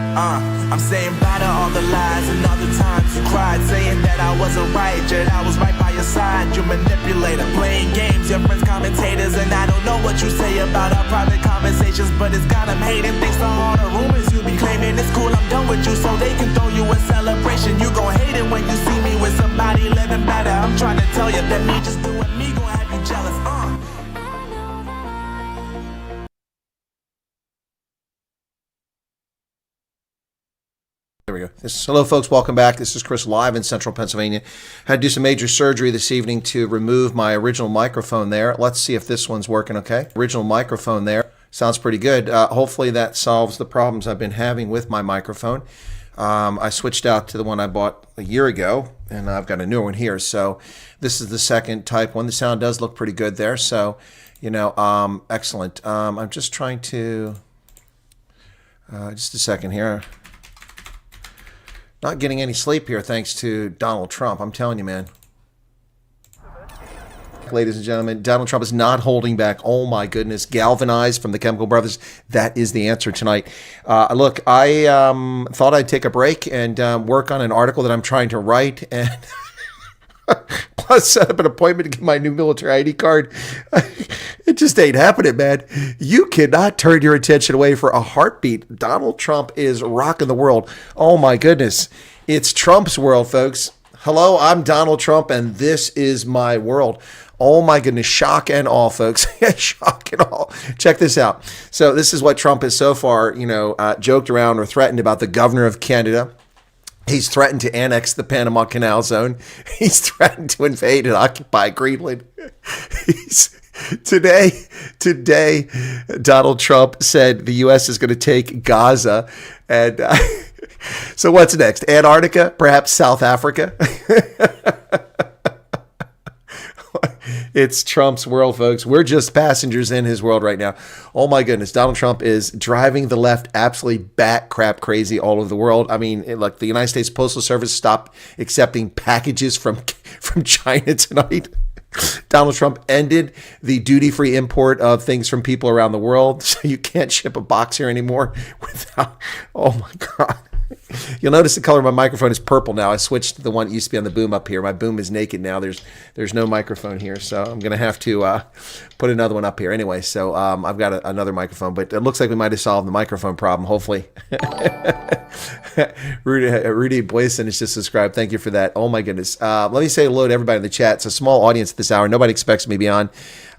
I'm saying bye to all the lies and all the times you cried, saying that I wasn't right, yet I was right by your side. You manipulator, playing games, your friends commentators, and I don't know what you say about our private conversations, but it's got them hating. Thanks to all the rumors you be claiming. It's cool, I'm done with you, so they can throw you a celebration. You gon' hate it when you see me with somebody living better. I'm trying to tell you that me just doing me gon' have you jealous. There we go. Hello, folks. Welcome back. This is Chris live in central Pennsylvania. Had to do some major surgery this evening to remove my original microphone there. Let's see if this one's working okay. Original microphone there. Sounds pretty good. Hopefully that solves the problems I've been having with my microphone. I switched out to the one I bought a year ago, and I've got a newer one here. So this is the second type one. The sound does look pretty good there. So, excellent. I'm just trying to... just a second here. Not getting any sleep here thanks to Donald Trump. I'm telling you, man. Ladies and gentlemen, Donald Trump is not holding back. Oh, my goodness. Galvanized from the Chemical Brothers. That is the answer tonight. Look, I thought I'd take a break and work on an article that I'm trying to write and plus set up an appointment to get my new military ID card. It just ain't happening, man. You cannot turn your attention away for a heartbeat. Donald Trump is rocking the world. Oh, my goodness. It's Trump's world, folks. Hello, I'm Donald Trump, and this is my world. Oh, my goodness. Shock and awe, folks. Shock and awe. Check this out. So this is what Trump has so far, joked around or threatened about the governor of Canada. He's threatened to annex the Panama Canal Zone. He's threatened to invade and occupy Greenland. Today, Donald Trump said the U.S. is going to take Gaza. And so what's next? Antarctica? Perhaps South Africa? It's Trump's world, folks. We're just passengers in his world right now. Oh, my goodness. Donald Trump is driving the left absolutely bat crap crazy all over the world. I mean, look, the United States Postal Service stopped accepting packages from China tonight. Donald Trump ended the duty-free import of things from people around the world. So you can't ship a box here anymore without, oh, my God. You'll notice the color of my microphone is purple now. I switched to the one that used to be on the boom up here. My boom is naked now. There's no microphone here, so I'm going to have to put another one up here. Anyway, so I've got another microphone, but it looks like we might have solved the microphone problem, hopefully. Rudy Boyson has just subscribed. Thank you for that. Oh, my goodness. Let me say hello to everybody in the chat. It's a small audience at this hour. Nobody expects me to be on.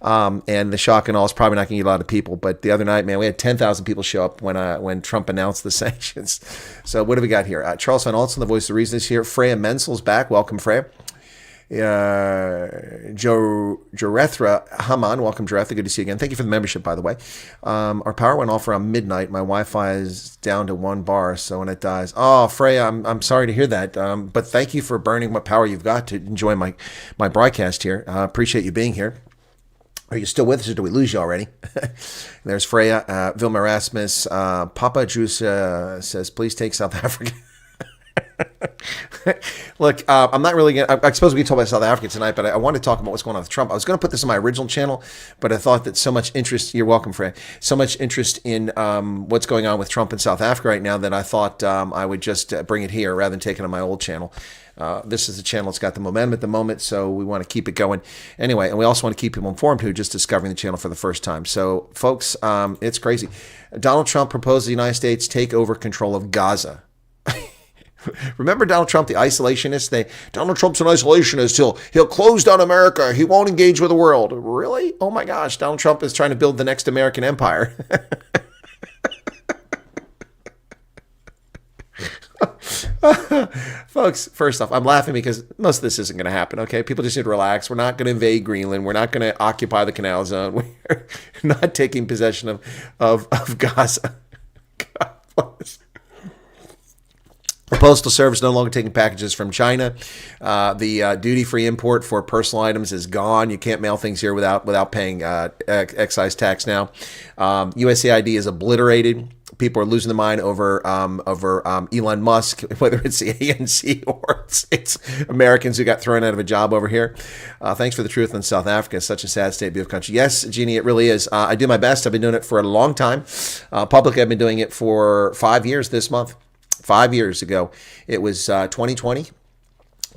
And the shock and all is probably not going to get a lot of people. But the other night, man, we had 10,000 people show up when Trump announced the sanctions. So what do we got here? Charles Van Olsen, the voice of the reason, is here. Freya Mensel's back. Welcome, Freya. Jarethra Haman. Welcome, Jarethra. Good to see you again. Thank you for the membership, by the way. Our power went off around midnight. My Wi-Fi is down to 1 bar, so when it dies. Oh, Freya, I'm sorry to hear that. But thank you for burning what power you've got to enjoy my broadcast here. Appreciate you being here. Are you still with us, or do we lose you already? There's Freya. Vilma Erasmus. Papa Juice says, please take South Africa. Look, I'm not really going to... I suppose we can talk about South Africa tonight, but I want to talk about what's going on with Trump. I was going to put this on my original channel, but I thought that so much interest... You're welcome, Freya. So much interest in what's going on with Trump in South Africa right now that I thought I would just bring it here rather than take it on my old channel. This is a channel that's got the momentum at the moment, so we want to keep it going. Anyway, and we also want to keep people informed who are just discovering the channel for the first time. So, folks, it's crazy. Donald Trump proposed the United States take over control of Gaza. Remember Donald Trump, the isolationist? Donald Trump's an isolationist. He'll close down America. He won't engage with the world. Really? Oh, my gosh. Donald Trump is trying to build the next American empire. Folks, first off, I'm laughing because most of this isn't going to happen, okay? People just need to relax. We're not going to invade Greenland. We're not going to occupy the Canal Zone. We're not taking possession of Gaza. God bless. The Postal Service no longer taking packages from China. The duty-free import for personal items is gone. You can't mail things here without paying excise tax now. USAID is obliterated. people are losing their mind over Elon Musk, whether it's the ANC or it's Americans who got thrown out of a job over here. Thanks for the truth on South Africa. It's such a sad state of country. Yes, Jeannie, it really is. I do my best. I've been doing it for a long time. Publicly, I've been doing it for 5 years this month. 5 years ago, it was 2020.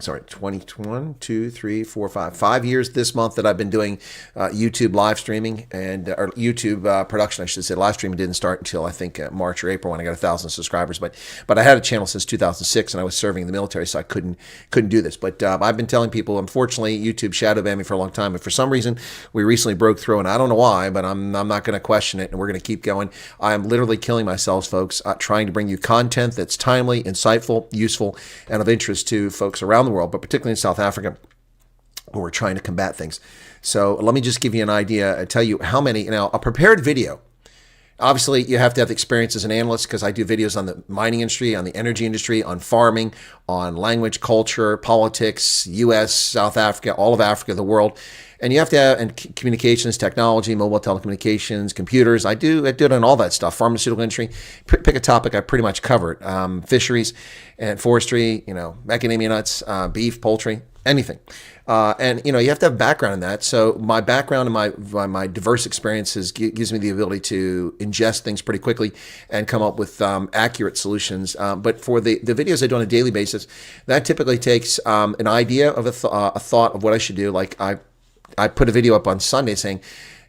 Sorry, 2021, 2, 3, 4, 5. 5 years this month that I've been doing YouTube live streaming and or YouTube production, I should say. Live streaming didn't start until I think March or April when I got 1,000 subscribers. But I had a channel since 2006 and I was serving in the military, so I couldn't do this. But I've been telling people, unfortunately, YouTube shadow banned me for a long time. And for some reason, we recently broke through, and I don't know why, but I'm not going to question it, and we're going to keep going. I am literally killing myself, folks, trying to bring you content that's timely, insightful, useful, and of interest to folks around the world, but particularly in South Africa, where we're trying to combat things. So let me just give you an idea, tell you how many. Now, a prepared video, obviously you have to have experience as an analyst, because I do videos on the mining industry, on the energy industry, on farming, on language, culture, politics, US, South Africa, all of Africa, the world. And you have to have and communications, technology, mobile telecommunications, computers. I do it on all that stuff. Pharmaceutical industry. Pick a topic, I pretty much cover it. Fisheries and forestry, macadamia nuts, beef, poultry, anything. And you have to have background in that. So my background and my diverse experiences gives me the ability to ingest things pretty quickly and come up with accurate solutions. But for the videos I do on a daily basis, that typically takes an idea of a thought of what I should do. Like I put a video up on Sunday saying,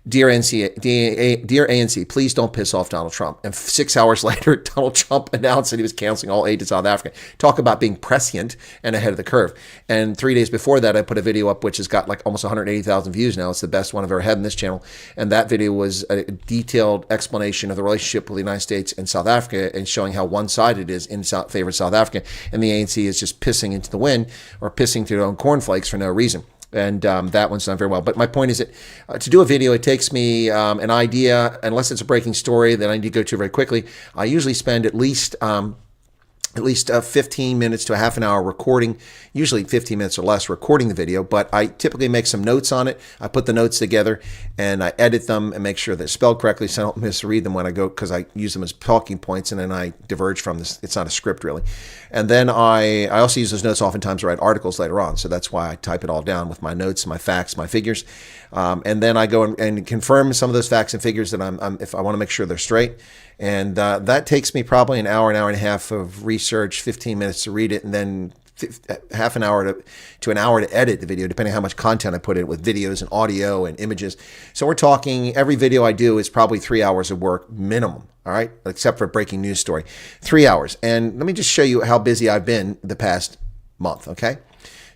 dear ANC, please don't piss off Donald Trump. And 6 hours later, Donald Trump announced that he was canceling all aid to South Africa. Talk about being prescient and ahead of the curve. And 3 days before that, I put a video up which has got like almost 180,000 views now. It's the best one I've ever had in this channel. And that video was a detailed explanation of the relationship with the United States and South Africa, and showing how one-sided it is in favor of South Africa. And the ANC is just pissing into the wind, or pissing through their own cornflakes for no reason. And that one's done very well. But my point is that to do a video, it takes me an idea, unless it's a breaking story that I need to go to very quickly. I usually spend at least 15 minutes to a half an hour recording, usually 15 minutes or less recording the video, but I typically make some notes on it. I put the notes together and I edit them and make sure they're spelled correctly so I don't misread them when I go, because I use them as talking points and then I diverge from this. It's not a script really. And then I also use those notes oftentimes to write articles later on. So that's why I type it all down with my notes, my facts, my figures. And then I go and confirm some of those facts and figures that if I want to make sure they're straight. And that takes me probably an hour and a half of research, 15 minutes to read it, and then half an hour to an hour to edit the video, depending on how much content I put in with videos and audio and images. So we're talking, every video I do is probably 3 hours of work minimum, all right, except for a breaking news story. 3 hours. And let me just show you how busy I've been the past month, okay?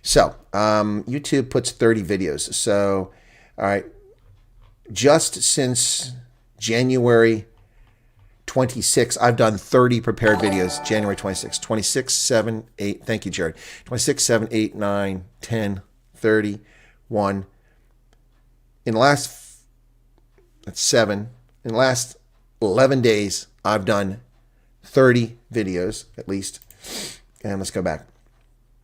So YouTube puts 30 videos. So, all right, just since January 26, I've done 30 prepared videos. January 26, 26, 7, 8. Thank you, Jared. 26, 7, 8, 9, 10, 30, 1. In the last, that's 7. In the last 11 days, I've done 30 videos at least. And let's go back.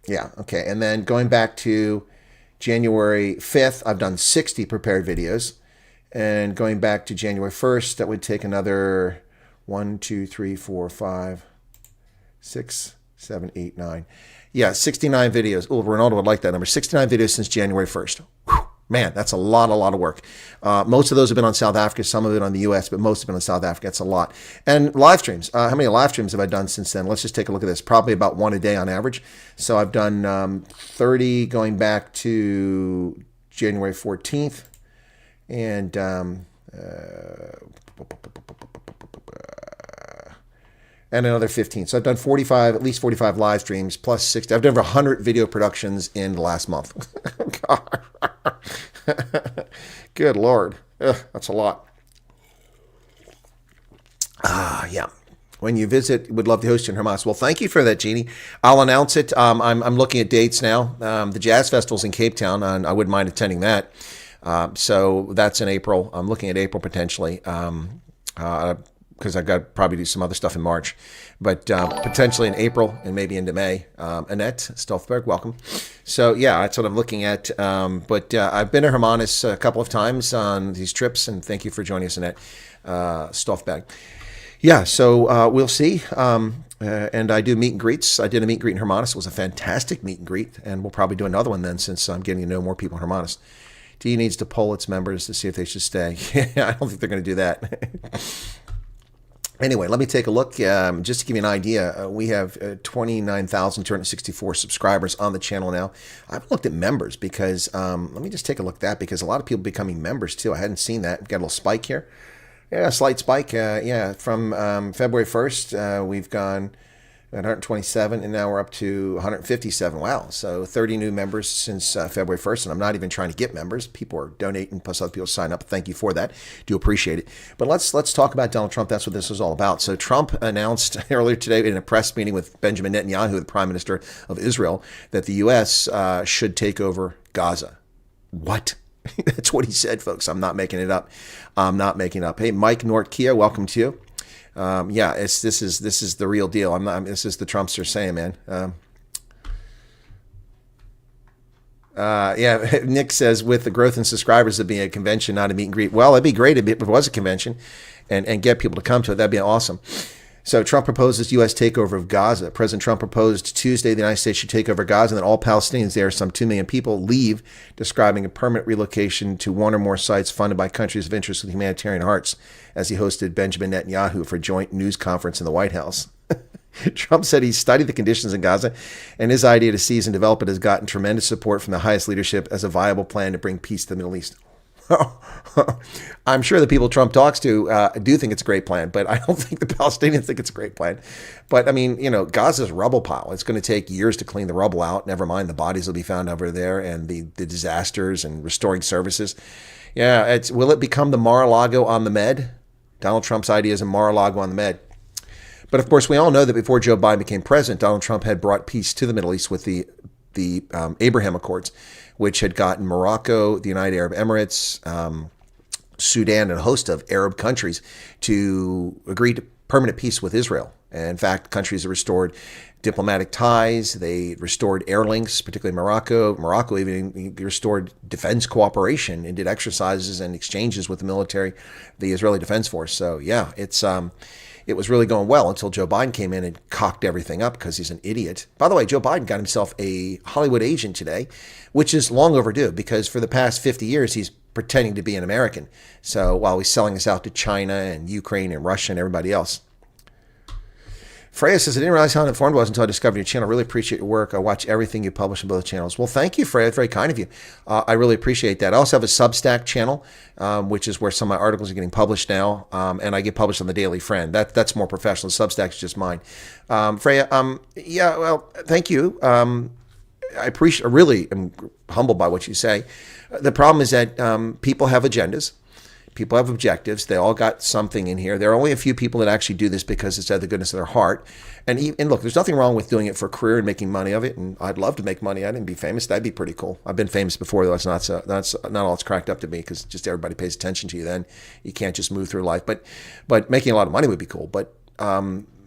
Yeah, okay. And then going back to January 5th, I've done 60 prepared videos. And going back to January 1st, that would take another 1, 2, 3, 4, 5, 6, 7, 8, 9. Yeah, 69 videos. Oh, Ronaldo would like that number. 69 videos since January 1st. Whew. Man, that's a lot of work. Most of those have been on South Africa, some of it on the US, but most have been on South Africa. That's a lot. And live streams. How many live streams have I done since then? Let's just take a look at this. Probably about one a day on average. So I've done 30 going back to January 14th. And another 15. So I've done 45, at least 45 live streams, plus 60. I've done over 100 video productions in the last month. God. Good Lord. Ugh, that's a lot. Yeah. When you visit, would love to host you in Hamas. Well, thank you for that, Jeannie. I'll announce it. I'm looking at dates now. The Jazz Festival's in Cape Town, and I wouldn't mind attending that. So that's in April. I'm looking at April potentially. Because I've got to probably do some other stuff in March, but potentially in April and maybe into May. Annette Stolfberg, welcome. So yeah, that's what I'm looking at. But I've been to Hermanus a couple of times on these trips, and thank you for joining us, Annette Stolfberg. Yeah, so we'll see. And I do meet and greets. I did a meet and greet in Hermanus. It was a fantastic meet and greet, and we'll probably do another one then, since I'm getting to know more people in Hermanus. D needs to poll its members to see if they should stay. I don't think they're going to do that. Anyway, let me take a look. Just to give you an idea, we have 29,264 subscribers on the channel now. I haven't looked at members because, let me just take a look at that, because a lot of people becoming members too. I hadn't seen that. We've got a little spike here. Yeah, a slight spike. Yeah, from February 1st, we've gone 127, and now we're up to 157. Wow, so 30 new members since February 1st, and I'm not even trying to get members. People are donating, plus other people sign up. Thank you for that. Do appreciate it. But let's talk about Donald Trump. That's what this is all about. So Trump announced earlier today in a press meeting with Benjamin Netanyahu, the Prime Minister of Israel, that the U.S. Should take over Gaza. What? That's what he said, folks. I'm not making it up. I'm not making it up. Hey, Mike Nortkia, welcome to you. Yeah, this is the real deal. This is the Trumpster saying, man. Yeah, Nick says, with the growth in subscribers, it'd be a convention, not a meet and greet. Well, it'd be great if it was a convention and get people to come to it. That'd be awesome. So Trump proposes U.S. takeover of Gaza. President Trump proposed Tuesday the United States should take over Gaza, and that all Palestinians there, some 2 million people, leave, describing a permanent relocation to one or more sites funded by countries of interest with humanitarian hearts, as he hosted Benjamin Netanyahu for a joint news conference in the White House. Trump said he studied the conditions in Gaza, and his idea to seize and develop it has gotten tremendous support from the highest leadership as a viable plan to bring peace to the Middle East. I'm sure the people Trump talks to do think it's a great plan, but I don't think the Palestinians think it's a great plan. But I mean, Gaza's a rubble pile. It's going to take years to clean the rubble out. Never mind, the bodies will be found over there, and the disasters and restoring services. Yeah, will it become the Mar-a-Lago on the Med? Donald Trump's idea is a Mar-a-Lago on the Med. But of course, we all know that before Joe Biden became president, Donald Trump had brought peace to the Middle East with the Abraham Accords, which had gotten Morocco, the United Arab Emirates, Sudan, and a host of Arab countries to agree to permanent peace with Israel. And in fact, countries have restored diplomatic ties. They restored air links, particularly Morocco. Morocco even restored defense cooperation and did exercises and exchanges with the military, the Israeli Defense Force. So yeah, it was really going well until Joe Biden came in and cocked everything up because he's an idiot. By the way, Joe Biden got himself a Hollywood agent today, which is long overdue because for the past 50 years, he's pretending to be an American. So while he's selling us out to China and Ukraine and Russia and everybody else. Freya says, I didn't realize how informed I was until I discovered your channel. I really appreciate your work. I watch everything you publish on both channels. Well, thank you, Freya. It's very kind of you. I really appreciate that. I also have a Substack channel, which is where some of my articles are getting published now, and I get published on the Daily Friend. That's more professional. Substack is just mine. Freya, yeah, well, thank you. I really am humbled by what you say. The problem is that people have agendas. People have objectives. They all got something in here. There are only a few people that actually do this because it's out of the goodness of their heart. And look, there's nothing wrong with doing it for a career and making money of it. And I'd love to make money at it and be famous. That'd be pretty cool. I've been famous before, though. That's not all it's cracked up to be because just everybody pays attention to you. Then you can't just move through life. But making a lot of money would be cool. But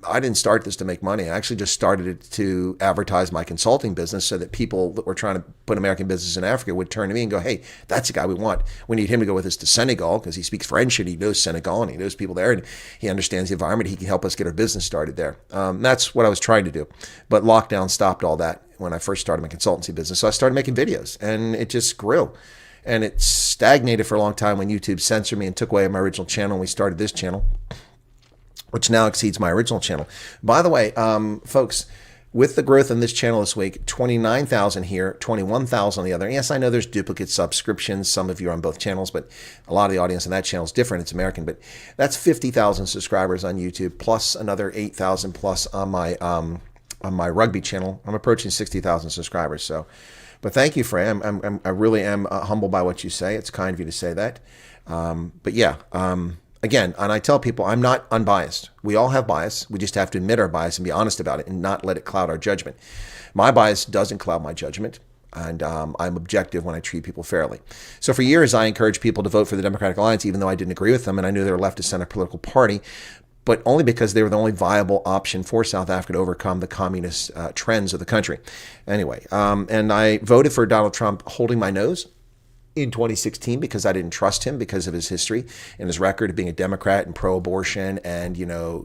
I didn't start this to make money. I actually just started it to advertise my consulting business so that people that were trying to put American business in Africa would turn to me and go, hey, that's the guy we want. We need him to go with us to Senegal because he speaks French and he knows Senegal and he knows people there and he understands the environment. He can help us get our business started there. That's what I was trying to do. But lockdown stopped all that when I first started my consultancy business. So I started making videos and it just grew. And it stagnated for a long time when YouTube censored me and took away my original channel and we started this channel, which now exceeds my original channel. By the way, folks, with the growth in this channel this week, 29,000 here, 21,000 on the other. Yes, I know there's duplicate subscriptions. Some of you are on both channels, but a lot of the audience on that channel is different. It's American, but that's 50,000 subscribers on YouTube, plus another 8,000 plus on my rugby channel. I'm approaching 60,000 subscribers. So, but thank you, Frey. I really am humbled by what you say. It's kind of you to say that. But yeah. Again, and I tell people I'm not unbiased. We all have bias. We just have to admit our bias and be honest about it and not let it cloud our judgment. My bias doesn't cloud my judgment, and I'm objective when I treat people fairly. So for years, I encouraged people to vote for the Democratic Alliance, even though I didn't agree with them, and I knew they were left to center political party, but only because they were the only viable option for South Africa to overcome the communist trends of the country. Anyway, and I voted for Donald Trump holding my nose. in 2016 because I didn't trust him because of his history and his record of being a Democrat and pro-abortion and,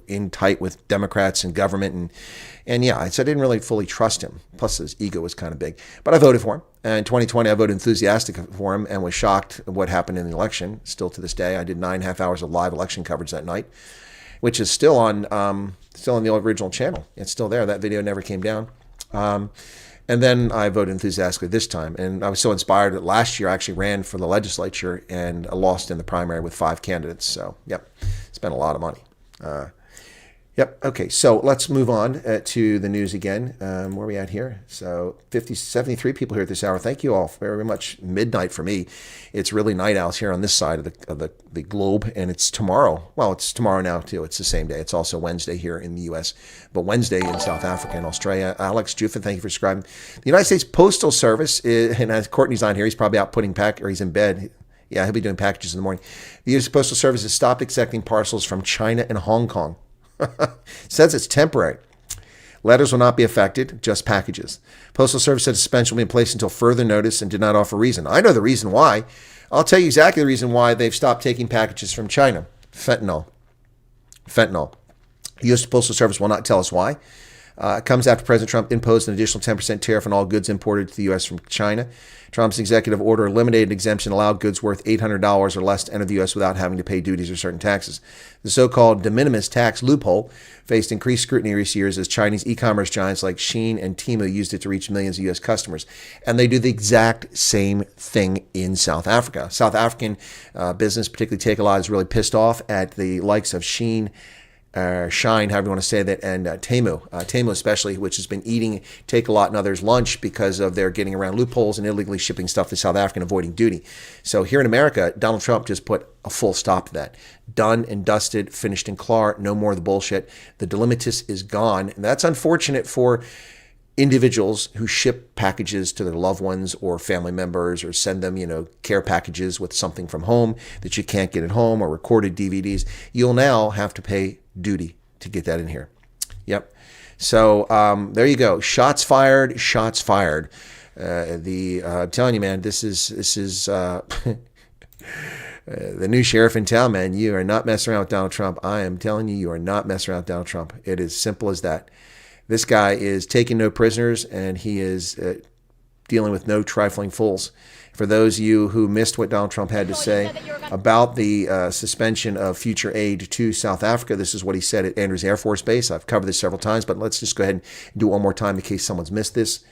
in tight with Democrats and government. And yeah, so I didn't really fully trust him. Plus his ego was kind of big. But I voted for him. And in 2020, I voted enthusiastic for him and was shocked at what happened in the election. Still to this day, I did 9.5 hours of live election coverage that night, which is still on the original channel. It's still there. That video never came down. And then I voted enthusiastically this time. And I was so inspired that last year I actually ran for the legislature and lost in the primary with 5 candidates. So, yep, spent a lot of money. Yep. Okay. So let's move on to the news again. Where are we at here? So 73 people here at this hour. Thank you all very much. Midnight for me. It's really night owls here on this side of the globe, and it's tomorrow. Well, it's tomorrow now too. It's the same day. It's also Wednesday here in the U.S., but Wednesday in South Africa and Australia. Alex Juffin, thank you for subscribing. The United States Postal Service, and as Courtney's on here, he's probably out putting or he's in bed. Yeah, he'll be doing packages in the morning. The U.S. Postal Service has stopped accepting parcels from China and Hong Kong. Says it's temporary. Letters will not be affected, just packages. Postal Service said suspension will be in place until further notice and did not offer reason. I know the reason why. I'll tell you exactly the reason why they've stopped taking packages from China. Fentanyl. The U.S. Postal Service will not tell us why. It comes after President Trump imposed an additional 10% tariff on all goods imported to the U.S. from China. Trump's executive order eliminated an exemption, allowed goods worth $800 or less to enter the U.S. without having to pay duties or certain taxes. The so-called de minimis tax loophole faced increased scrutiny in recent years as Chinese e-commerce giants like Shein and Temu used it to reach millions of U.S. customers. And they do the exact same thing in South Africa. South African business, particularly Takealot, is really pissed off at the likes of Shein, Shine, however you want to say that, and Temu especially, which has been eating Takealot and others lunch because of their getting around loopholes and illegally shipping stuff to South Africa and avoiding duty. So here in America, Donald Trump just put a full stop to that. Done and dusted, finished and clear, no more of the bullshit. The delimitus is gone, and that's unfortunate for individuals who ship packages to their loved ones or family members or send them, care packages with something from home that you can't get at home or recorded DVDs. You'll now have to pay duty to get that in here. Yep. So there you go. Shots fired. I'm telling you, man, this is the new sheriff in town, man. You are not messing around with Donald Trump. I am telling you, you are not messing around with Donald Trump. It is simple as that. This guy is taking no prisoners, and he is dealing with no trifling fools. For those of you who missed what Donald Trump had to say about the suspension of future aid to South Africa, this is what he said at Andrews Air Force Base. I've covered this several times, but let's just go ahead and do it one more time in case someone's missed this.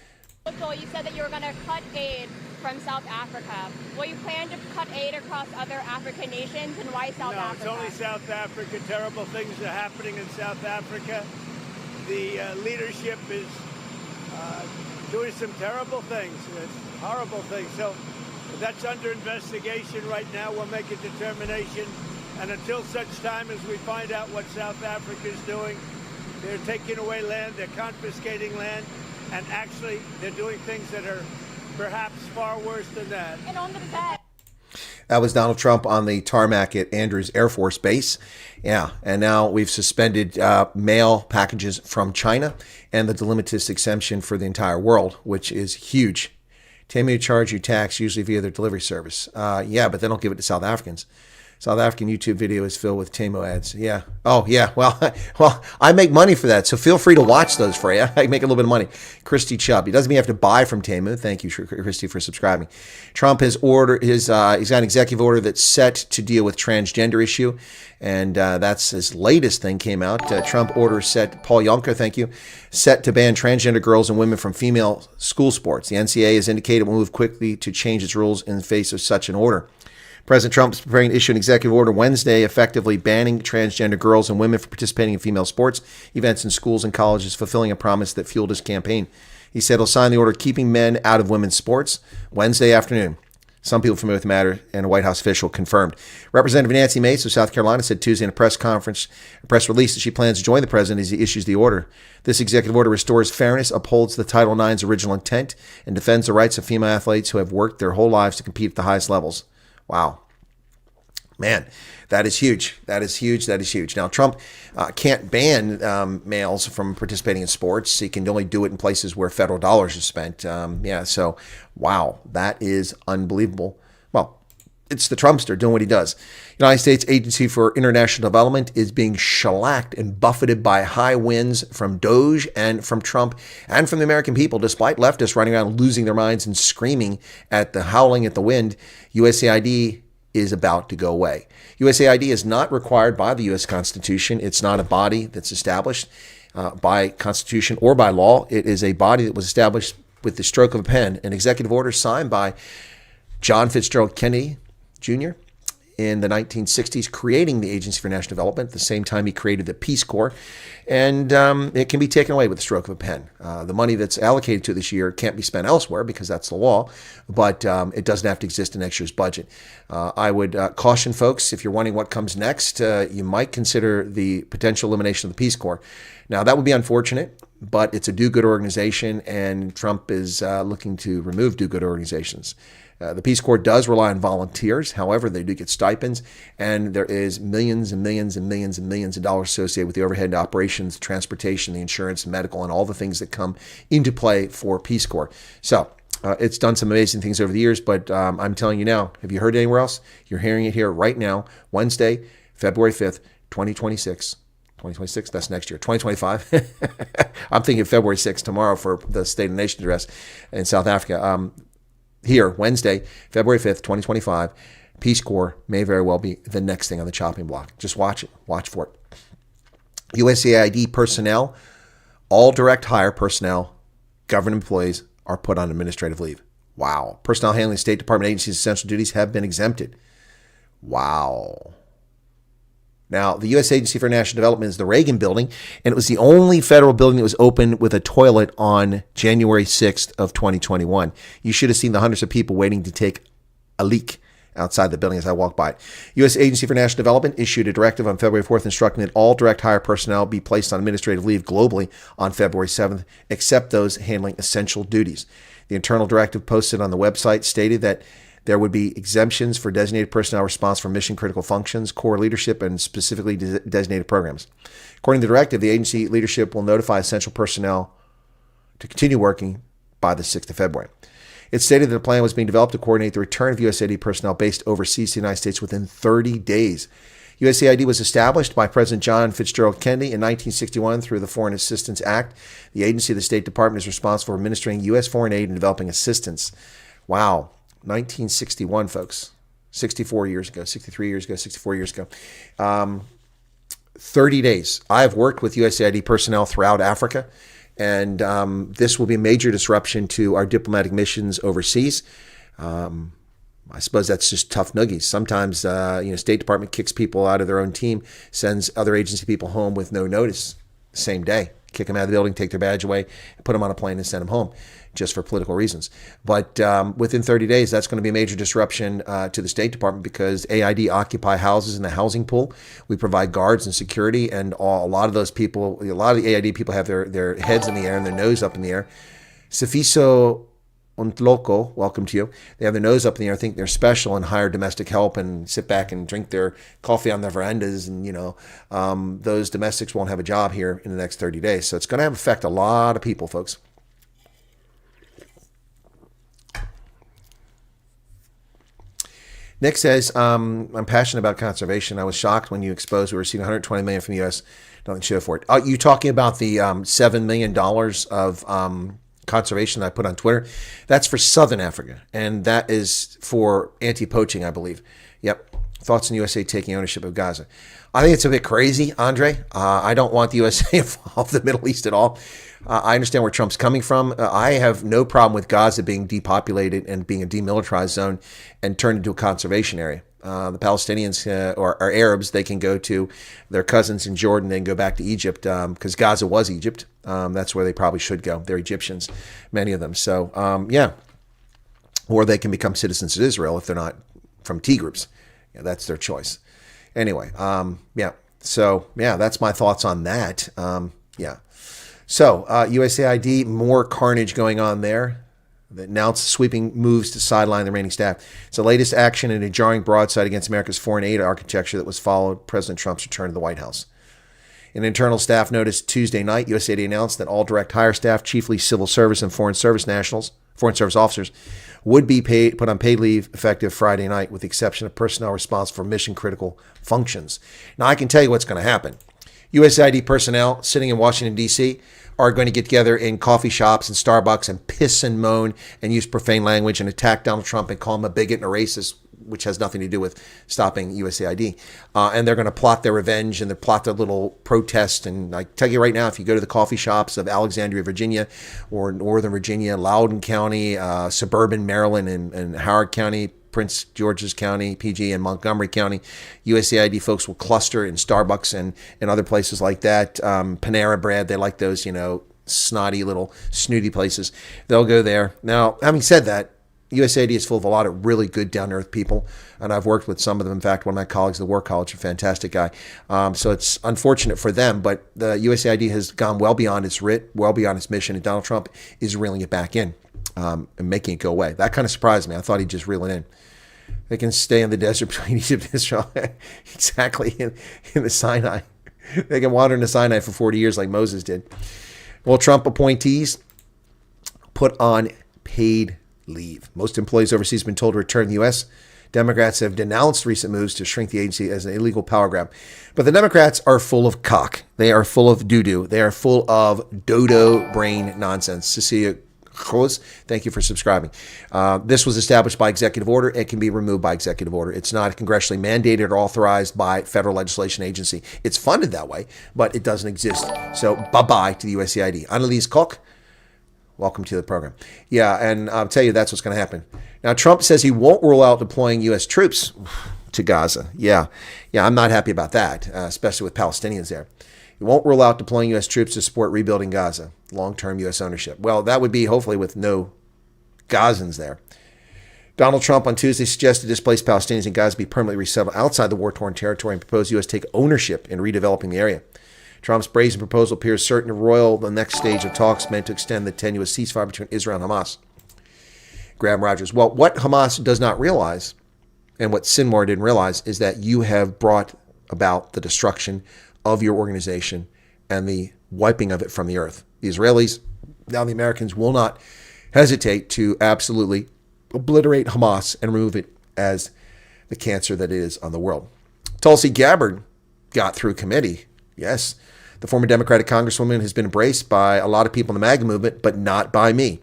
So you said that you were going to cut aid from South Africa. Will you plan to cut aid across other African nations, and why South Africa? No, it's only South Africa. Terrible things are happening in South Africa. The leadership is doing some terrible things, horrible things. So that's under investigation right now. We'll make a determination. And until such time as we find out what South Africa is doing, they're taking away land, they're confiscating land, and actually they're doing things that are perhaps far worse than that. And on the back. That was Donald Trump on the tarmac at Andrews Air Force Base. Yeah, and now we've suspended mail packages from China and the delimitus exemption for the entire world, which is huge. Temu charge you tax usually via their delivery service. Yeah, but they don't give it to South Africans. South African YouTube video is filled with Temu ads. Yeah. Oh, yeah. Well, I make money for that, so feel free to watch those for you. I make a little bit of money. Christy Chubb. He doesn't mean you have to buy from Temu. Thank you, Christy, for subscribing. Trump has he's got an executive order that's set to deal with transgender issue, and that's his latest thing came out. Trump order set, Paul Yonker, thank you, set to ban transgender girls and women from female school sports. The NCAA has indicated it will move quickly to change its rules in the face of such an order. President Trump is preparing to issue an executive order Wednesday, effectively banning transgender girls and women from participating in female sports events in schools and colleges, fulfilling a promise that fueled his campaign. He said he'll sign the order keeping men out of women's sports Wednesday afternoon. Some people familiar with the matter, and a White House official confirmed. Representative Nancy Mace of South Carolina said Tuesday in a press release that she plans to join the president as he issues the order. This executive order restores fairness, upholds the Title IX's original intent, and defends the rights of female athletes who have worked their whole lives to compete at the highest levels. Wow. Man, that is huge. That is huge. Now, Trump can't ban males from participating in sports. He can only do it in places where federal dollars are spent. So, wow, that is unbelievable. Well, it's the Trumpster doing what he does. United States Agency for International Development is being shellacked and buffeted by high winds from Doge and from Trump and from the American people, despite leftists running around losing their minds and screaming at the howling at the wind. USAID is about to go away. USAID is not required by the U.S. Constitution. It's not a body that's established by Constitution or by law. It is a body that was established with the stroke of a pen, an executive order signed by John Fitzgerald Kennedy Jr. in the 1960s, creating the Agency for National Development at the same time he created the Peace Corps. And it can be taken away with the stroke of a pen. The money that's allocated to this year can't be spent elsewhere because that's the law, but it doesn't have to exist in next year's budget. I would caution folks, if you're wondering what comes next, you might consider the potential elimination of the Peace Corps. Now, that would be unfortunate, but it's a do-good organization, and Trump is looking to remove do-good organizations. The Peace Corps does rely on volunteers. However, they do get stipends, and there is millions and millions and millions and millions of dollars associated with the overhead operations, transportation, the insurance, medical, and all the things that come into play for Peace Corps. So it's done some amazing things over the years, but I'm telling you now, have you heard it anywhere else? You're hearing it here right now, Wednesday, February 5th, 2026. 2026, that's next year. 2025. I'm thinking February 6th tomorrow for the State of the Nation address in South Africa. Here, Wednesday, February 5th, 2025, Peace Corps may very well be the next thing on the chopping block. Just watch it. Watch for it. USAID personnel, all direct hire personnel, government employees are put on administrative leave. Wow. Personnel handling State Department agencies' essential duties have been exempted. Wow. Now, the U.S. Agency for National Development is the Reagan building, and it was the only federal building that was open with a toilet on January 6th of 2021. You should have seen the hundreds of people waiting to take a leak outside the building as I walked by it. U.S. Agency for National Development issued a directive on February 4th instructing that all direct hire personnel be placed on administrative leave globally on February 7th, except those handling essential duties. The internal directive posted on the website stated that there would be exemptions for designated personnel responsible for mission-critical functions, core leadership, and specifically designated programs. According to the directive, the agency leadership will notify essential personnel to continue working by the 6th of February. It stated that a plan was being developed to coordinate the return of USAID personnel based overseas to the United States within 30 days. USAID was established by President John Fitzgerald Kennedy in 1961 through the Foreign Assistance Act. The agency of the State Department is responsible for administering U.S. foreign aid and developing assistance. Wow. 1961, folks. 64 years ago, 63 years ago, 64 years ago. 30 days. I have worked with USAID personnel throughout Africa, and this will be a major disruption to our diplomatic missions overseas. I suppose that's just tough noogies. Sometimes, State Department kicks people out of their own team, sends other agency people home with no notice the same day. Kick them out of the building, take their badge away, put them on a plane and send them home just for political reasons. But within 30 days, that's going to be a major disruption to the State Department because AID occupy houses in the housing pool. We provide guards and security, and a lot of those people, a lot of the AID people have their heads in the air and their nose up in the air. Sifiso Loco, welcome to you. They have their nose up in the air, think they're special, and hire domestic help and sit back and drink their coffee on their verandas. And, those domestics won't have a job here in the next 30 days. So it's going to affect a lot of people, folks. Nick says, I'm passionate about conservation. I was shocked when you exposed we received $120 million from the U.S. Nothing to show for it. Are you talking about the $7 million of conservation that I put on Twitter? That's for Southern Africa, and that is for anti-poaching, I believe. Yep. Thoughts on USA taking ownership of Gaza? I think it's a bit crazy, Andre. I don't want the USA involved in the Middle East at all. I understand where Trump's coming from. I have no problem with Gaza being depopulated and being a demilitarized zone and turned into a conservation area. The Palestinians or Arabs, they can go to their cousins in Jordan and go back to Egypt because Gaza was Egypt. That's where they probably should go. They're Egyptians, many of them. So, yeah. Or they can become citizens of Israel if they're not from T groups. Yeah, that's their choice. Anyway, yeah. So, yeah, that's my thoughts on that. Yeah. So, USAID, more carnage going on there. That announced sweeping moves to sideline the remaining staff. It's the latest action in a jarring broadside against America's foreign aid architecture that was followed President Trump's return to the White House. In internal staff notice Tuesday night, USAID announced that all direct hire staff, chiefly civil service and foreign service officers, would be put on paid leave effective Friday night, with the exception of personnel responsible for mission-critical functions. Now, I can tell you what's going to happen. USAID personnel sitting in Washington, D.C., are going to get together in coffee shops and Starbucks and piss and moan and use profane language and attack Donald Trump and call him a bigot and a racist, which has nothing to do with stopping USAID. And they're going to plot their revenge and they plot their little protest. And I tell you right now, if you go to the coffee shops of Alexandria, Virginia, or Northern Virginia, Loudoun County, suburban Maryland, and Howard County, Prince George's County, PG, and Montgomery County, USAID folks will cluster in Starbucks and other places like that. Panera Bread, they like those, snotty little snooty places. They'll go there. Now, having said that, USAID is full of a lot of really good down-to-earth people, and I've worked with some of them. In fact, one of my colleagues at the War College, a fantastic guy. So it's unfortunate for them, but the USAID has gone well beyond its writ, well beyond its mission, and Donald Trump is reeling it back in and making it go away. That kind of surprised me. I thought he'd just reel it in. They can stay in the desert between Egypt and Israel, exactly in the Sinai. They can wander in the Sinai for 40 years like Moses did. Well, Trump appointees put on paid leave. Most employees overseas have been told to return to the U.S. Democrats have denounced recent moves to shrink the agency as an illegal power grab. But the Democrats are full of cock. They are full of doo-doo. They are full of dodo brain nonsense. Cecilia Cruz, thank you for subscribing. This was established by executive order. It can be removed by executive order. It's not congressionally mandated or authorized by federal legislation agency. It's funded that way, but it doesn't exist. So bye-bye to the USAID. Annalise Koch, welcome to the program. Yeah, and I'll tell you that's what's going to happen. Now, Trump says he won't rule out deploying U.S. troops to Gaza. Yeah, I'm not happy about that, especially with Palestinians there. He won't rule out deploying U.S. troops to support rebuilding Gaza, long-term U.S. ownership. Well, that would be hopefully with no Gazans there. Donald Trump on Tuesday suggested displaced Palestinians in Gaza be permanently resettled outside the war-torn territory and proposed U.S. take ownership in redeveloping the area. Trump's brazen proposal appears certain to roil the next stage of talks meant to extend the tenuous ceasefire between Israel and Hamas. Graham Rogers. Well, what Hamas does not realize, and what Sinwar didn't realize, is that you have brought about the destruction of your organization and the wiping of it from the earth. The Israelis, now the Americans, will not hesitate to absolutely obliterate Hamas and remove it as the cancer that it is on the world. Tulsi Gabbard got through committee. Yes, the former Democratic Congresswoman has been embraced by a lot of people in the MAGA movement, but not by me.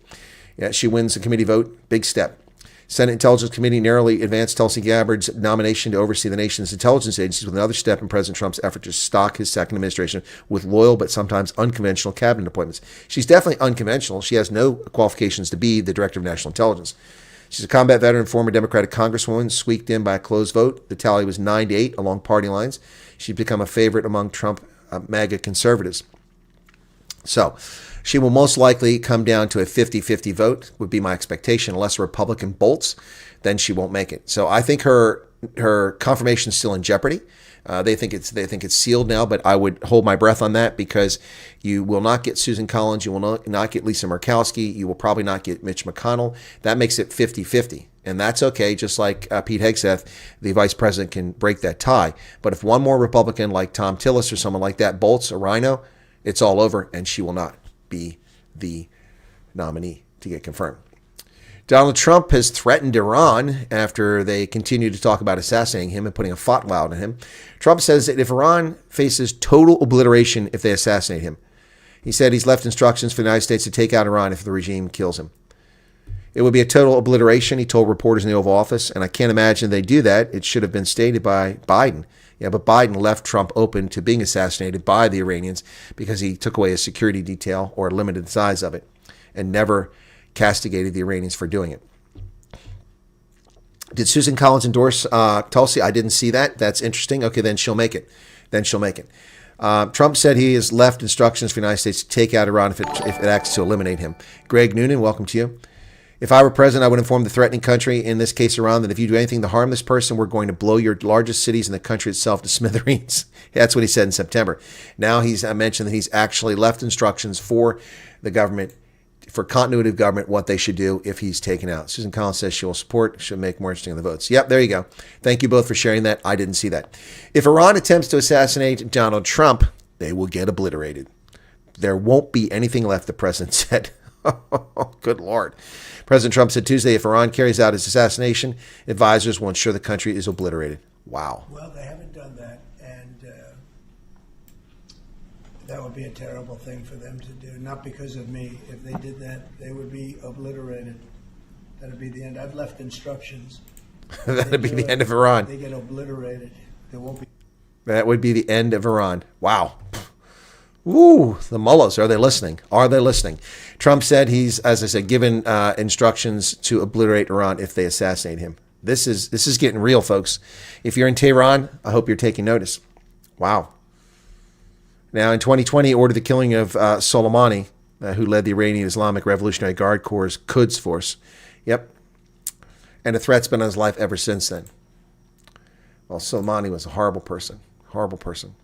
Yeah, she wins the committee vote. Big step. Senate Intelligence Committee narrowly advanced Tulsi Gabbard's nomination to oversee the nation's intelligence agencies with another step in President Trump's effort to stock his second administration with loyal but sometimes unconventional cabinet appointments. She's definitely unconventional. She has no qualifications to be the Director of National Intelligence. She's a combat veteran, former Democratic Congresswoman, squeaked in by a closed vote. The tally was 9-8 along party lines. She's become a favorite among Trump MAGA conservatives. So she will most likely come down to a 50-50 vote, would be my expectation. Unless a Republican bolts, then she won't make it. So I think her confirmation is still in jeopardy. They think it's sealed now, but I would hold my breath on that because you will not get Susan Collins. You will not get Lisa Murkowski. You will probably not get Mitch McConnell. That makes it 50-50. And that's okay, just like Pete Hegseth, the vice president, can break that tie. But if one more Republican like Tom Tillis or someone like that bolts, a rhino, it's all over, and she will not be the nominee to get confirmed. Donald Trump has threatened Iran after they continue to talk about assassinating him and putting a fatwa out on him. Trump says that if Iran faces total obliteration if they assassinate him, he said he's left instructions for the United States to take out Iran if the regime kills him. It would be a total obliteration, he told reporters in the Oval Office, and I can't imagine they do that. It should have been stated by Biden. Yeah, but Biden left Trump open to being assassinated by the Iranians because he took away a security detail or limited the size of it and never castigated the Iranians for doing it. Did Susan Collins endorse Tulsi? I didn't see that. That's interesting. Okay, then she'll make it. Trump said he has left instructions for the United States to take out Iran if it acts to eliminate him. Greg Noonan, welcome to you. If I were president, I would inform the threatening country, in this case Iran, that if you do anything to harm this person, we're going to blow your largest cities and the country itself to smithereens. That's what he said in September. Now he's mentioned that he's actually left instructions for the government, for continuity of government, what they should do if he's taken out. Susan Collins says she will support, should make more interesting the votes. Yep, there you go. Thank you both for sharing that. I didn't see that. If Iran attempts to assassinate Donald Trump, they will get obliterated. There won't be anything left, the president said Good Lord. President Trump said Tuesday if Iran carries out its assassination, advisors will ensure the country is obliterated. Wow. Well, they haven't done that, and that would be a terrible thing for them to do. Not because of me. If they did that, they would be obliterated. That would be the end. I've left instructions. That would be the end of Iran. They get obliterated. There won't be. That would be the end of Iran. Wow. Ooh, the mullahs, are they listening? Are they listening? Trump said he's, as I said, given instructions to obliterate Iran if they assassinate him. This is getting real, folks. If you're in Tehran, I hope you're taking notice. Wow. Now, in 2020, he ordered the killing of Soleimani, who led the Iranian Islamic Revolutionary Guard Corps' Quds force. Yep. And the threat's been on his life ever since then. Well, Soleimani was a horrible person. Horrible person.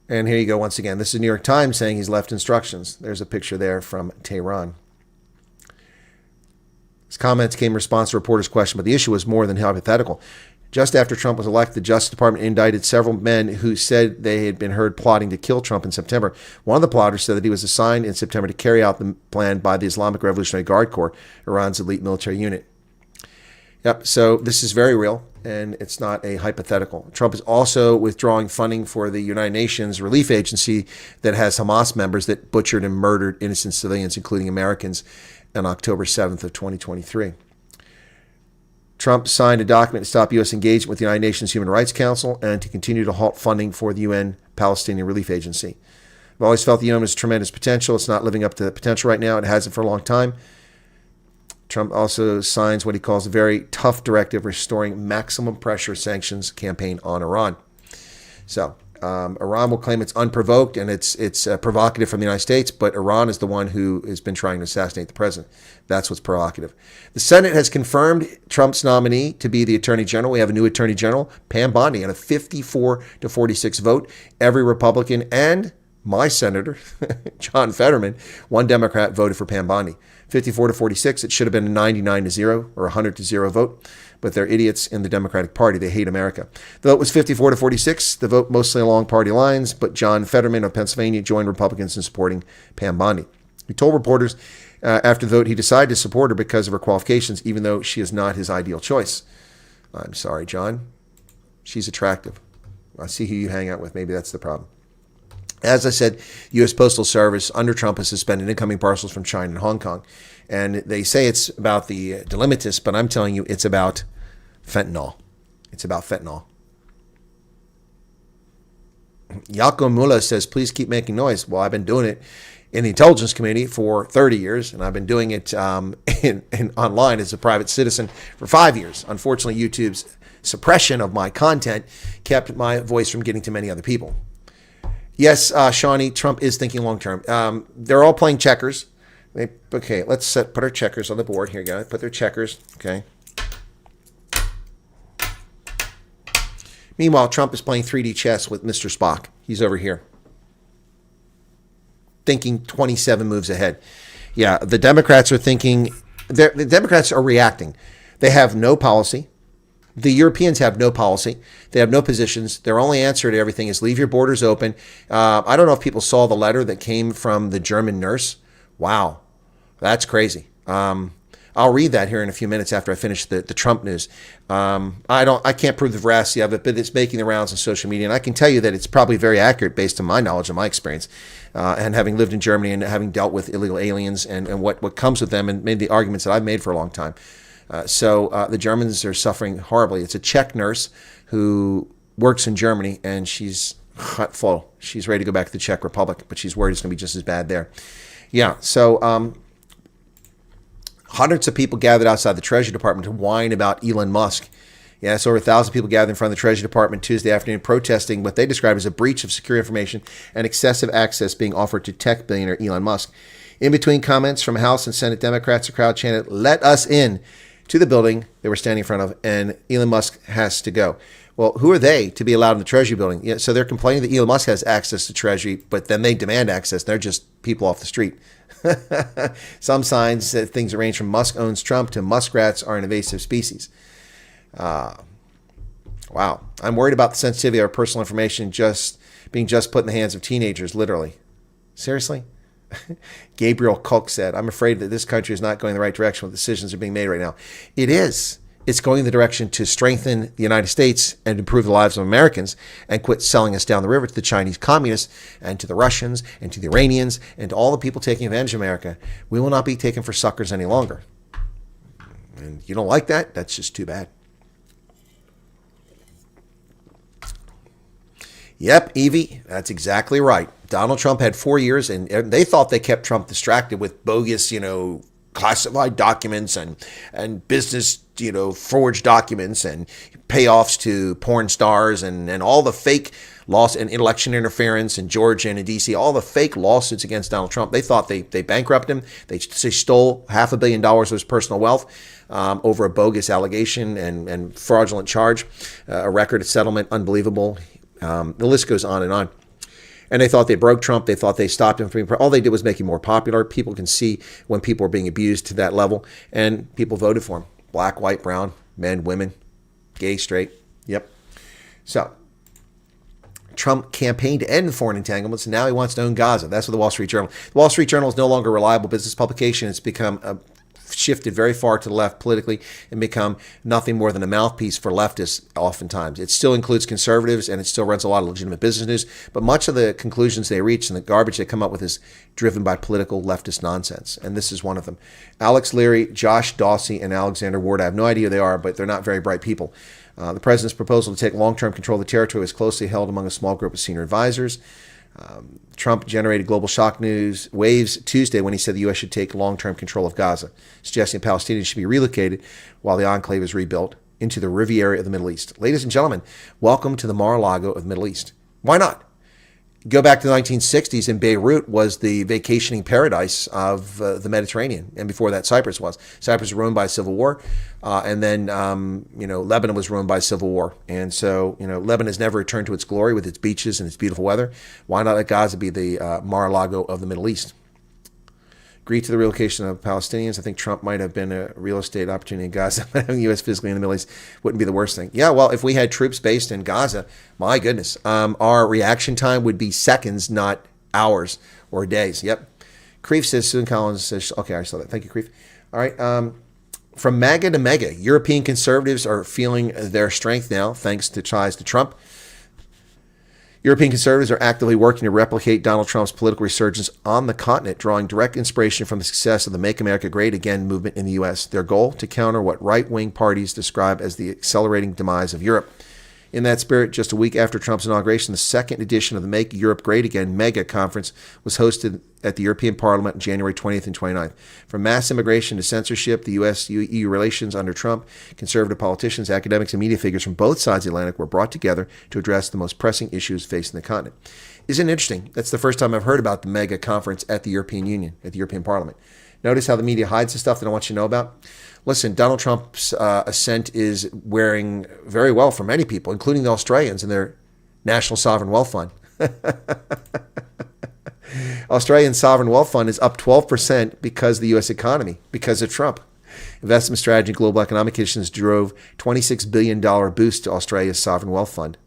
And here you go once again. This is New York Times saying he's left instructions. There's a picture there from Tehran. His comments came in response to reporters' question, but the issue was more than hypothetical. Just after Trump was elected, the Justice Department indicted several men who said they had been heard plotting to kill Trump in September. One of the plotters said that he was assigned in September to carry out the plan by the Islamic Revolutionary Guard Corps, Iran's elite military unit. Yep, so this is very real, and it's not a hypothetical. Trump is also withdrawing funding for the United Nations relief agency that has Hamas members that butchered and murdered innocent civilians, including Americans, on October 7th of 2023. Trump signed a document to stop U.S. engagement with the United Nations Human Rights Council and to continue to halt funding for the UN Palestinian Relief Agency. I've always felt the UN has tremendous potential. It's not living up to the potential right now. It hasn't for a long time. Trump also signs what he calls a very tough directive restoring maximum pressure sanctions campaign on Iran. So Iran will claim it's unprovoked and it's provocative from the United States, but Iran is the one who has been trying to assassinate the president. That's what's provocative. The Senate has confirmed Trump's nominee to be the Attorney General. We have a new Attorney General, Pam Bondi, on a 54-46 vote. Every Republican and my senator, John Fetterman, one Democrat voted for Pam Bondi. 54-46, it should have been a 99-0 or 100-0 vote, but they're idiots in the Democratic Party. They hate America. The vote was 54-46, the vote mostly along party lines, but John Fetterman of Pennsylvania joined Republicans in supporting Pam Bondi. He told reporters after the vote he decided to support her because of her qualifications, even though she is not his ideal choice. I'm sorry, John. She's attractive. I see who you hang out with. Maybe that's the problem. As I said, U.S. Postal Service under Trump has suspended incoming parcels from China and Hong Kong. And they say it's about the delimitus, but I'm telling you it's about fentanyl. It's about fentanyl. Yako Mula says, please keep making noise. Well, I've been doing it in the Intelligence Committee for 30 years, and I've been doing it in online as a private citizen for 5 years. Unfortunately, YouTube's suppression of my content kept my voice from getting to many other people. Yes, Shawnee, Trump is thinking long term. They're all playing checkers. Okay, let's put our checkers on the board. Here you go. Put their checkers. Okay. Meanwhile, Trump is playing 3D chess with Mr. Spock. He's over here, thinking 27 moves ahead. Yeah, the Democrats are thinking. The Democrats are reacting. They have no policy. The Europeans have no policy. They have no positions. Their only answer to everything is leave your borders open. I don't know if people saw the letter that came from the German nurse. Wow, that's crazy. I'll read that here in a few minutes after I finish the Trump news. I can't prove the veracity of it, but it's making the rounds on social media, and I can tell you that it's probably very accurate based on my knowledge and my experience, and having lived in Germany and having dealt with illegal aliens and what comes with them, and made the arguments that I've made for a long time. So the Germans are suffering horribly. It's a Czech nurse who works in Germany, and she's hot full. She's ready to go back to the Czech Republic, but she's worried it's going to be just as bad there. Yeah, so hundreds of people gathered outside the Treasury Department to whine about Elon Musk. Yeah, so over 1,000 people gathered in front of the Treasury Department Tuesday afternoon protesting what they described as a breach of secure information and excessive access being offered to tech billionaire Elon Musk. In between comments from House and Senate Democrats, the crowd chanted, "Let us in," to the building they were standing in front of, and Elon Musk has to go. Well, who are they to be allowed in the Treasury building? Yeah, so they're complaining that Elon Musk has access to Treasury, but then they demand access. They're just people off the street. Some signs that things range from Musk owns Trump to muskrats are an invasive species. Wow. I'm worried about the sensitivity of our personal information being put in the hands of teenagers, literally. Seriously? Gabriel Koch said, I'm afraid that this country is not going the right direction when decisions are being made right now. It is. It's going in the direction to strengthen the United States and improve the lives of Americans and quit selling us down the river to the Chinese communists and to the Russians and to the Iranians and to all the people taking advantage of America. We will not be taken for suckers any longer. And you don't like that? That's just too bad. Yep, Evie, that's exactly right. Donald Trump had 4 years, and they thought they kept Trump distracted with bogus, classified documents and business, forged documents and payoffs to porn stars and all the fake loss and election interference in Georgia and in D.C., all the fake lawsuits against Donald Trump. They thought they bankrupted him. They stole $500 million of his personal wealth over a bogus allegation and fraudulent charge, a record settlement, unbelievable. The list goes on and on. And they thought they broke Trump. They thought they stopped him from being. All they did was make him more popular. People can see when people are being abused to that level, and people voted for him. Black, white, brown, men, women, gay, straight. Yep. So Trump campaigned to end foreign entanglements, and now he wants to own Gaza. That's what the Wall Street Journal. The Wall Street Journal is no longer a reliable business publication. It's become shifted very far to the left politically and become nothing more than a mouthpiece for leftists oftentimes. It still includes conservatives and it still runs a lot of legitimate business news, but much of the conclusions they reach and the garbage they come up with is driven by political leftist nonsense, and this is one of them. Alex Leary, Josh Dawsey, and Alexander Ward, I have no idea who they are, but they're not very bright people. The president's proposal to take long-term control of the territory was closely held among a small group of senior advisors. Trump generated global shock news waves Tuesday when he said the U.S. should take long-term control of Gaza, suggesting Palestinians should be relocated while the enclave is rebuilt into the Riviera of the Middle East. Ladies and gentlemen, welcome to the Mar-a-Lago of the Middle East. Why not? Go back to the 1960s, and Beirut was the vacationing paradise of the Mediterranean, and before that, Cyprus was. Cyprus was ruined by a civil war, and then Lebanon was ruined by a civil war, and so Lebanon has never returned to its glory with its beaches and its beautiful weather. Why not let Gaza be the Mar-a-Lago of the Middle East? Agree to the relocation of Palestinians. I think Trump might have been a real estate opportunity in Gaza. Having the U.S. physically in the Middle East wouldn't be the worst thing. Yeah, well, if we had troops based in Gaza, my goodness, our reaction time would be seconds, not hours or days. Yep. Creef says, Susan Collins says, okay, I saw that. Thank you, Creef. All right. From MAGA to mega, European conservatives are feeling their strength now, thanks to ties to Trump. European conservatives are actively working to replicate Donald Trump's political resurgence on the continent, drawing direct inspiration from the success of the Make America Great Again movement in the U.S. Their goal, to counter what right-wing parties describe as the accelerating demise of Europe. In that spirit, just a week after Trump's inauguration, the second edition of the Make Europe Great Again mega conference was hosted at the European Parliament on January 20th and 29th. From mass immigration to censorship, the U.S.-EU relations under Trump, conservative politicians, academics, and media figures from both sides of the Atlantic were brought together to address the most pressing issues facing the continent. Isn't it interesting? That's the first time I've heard about the mega conference at the European Union, at the European Parliament. Notice how the media hides the stuff they don't want you to know about? Listen, Donald Trump's ascent is wearing very well for many people, including the Australians and their National Sovereign Wealth Fund. Australian Sovereign Wealth Fund is up 12% because of the U.S. economy, because of Trump. Investment strategy and global economic conditions drove $26 billion boost to Australia's Sovereign Wealth Fund.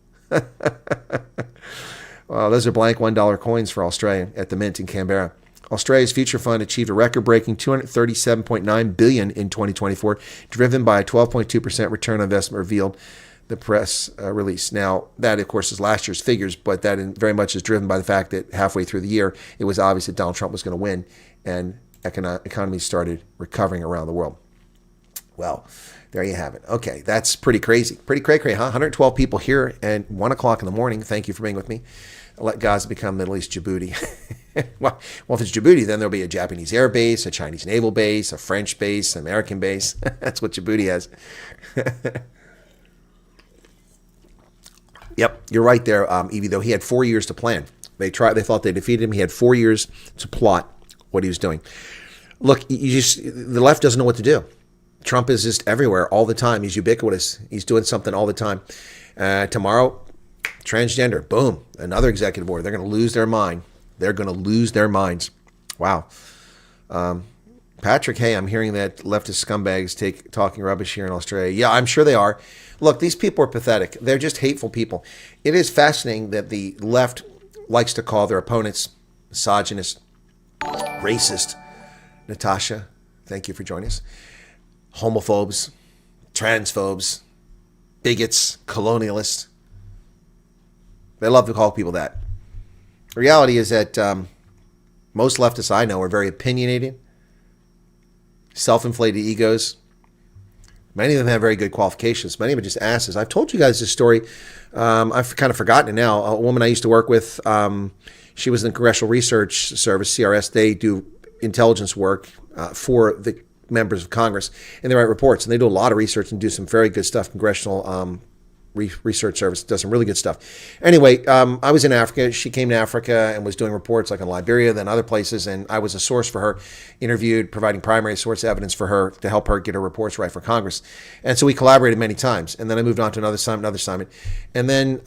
Wow, those are blank $1 coins for Australia at the Mint in Canberra. Australia's future fund achieved a record-breaking $237.9 billion in 2024, driven by a 12.2% return on investment, revealed the press release. Now, that, of course, is last year's figures, but that very much is driven by the fact that halfway through the year, it was obvious that Donald Trump was going to win, and economies started recovering around the world. Well, there you have it. Okay, that's pretty crazy. Pretty cray-cray, huh? 112 people here at 1 o'clock in the morning. Thank you for being with me. Let Gaza become Middle East Djibouti. Well, if it's Djibouti, then there'll be a Japanese air base, a Chinese naval base, a French base, an American base. That's what Djibouti has. Yep, you're right there, Evie, though. He had 4 years to plan. They thought they defeated him. He had 4 years to plot what he was doing. Look, the left doesn't know what to do. Trump is just everywhere all the time. He's ubiquitous. He's doing something all the time. Tomorrow, transgender, boom, another executive order. They're going to lose their mind. They're going to lose their minds. Wow. Patrick, hey, I'm hearing that leftist scumbags talking rubbish here in Australia. Yeah, I'm sure they are. Look, these people are pathetic. They're just hateful people. It is fascinating that the left likes to call their opponents misogynist, racist. Natasha, thank you for joining us. Homophobes, transphobes, bigots, colonialists. They love to call people that. The reality is that most leftists I know are very opinionated, self-inflated egos. Many of them have very good qualifications. Many of them are just asses. I've told you guys this story. I've kind of forgotten it now. A woman I used to work with, she was in the Congressional Research Service, CRS. They do intelligence work for the members of Congress, and they write reports. And they do a lot of research and do some very good stuff. Congressional Research Service does some really good stuff. Anyway, I was in Africa. She came to Africa and was doing reports like in Liberia, then other places, and I was a source for her, interviewed, providing primary source evidence for her to help her get her reports right for Congress. And so we collaborated many times. And then I moved on to another assignment. And then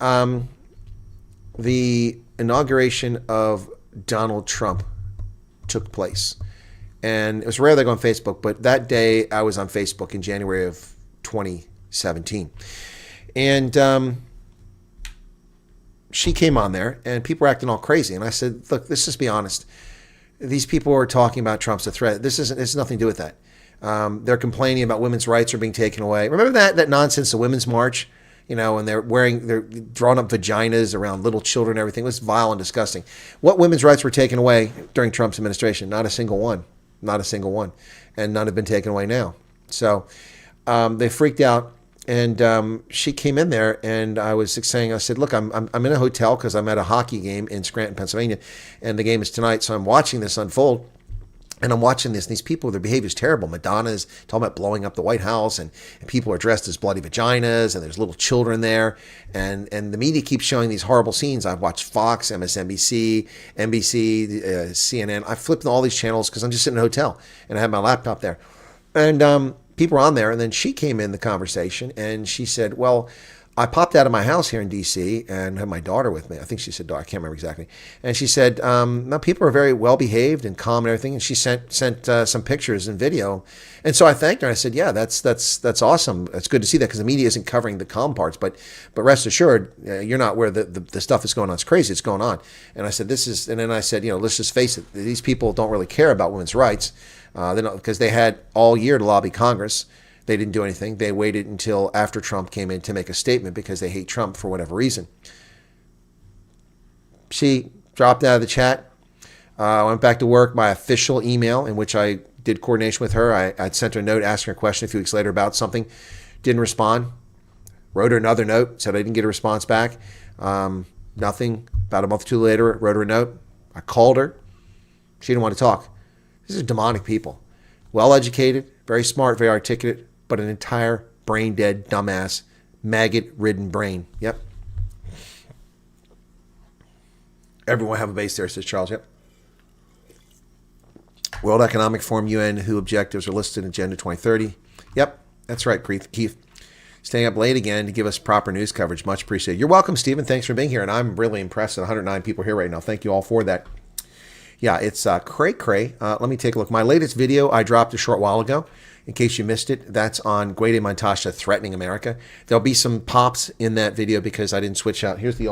the inauguration of Donald Trump took place. And it was rare that I go on Facebook, but that day I was on Facebook in January of 2017. And she came on there, and people were acting all crazy. And I said, look, let's just be honest. These people are talking about Trump's a threat. This has nothing to do with that. They're complaining about women's rights are being taken away. Remember that nonsense, the Women's March? And they're drawing up vaginas around little children and everything. It was vile and disgusting. What women's rights were taken away during Trump's administration? Not a single one. Not a single one. And none have been taken away now. So they freaked out. And she came in there, and I was saying, I said, look, I'm in a hotel because I'm at a hockey game in Scranton, Pennsylvania, and the game is tonight. So I'm watching this unfold, and I'm watching this. And these people, their behavior is terrible. Madonna is talking about blowing up the White House, and people are dressed as bloody vaginas, and there's little children there. And the media keeps showing these horrible scenes. I've watched Fox, MSNBC, NBC, CNN. I flipped all these channels because I'm just sitting in a hotel, and I have my laptop there. And people were on there, and then she came in the conversation, and she said, well, I popped out of my house here in D.C. and had my daughter with me. I think she said daughter. I can't remember exactly. And she said, no, people are very well-behaved and calm and everything. And she sent some pictures and video. And so I thanked her. I said, yeah, that's awesome. It's good to see that because the media isn't covering the calm parts. But rest assured, you're not where the stuff is going on. It's crazy. It's going on. And I said, and then I said, let's just face it. These people don't really care about women's rights. Because they had all year to lobby Congress. They didn't do anything. They waited until after Trump came in to make a statement because they hate Trump for whatever reason. She dropped out of the chat. I went back to work. My official email, in which I did coordination with her, I'd sent her a note asking her a question a few weeks later about something. Didn't respond. Wrote her another note. Said I didn't get a response back. Nothing. About a month or two later, wrote her a note. I called her. She didn't want to talk. These are demonic people. Well-educated, very smart, very articulate, but an entire brain-dead, dumbass, maggot-ridden brain. Yep. Everyone have a base there, says Charles. Yep. World Economic Forum, UN, WHO objectives are listed in Agenda 2030. Yep, that's right, Keith. Staying up late again to give us proper news coverage. Much appreciated. You're welcome, Stephen. Thanks for being here. And I'm really impressed at 109 people here right now. Thank you all for that. Yeah, it's cray-cray. Let me take a look. My latest video I dropped a short while ago. In case you missed it, that's on Guaide Mantasha threatening America. There'll be some pops in that video because I didn't switch out. Here's my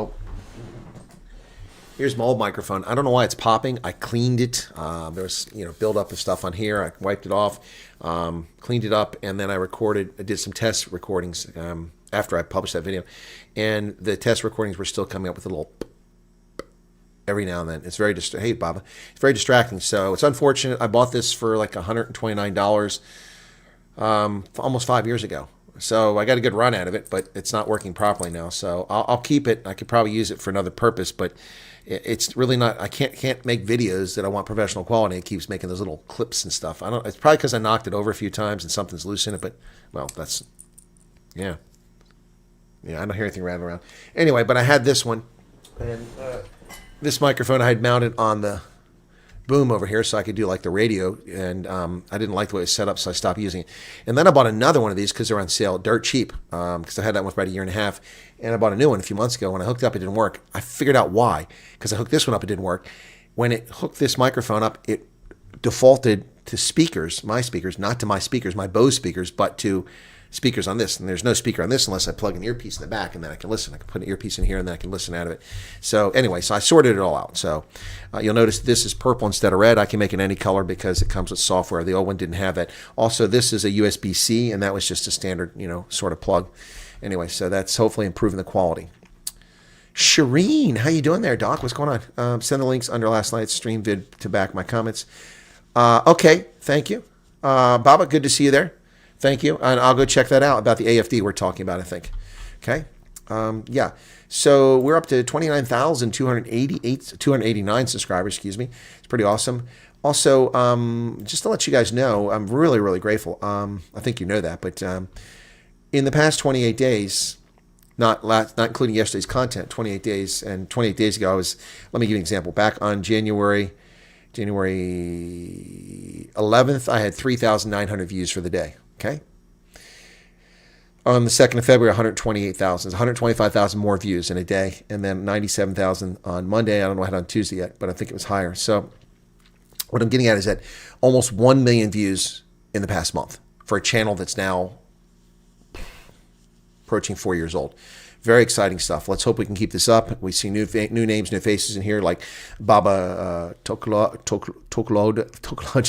old microphone. I don't know why it's popping. I cleaned it. There was buildup of stuff on here. I wiped it off, cleaned it up, and then I did some test recordings after I published that video. And the test recordings were still coming up with a little every now and then. It's very hey Baba, it's very distracting. So it's unfortunate. I bought this for like $129 almost 5 years ago. So I got a good run out of it, but it's not working properly now. So I'll keep it. I could probably use it for another purpose, but it's really not. I can't make videos that I want professional quality. It keeps making those little clips and stuff. It's probably because I knocked it over a few times and something's loose in it. But well, that's yeah. I don't hear anything rattling around. Anyway, but I had this one, and this microphone I had mounted on the boom over here so I could do like the radio, and I didn't like the way it was set up, so I stopped using it. And then I bought another one of these because they're on sale, dirt cheap, because I had that one for about a year and a half, and I bought a new one a few months ago. When I hooked it up, it didn't work. I figured out why, because I hooked this one up, it didn't work. When it hooked this microphone up, it defaulted to speakers, my speakers, not to my speakers, my Bose speakers, but to speakers on this, and there's no speaker on this unless I plug an earpiece in the back, and then I can listen. I can put an earpiece in here, and then I can listen out of it. So anyway, so I sorted it all out. So you'll notice this is purple instead of red. I can make it any color because it comes with software. The old one didn't have that. Also, this is a USB-C, and that was just a standard, sort of plug. Anyway, so that's hopefully improving the quality. Shireen, how you doing there, Doc? What's going on? Send the links under last night's stream vid to back my comments. Okay, thank you. Baba, good to see you there. Thank you. And I'll go check that out about the AFD we're talking about, I think. Okay. Yeah. So we're up to 289 subscribers, excuse me. It's pretty awesome. Also, just to let you guys know, I'm really, really grateful. I think you know that, but in the past 28 days, not including yesterday's content, 28 days, and 28 days ago, let me give you an example. Back on January 11th, I had 3,900 views for the day. Okay. On the 2nd of February, 128,000, 125,000 more views in a day, and then 97,000 on Monday. I don't know how on Tuesday yet, but I think it was higher. So what I'm getting at is that almost 1 million views in the past month for a channel that's now approaching 4 years old. Very exciting stuff. Let's hope we can keep this up. We see new names, new faces in here, like Baba Toklod,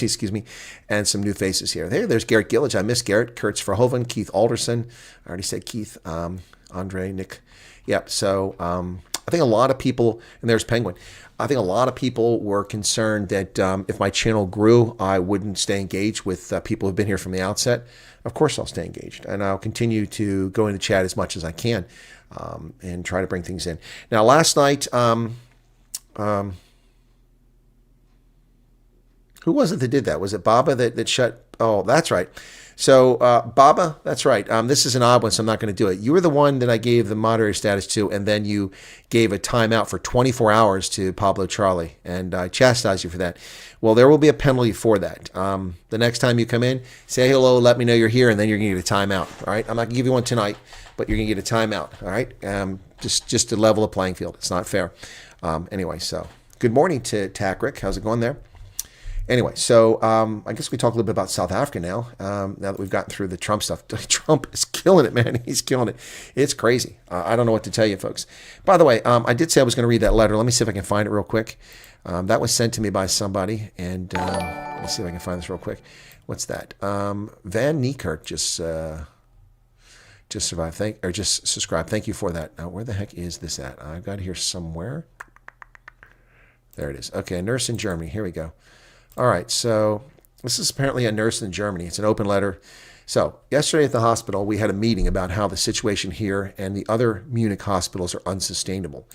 excuse me, and some new faces here. There's Garrett Gillage. I miss Garrett. Kurtz Verhoeven, Keith Alderson. I already said Keith. Andre, Nick. Yep. So I think a lot of people, and there's Penguin. I think a lot of people were concerned that if my channel grew, I wouldn't stay engaged with people who've been here from the outset. Of course, I'll stay engaged, and I'll continue to go into chat as much as I can. And try to bring things in. Now, last night, who was it that did that? Was it Baba that shut? Oh, that's right. So, Baba, that's right. This is an odd one, so I'm not going to do it. You were the one that I gave the moderator status to, and then you gave a timeout for 24 hours to Pablo Charlie, and I chastised you for that. Well, there will be a penalty for that. The next time you come in, say hello, let me know you're here, and then you're going to get a timeout. All right? I'm not going to give you one tonight, but you're going to get a timeout. All right? Just to level the playing field. It's not fair. Anyway, so good morning to Takrick. How's it going there? Anyway, so I guess we talk a little bit about South Africa now. Now that we've gotten through the Trump stuff. Trump is killing it, man. He's killing it. It's crazy. I don't know what to tell you, folks. By the way, I did say I was going to read that letter. Let me see if I can find it real quick. That was sent to me by somebody, and let me see if I can find this real quick. What's that? Van Niekerk just survived. Just subscribed. Thank you for that. Now, where the heck is this at? I've got it here somewhere. There it is. Okay, a nurse in Germany. Here we go. All right, so this is apparently a nurse in Germany. It's an open letter. So yesterday at the hospital, we had a meeting about how the situation here and the other Munich hospitals are unsustainable.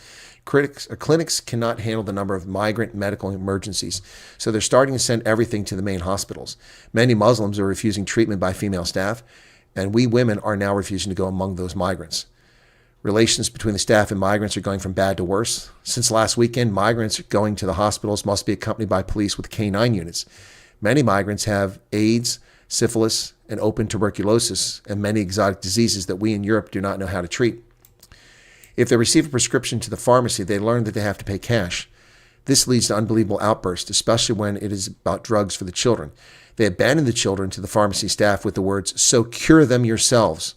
Clinics cannot handle the number of migrant medical emergencies, so they're starting to send everything to the main hospitals. Many Muslims are refusing treatment by female staff, and we women are now refusing to go among those migrants. Relations between the staff and migrants are going from bad to worse. Since last weekend, migrants going to the hospitals must be accompanied by police with K9 units. Many migrants have AIDS, syphilis, and open tuberculosis, and many exotic diseases that we in Europe do not know how to treat. If they receive a prescription to the pharmacy, they learn that they have to pay cash. This leads to unbelievable outbursts, especially when it is about drugs for the children. They abandon the children to the pharmacy staff with the words, "So cure them yourselves."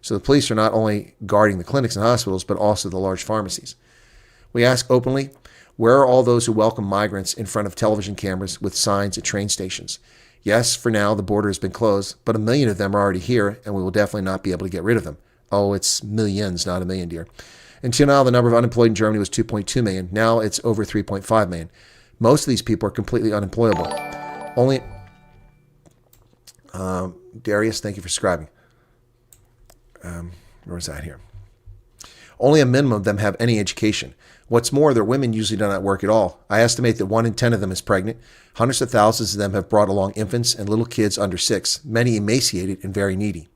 So the police are not only guarding the clinics and hospitals, but also the large pharmacies. We ask openly, where are all those who welcome migrants in front of television cameras with signs at train stations? Yes, for now, the border has been closed, but 1 million of them are already here, and we will definitely not be able to get rid of them. Oh, it's millions, not 1 million, dear. Until now, the number of unemployed in Germany was 2.2 million. Now it's over 3.5 million. Most of these people are completely unemployable. Only, Darius, thank you for subscribing. Where is that here? Only a minimum of them have any education. What's more, their women usually do not work at all. I estimate that 1 in 10 of them is pregnant. Hundreds of thousands of them have brought along infants and little kids under 6, many emaciated and very needy.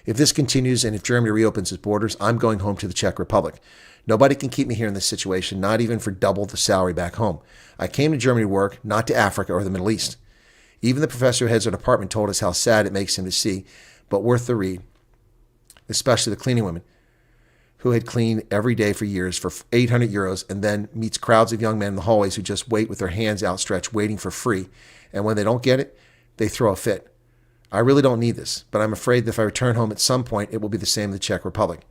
If this continues and if Germany reopens its borders, I'm going home to the Czech Republic. Nobody can keep me here in this situation, not even for double the salary back home. I came to Germany to work, not to Africa or the Middle East. Even the professor who heads our department told us how sad it makes him to see, but worth the read. Especially the cleaning women, who had cleaned every day for years for 800 euros and then meets crowds of young men in the hallways who just wait with their hands outstretched, waiting for free. And when they don't get it, they throw a fit. I really don't need this, but I'm afraid that if I return home at some point, it will be the same in the Czech Republic.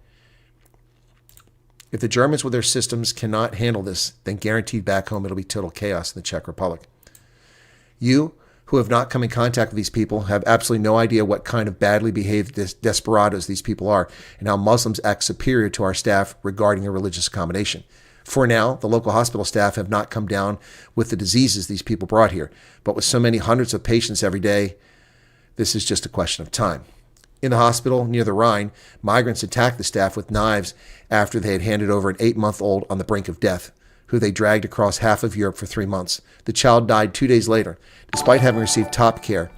If the Germans with their systems cannot handle this, then guaranteed back home it'll be total chaos in the Czech Republic. You, who have not come in contact with these people, have absolutely no idea what kind of badly behaved desperados these people are and how Muslims act superior to our staff regarding their religious accommodation. For now, the local hospital staff have not come down with the diseases these people brought here, but with so many hundreds of patients every day, this is just a question of time. In the hospital near the Rhine, migrants attacked the staff with knives after they had handed over an 8-month-old on the brink of death, who they dragged across half of Europe for 3 months. The child died 2 days later, despite having received top care.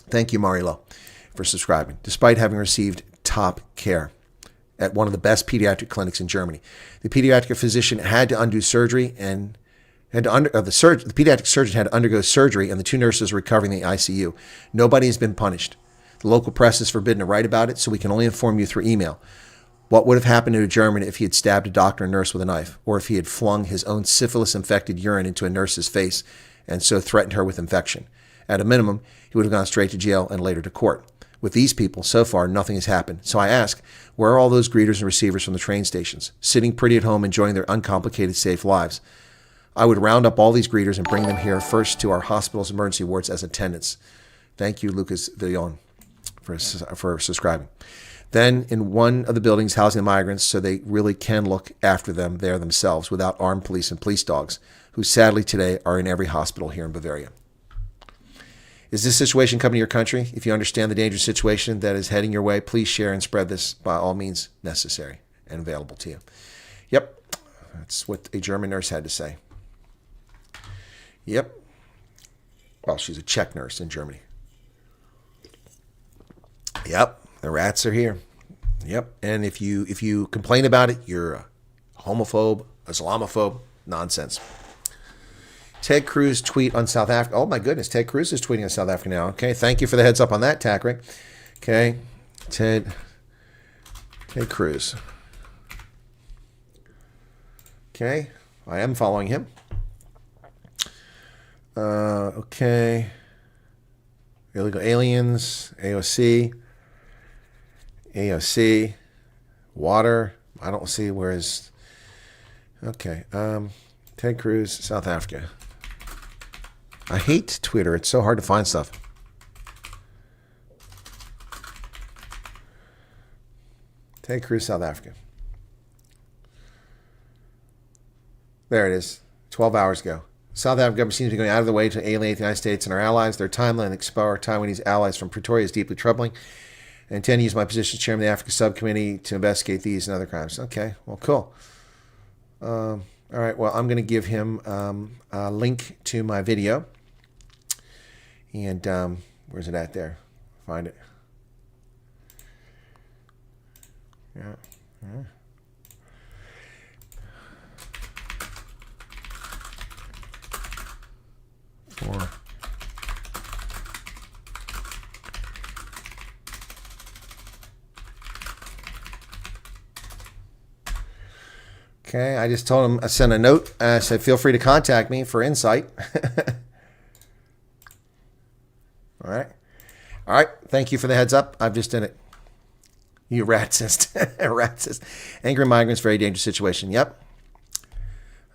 Thank you, Marilo, for subscribing. Despite having received top care at one of the best pediatric clinics in Germany. The pediatric physician had to undo surgery and the pediatric surgeon had to undergo surgery, and the 2 nurses are recovering in the ICU. Nobody has been punished. The local press is forbidden to write about it, so we can only inform you through email. What would have happened to a German if he had stabbed a doctor and nurse with a knife, or if he had flung his own syphilis-infected urine into a nurse's face and so threatened her with infection? At a minimum, he would have gone straight to jail and later to court. With these people, so far, nothing has happened. So I ask, where are all those greeters and receivers from the train stations, sitting pretty at home enjoying their uncomplicated, safe lives? I would round up all these greeters and bring them here first to our hospital's emergency wards as attendants. Thank you, Lucas Villon, for subscribing. Then in one of the buildings housing the migrants so they really can look after them there themselves without armed police and police dogs, who sadly today are in every hospital here in Bavaria. Is this situation coming to your country? If you understand the dangerous situation that is heading your way, please share and spread this by all means necessary and available to you. Yep, that's what a German nurse had to say. Yep. Well, she's a Czech nurse in Germany. Yep, the rats are here. Yep, and if you complain about it, you're a homophobe, Islamophobe, nonsense. Ted Cruz tweet on South Africa. Oh my goodness, Ted Cruz is tweeting on South Africa now. Okay, thank you for the heads up on that, Tackrick. Okay, Ted Cruz. Okay, I am following him. Okay. Illegal aliens, AOC, water. I don't see where is. Okay, Ted Cruz, South Africa. I hate Twitter. It's so hard to find stuff. Ted Cruz, South Africa. There it is. 12 hours ago. South African government seems to be going out of the way to alienate the United States and our allies. Their timeline and expel our Taiwanese allies from Pretoria is deeply troubling. I intend to use my position as chairman of the Africa Subcommittee to investigate these and other crimes. Okay, well, cool. All right, well, I'm going to give him a link to my video. And where's it at there? Find it. Yeah. Four. Okay, I just told him, I sent a note. I said, feel free to contact me for insight. All right. All right. Thank you for the heads up. I've just done it. You racist. Racist. Angry migrants, very dangerous situation. Yep.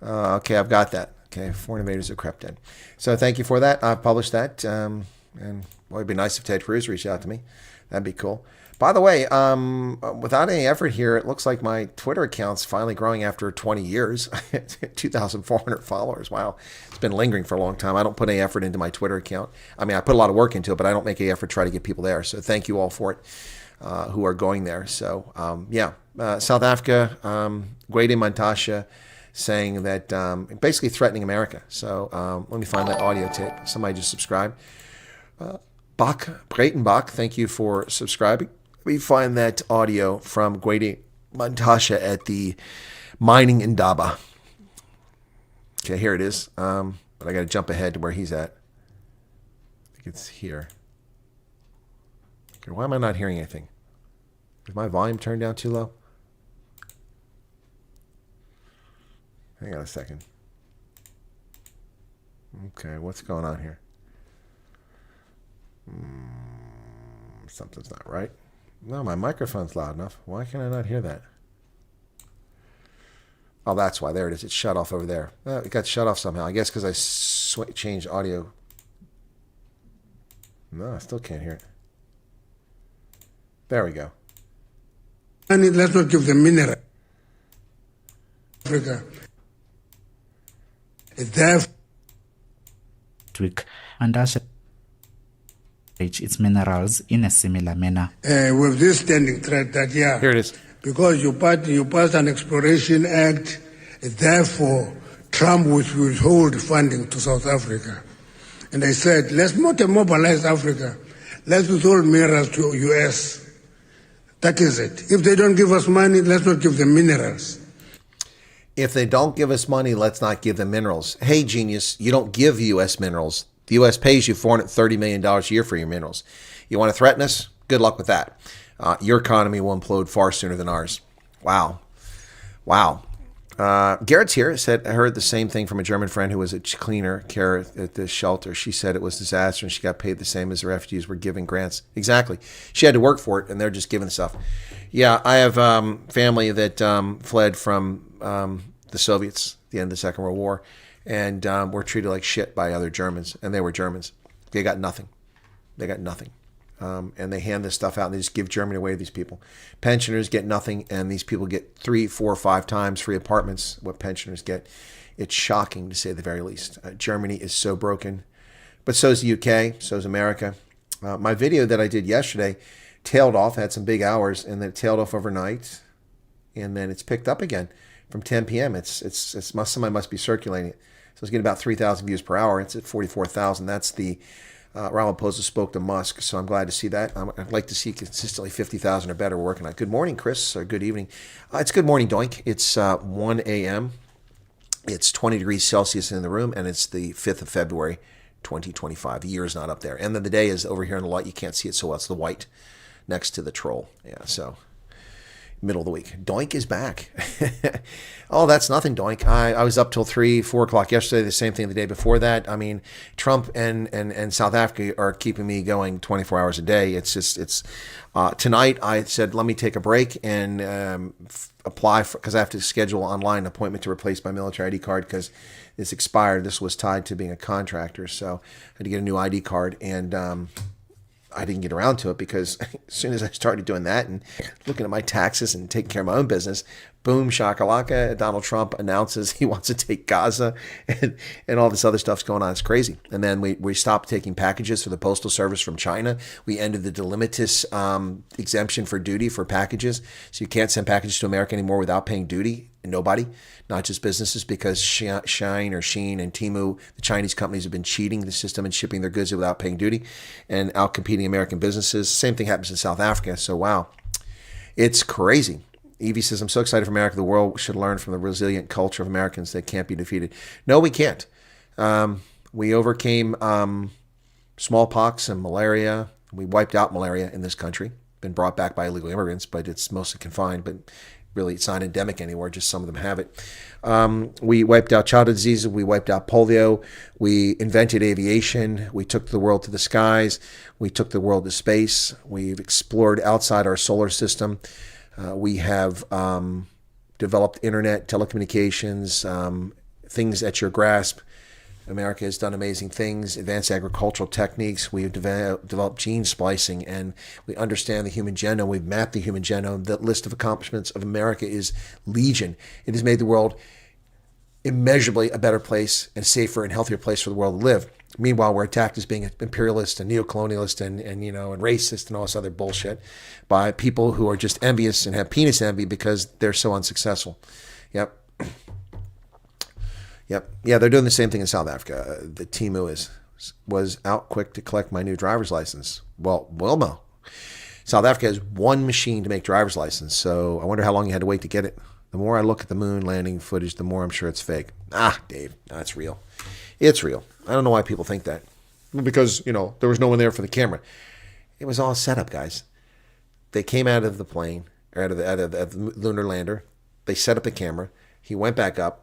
Okay, I've got that. Okay, foreign invaders have crept in. So thank you for that. I've published that. And boy, it'd be nice if Ted Cruz reached out to me. That'd be cool. By the way, without any effort here, it looks like my Twitter account's finally growing after 20 years. 2,400 followers. Wow. It's been lingering for a long time. I don't put any effort into my Twitter account. I mean, I put a lot of work into it, but I don't make any effort to try to get people there. So thank you all for it who are going there. So, South Africa, Gwede Mantasha saying that basically threatening America. So let me find that audio tape. Somebody just subscribed. Breitenbach, thank you for subscribing. We find that audio from Gwede Mantasha at the mining in Daba. Okay, here it is. But I got to jump ahead to where he's at. I think it's here. Okay, why am I not hearing anything? Is my volume turned down too low? Hang on a second. Okay, what's going on here? Something's not right. No, my microphone's loud enough. Why can I not hear that? Oh, that's why. There it is. It's shut off over there. It got shut off somehow. I guess because I changed audio. No, I still can't hear it. There we go. And let's not give them mineral. Africa. Therefore, Mantasha its minerals in a similar manner. with this standing threat that, yeah, Here it is. because you passed an exploration act, therefore Trump will withhold funding to South Africa. And they said, let's not immobilize Africa. Let's withhold minerals to US. That is it. If they don't give us money, let's not give them minerals. If they don't give us money, let's not give them minerals. Hey, genius, you don't give U.S. minerals. The U.S. pays you $430 million a year for your minerals. You want to threaten us? Good luck with that. Your economy will implode far sooner than ours. Wow. Wow. Garrett's here. Said, I heard the same thing from a German friend who was a cleaner care at the shelter. She said it was a disaster and she got paid the same as the refugees were giving grants. Exactly. She had to work for it and they're just giving stuff. Yeah, I have family that fled from the Soviets at the end of the Second World War and were treated like shit by other Germans. And they were Germans. They got nothing. They got nothing. And they hand this stuff out and they just give Germany away to these people. Pensioners get nothing, and these people get 3, 4, 5 times free apartments what pensioners get. It's shocking, to say the very least. Germany is so broken, but so is the UK, so is America. My video that I did yesterday tailed off, had some big hours, and then it tailed off overnight, and then it's picked up again from 10 p.m. Somebody must be circulating it. So it's getting about 3,000 views per hour. It's at 44,000. That's the Ramaphosa spoke to Musk, so I'm glad to see that. I'd like to see consistently 50,000 or better working on it. Good morning, Chris, or good evening. It's good morning, Doink. It's 1 a.m. It's 20 degrees Celsius in the room, and it's the 5th of February, 2025. The year is not up there. End of the day is over here in the light. You can't see it so well. It's the white next to the troll. Yeah, so middle of the week. Doink is back. Oh, that's nothing, Doink. I was up till 3, 4 o'clock yesterday, the same thing the day before that. I mean, Trump and South Africa are keeping me going 24 hours a day. It's tonight I said, let me take a break and apply for, because I have to schedule an online appointment to replace my military ID card because it's expired. This was tied to being a contractor. So I had to get a new ID card, and I didn't get around to it because as soon as I started doing that and looking at my taxes and taking care of my own business, boom, shakalaka, Donald Trump announces he wants to take Gaza and all this other stuff's going on. It's crazy. And then we stopped taking packages for the Postal Service from China. We ended the delimitus exemption for duty for packages. So you can't send packages to America anymore without paying duty. Nobody, not just businesses, because Shine and Temu, the Chinese companies, have been cheating the system and shipping their goods without paying duty and outcompeting American businesses. Same thing happens in South Africa. So, wow, it's crazy. Evie says, I'm so excited for America. The world should learn from the resilient culture of Americans that can't be defeated. No, we can't. We overcame smallpox and malaria. We wiped out malaria in this country. Been brought back by illegal immigrants, but it's mostly confined. But really, it's not endemic anymore. Just some of them have it. We wiped out childhood diseases. We wiped out polio. We invented aviation. We took the world to the skies. We took the world to space. We've explored outside our solar system. We have developed internet, telecommunications, things at your grasp. America has done amazing things, advanced agricultural techniques. We've developed gene splicing, and we understand the human genome. We've mapped the human genome. The list of accomplishments of America is legion. It has made the world immeasurably a better place and safer and healthier place for the world to live. Meanwhile, we're attacked as being imperialist and neocolonialist and racist and all this other bullshit by people who are just envious and have penis envy because they're so unsuccessful. Yep. Yeah, they're doing the same thing in South Africa. The Temu was out quick to collect my new driver's license. Well, Wilma. South Africa has one machine to make driver's license, so I wonder how long you had to wait to get it. The more I look at the moon landing footage, the more I'm sure it's fake. Dave, that's real. It's real. I don't know why people think that. Because, there was no one there for the camera. It was all a setup, guys. They came out of the plane, or out of the lunar lander. They set up the camera. He went back up.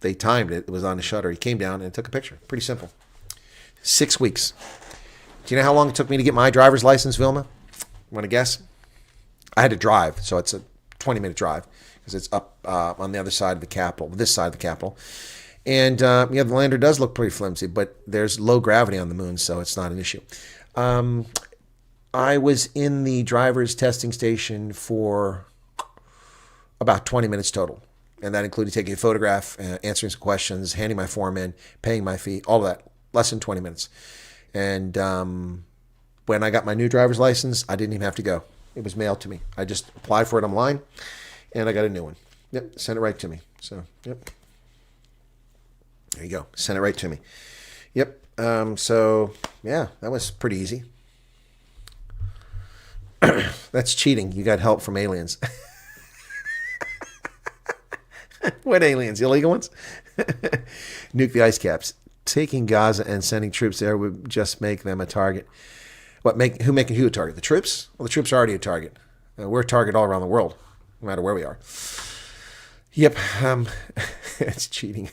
They timed it. It was on the shutter. He came down and took a picture. Pretty simple. 6 weeks. Do you know how long it took me to get my driver's license, Vilma? Want to guess? I had to drive, so it's a 20-minute drive because it's up on the other side of the Capitol, this side of the Capitol. And the lander does look pretty flimsy, but there's low gravity on the moon, so it's not an issue. I was in the driver's testing station for about 20 minutes total. And that included taking a photograph, answering some questions, handing my form in, paying my fee, all of that. Less than 20 minutes. And when I got my new driver's license, I didn't even have to go. It was mailed to me. I just applied for it online, and I got a new one. Yep, sent it right to me. So, yep. There you go. Sent it right to me. Yep. So, yeah, that was pretty easy. That's cheating. You got help from aliens. What aliens? Illegal ones? Nuke the ice caps. Taking Gaza and sending troops there would just make them a target. Who making who a target? The troops? Well, the troops are already a target. We're a target all around the world, no matter where we are. Yep. It's cheating.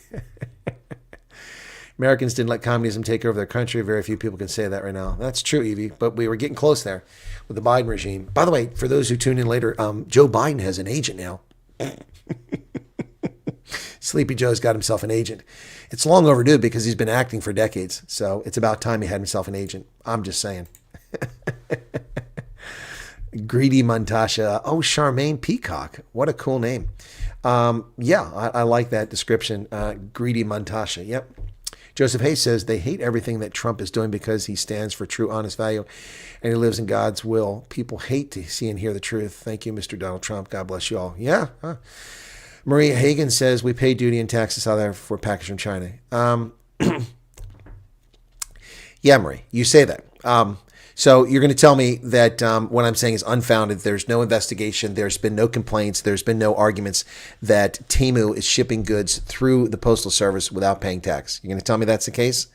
Americans didn't let communism take over their country. Very few people can say that right now. That's true, Evie, but we were getting close there with the Biden regime. By the way, for those who tune in later, Joe Biden has an agent now. Sleepy Joe's got himself an agent. It's long overdue because he's been acting for decades. So it's about time he had himself an agent. I'm just saying. Greedy Mantasha. Oh, Charmaine Peacock. What a cool name. I like that description. Greedy Mantasha. Yep. Joseph Hayes says they hate everything that Trump is doing because he stands for true, honest value and he lives in God's will. People hate to see and hear the truth. Thank you, Mr. Donald Trump. God bless you all. Yeah. Huh. Maria Hagan says we pay duty and taxes out there for package from China. Yeah, Marie, you say that. So you're going to tell me that what I'm saying is unfounded. There's no investigation. There's been no complaints. There's been no arguments that Temu is shipping goods through the Postal Service without paying tax. You're going to tell me that's the case?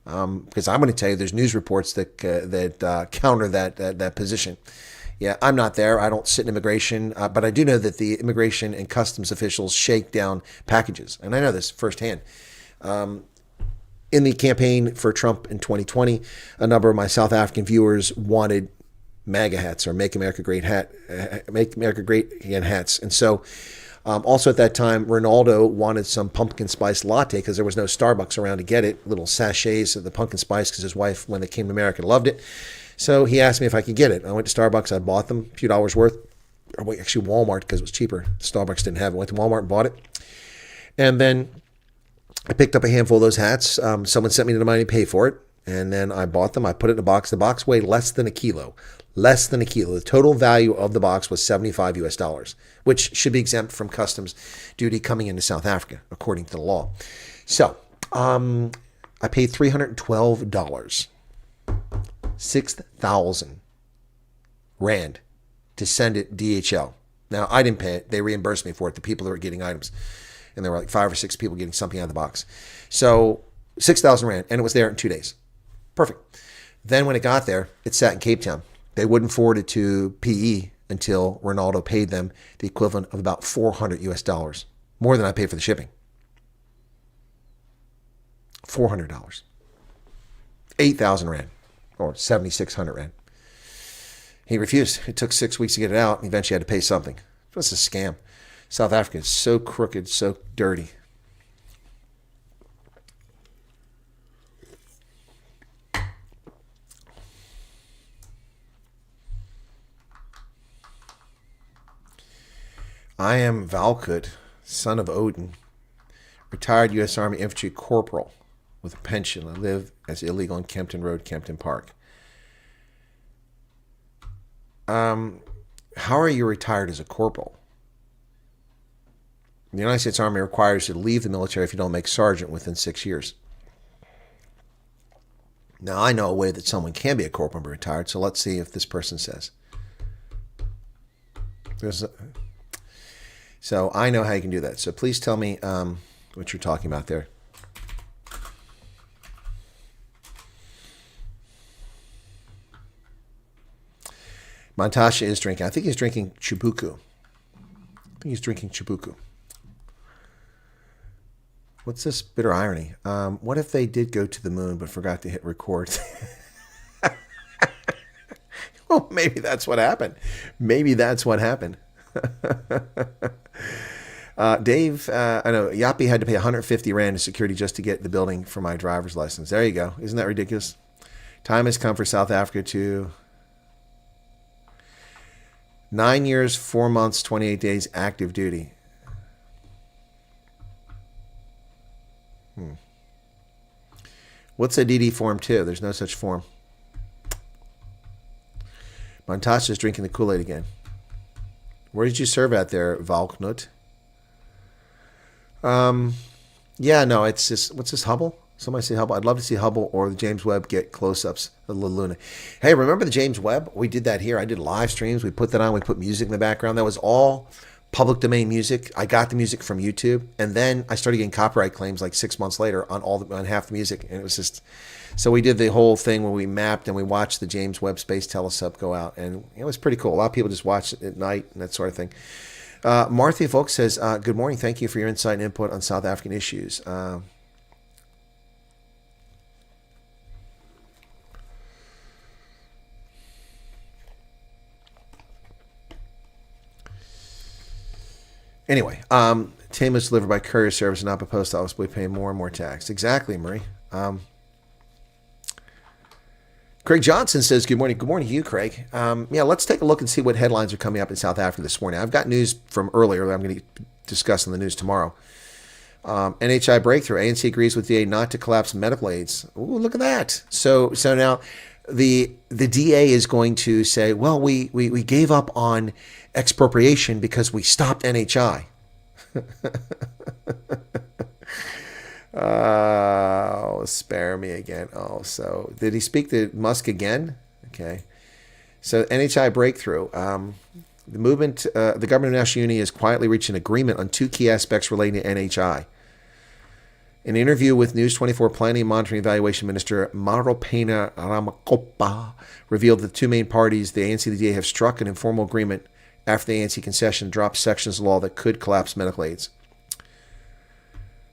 Because I'm going to tell you there's news reports that counter that position. Yeah, I'm not there. I don't sit in immigration, but I do know that the immigration and customs officials shake down packages, and I know this firsthand. In the campaign for Trump in 2020, a number of my South African viewers wanted MAGA hats or Make America Great Again hats, and so also at that time, Ronaldo wanted some pumpkin spice latte because there was no Starbucks around to get it. Little sachets of the pumpkin spice because his wife, when they came to America, loved it. So he asked me if I could get it. I went to Starbucks. I bought them, a few dollars worth. Or actually Walmart because it was cheaper. Starbucks didn't have it. I went to Walmart and bought it. And then I picked up a handful of those hats. Someone sent me the money to pay for it. And then I bought them. I put it in a box. The box weighed less than a kilo. Less than a kilo. The total value of the box was $75 US, which should be exempt from customs duty coming into South Africa, according to the law. So I paid $312. 6,000 Rand to send it DHL. Now, I didn't pay it. They reimbursed me for it, the people that were getting items. And there were like 5 or 6 people getting something out of the box. So 6,000 Rand, and it was there in 2 days. Perfect. Then when it got there, it sat in Cape Town. They wouldn't forward it to PE until Ronaldo paid them the equivalent of about $400 US. More than I paid for the shipping. $400. 8,000 Rand. Or 7,600 Rand. He refused. It took 6 weeks to get it out. And eventually had to pay something. It was a scam. South Africa is so crooked, so dirty. I am Valkut, son of Odin, retired U.S. Army Infantry Corporal with a pension. I live as illegal on Kempton Road, Kempton Park. How are you retired as a corporal? The United States Army requires you to leave the military if you don't make sergeant within 6 years. Now, I know a way that someone can be a corporal and be retired, so let's see if this person says. So I know how you can do that. So please tell me what you're talking about there. Mantasha is drinking. I think he's drinking Chibuku. What's this bitter irony? What if they did go to the moon but forgot to hit record? Oh, maybe that's what happened. Maybe that's what happened. Dave, I know Yappy had to pay 150 Rand in security just to get the building for my driver's license. There you go. Isn't that ridiculous? Time has come for South Africa to 9 years, 4 months, 28 days active duty. What's a DD Form 2? There's no such form. Mantasha is drinking the Kool-Aid again. Where did you serve at there, Valknut? Yeah, no, it's just, what's this, Hubble? Somebody say Hubble. I'd love to see Hubble or the James Webb get close-ups of the Luna. Hey, remember the James Webb? We did that here. I did live streams. We put that on. We put music in the background. That was all public domain music. I got the music from YouTube, and then I started getting copyright claims like 6 months later on half the music, and it was just. So we did the whole thing where we mapped and we watched the James Webb Space Telescope go out, and it was pretty cool. A lot of people just watched it at night and that sort of thing. Martha Folk says, good morning. Thank you for your insight and input on South African issues. Anyway, Tame is delivered by courier service and not by post office. We pay more and more tax. Exactly, Marie. Craig Johnson says, good morning. Good morning to you, Craig. Yeah, let's take a look and see what headlines are coming up in South Africa this morning. I've got news from earlier that I'm going to discuss in the news tomorrow. NHI breakthrough. ANC agrees with DA not to collapse medical aids. Ooh, look at that. So now the DA is going to say, well, we gave up on expropriation because we stopped NHI. Oh, spare me again. Oh, so did he speak to Musk again? Okay. So NHI breakthrough. The movement, the government of national unity has quietly reached an agreement on two key aspects relating to NHI. In an interview with News 24 Planning and Monitoring Evaluation Minister Maropena Ramakopa revealed that the two main parties, the ANC and the DA, have struck an informal agreement after the ANC concession dropped sections of law that could collapse medical aids.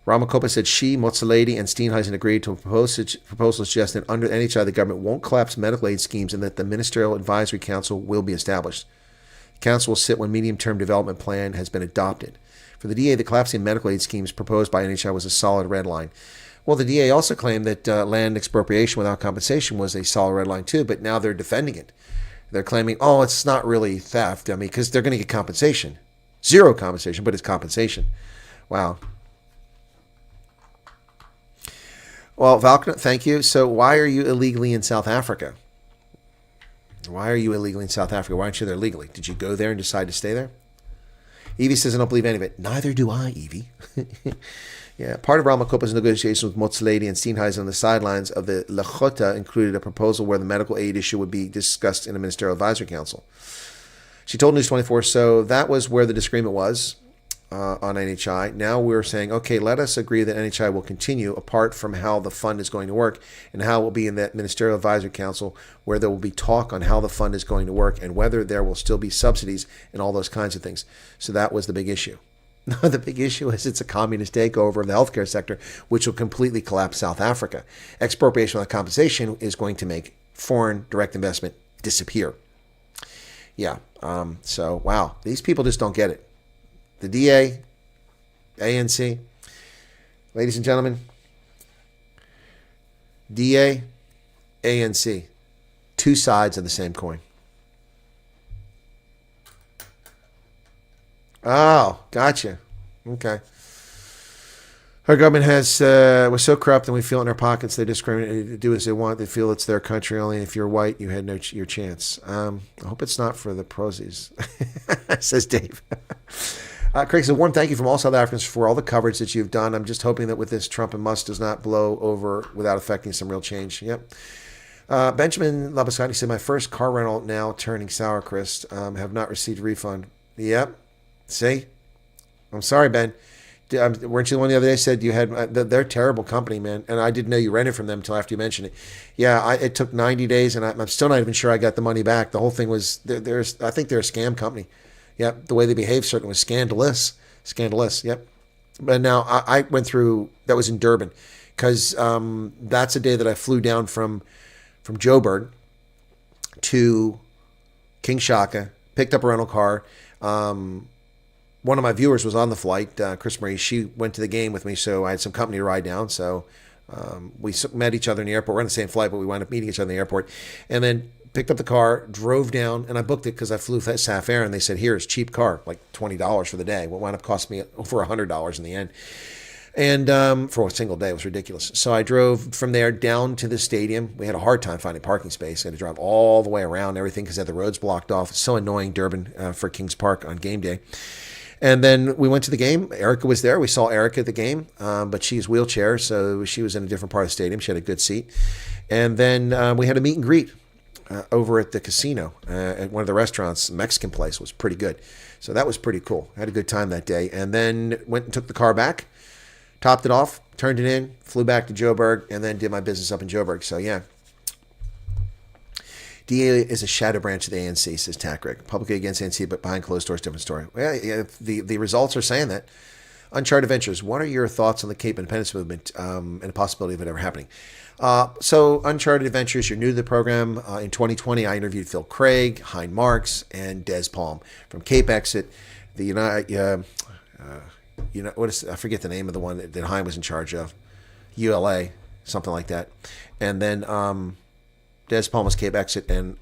Ramakopa said she, Motsoaledi, and Steenhuisen agreed to a proposal suggesting that under NHI the government won't collapse medical aid schemes and that the Ministerial Advisory Council will be established. The council will sit when medium-term development plan has been adopted. For the DA, the collapsing medical aid schemes proposed by NHI was a solid red line. Well, the DA also claimed that land expropriation without compensation was a solid red line too, but now they're defending it. They're claiming, oh, it's not really theft. I mean, because they're going to get compensation. Zero compensation, but it's compensation. Wow. Well, Valknut, thank you. So why are you illegally in South Africa? Why are you illegally in South Africa? Why aren't you there legally? Did you go there and decide to stay there? Evie says, I don't believe any of it. Neither do I, Evie. Yeah, part of Ramakopa's negotiations with Motsoaledi and Steenhuisen on the sidelines of the Lechota included a proposal where the medical aid issue would be discussed in a Ministerial Advisory Council. She told News 24, so that was where the disagreement was on NHI. Now we're saying, okay, let us agree that NHI will continue apart from how the fund is going to work and how it will be in that Ministerial Advisory Council where there will be talk on how the fund is going to work and whether there will still be subsidies and all those kinds of things. So that was the big issue. The big issue is it's a communist takeover of the healthcare sector, which will completely collapse South Africa. Expropriation without compensation is going to make foreign direct investment disappear. Yeah. So, wow. These people just don't get it. The DA, ANC, ladies and gentlemen, DA, ANC, two sides of the same coin. Oh, gotcha. Okay. Our government was so corrupt and we feel it in our pockets, they discriminate, they do as they want, they feel it's their country only. If you're white, you had your chance. I hope it's not for the prosies, says Dave. Craig says, warm thank you from all South Africans for all the coverage that you've done. I'm just hoping that with this, Trump and Musk does not blow over without affecting some real change. Yep. Benjamin Labascani said, my first car rental now turning sour, Chris. Have not received refund. Yep. See? I'm sorry, Ben. Weren't you the one the other day said you had, they're a terrible company, man. And I didn't know you rented from them until after you mentioned it. Yeah, it took 90 days and I'm still not even sure I got the money back. The whole thing was, I think they're a scam company. Yep, the way they behaved certainly was scandalous. Scandalous, yep. But now I went through, that was in Durban, because that's a day that I flew down from Joburg to King Shaka, picked up a rental car. One of my viewers was on the flight, Chris Marie. She went to the game with me, so I had some company to ride down. So we met each other in the airport. We're on the same flight, but we wound up meeting each other in the airport. And then picked up the car, drove down, and I booked it because I flew SAF Air, and they said, here's cheap car, like $20 for the day. What wound up costing me over $100 in the end. And for a single day, it was ridiculous. So I drove from there down to the stadium. We had a hard time finding parking space. I had to drive all the way around and everything because they had the roads blocked off. It's so annoying, Durban, for Kings Park on game day. And then we went to the game. Erica was there. We saw Erica at the game, but she's wheelchair, so she was in a different part of the stadium. She had a good seat. And then we had a meet and greet over at the casino at one of the restaurants. Mexican place was pretty good. So that was pretty cool. I had a good time that day. And then went and took the car back. Topped it off, turned it in, flew back to Joburg, and then did my business up in Joburg. So, yeah. DA is a shadow branch of the ANC, says Tackrick. Publicly against ANC, but behind closed doors, different story. Well, yeah, the results are saying that. Uncharted Ventures, what are your thoughts on the Cape Independence movement and the possibility of it ever happening? So, Uncharted Ventures, you're new to the program. In 2020, I interviewed Phil Craig, Hein Marks, and Des Palm from Cape Exit, the I forget the name of the one that Hein was in charge of, ULA, something like that. And then Des Palm was Cape Exit, and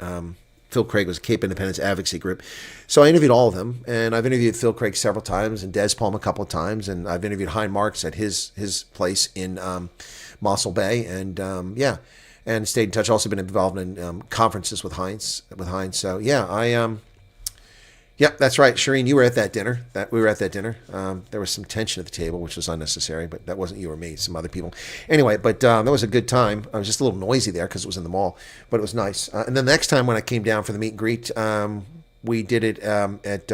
Phil Craig was Cape Independence Advocacy Group. So I interviewed all of them, and I've interviewed Phil Craig several times, and Des Palm a couple of times, and I've interviewed Hein Marks at his place in Mossel Bay, and and stayed in touch. Also been involved in conferences with Heinz. So yeah, yeah, that's right. Shireen, you were at that dinner. We were at that dinner. There was some tension at the table, which was unnecessary, but that wasn't you or me, some other people. Anyway, but that was a good time. I was just a little noisy there because it was in the mall, but it was nice. And then the next time when I came down for the meet and greet, we did it at,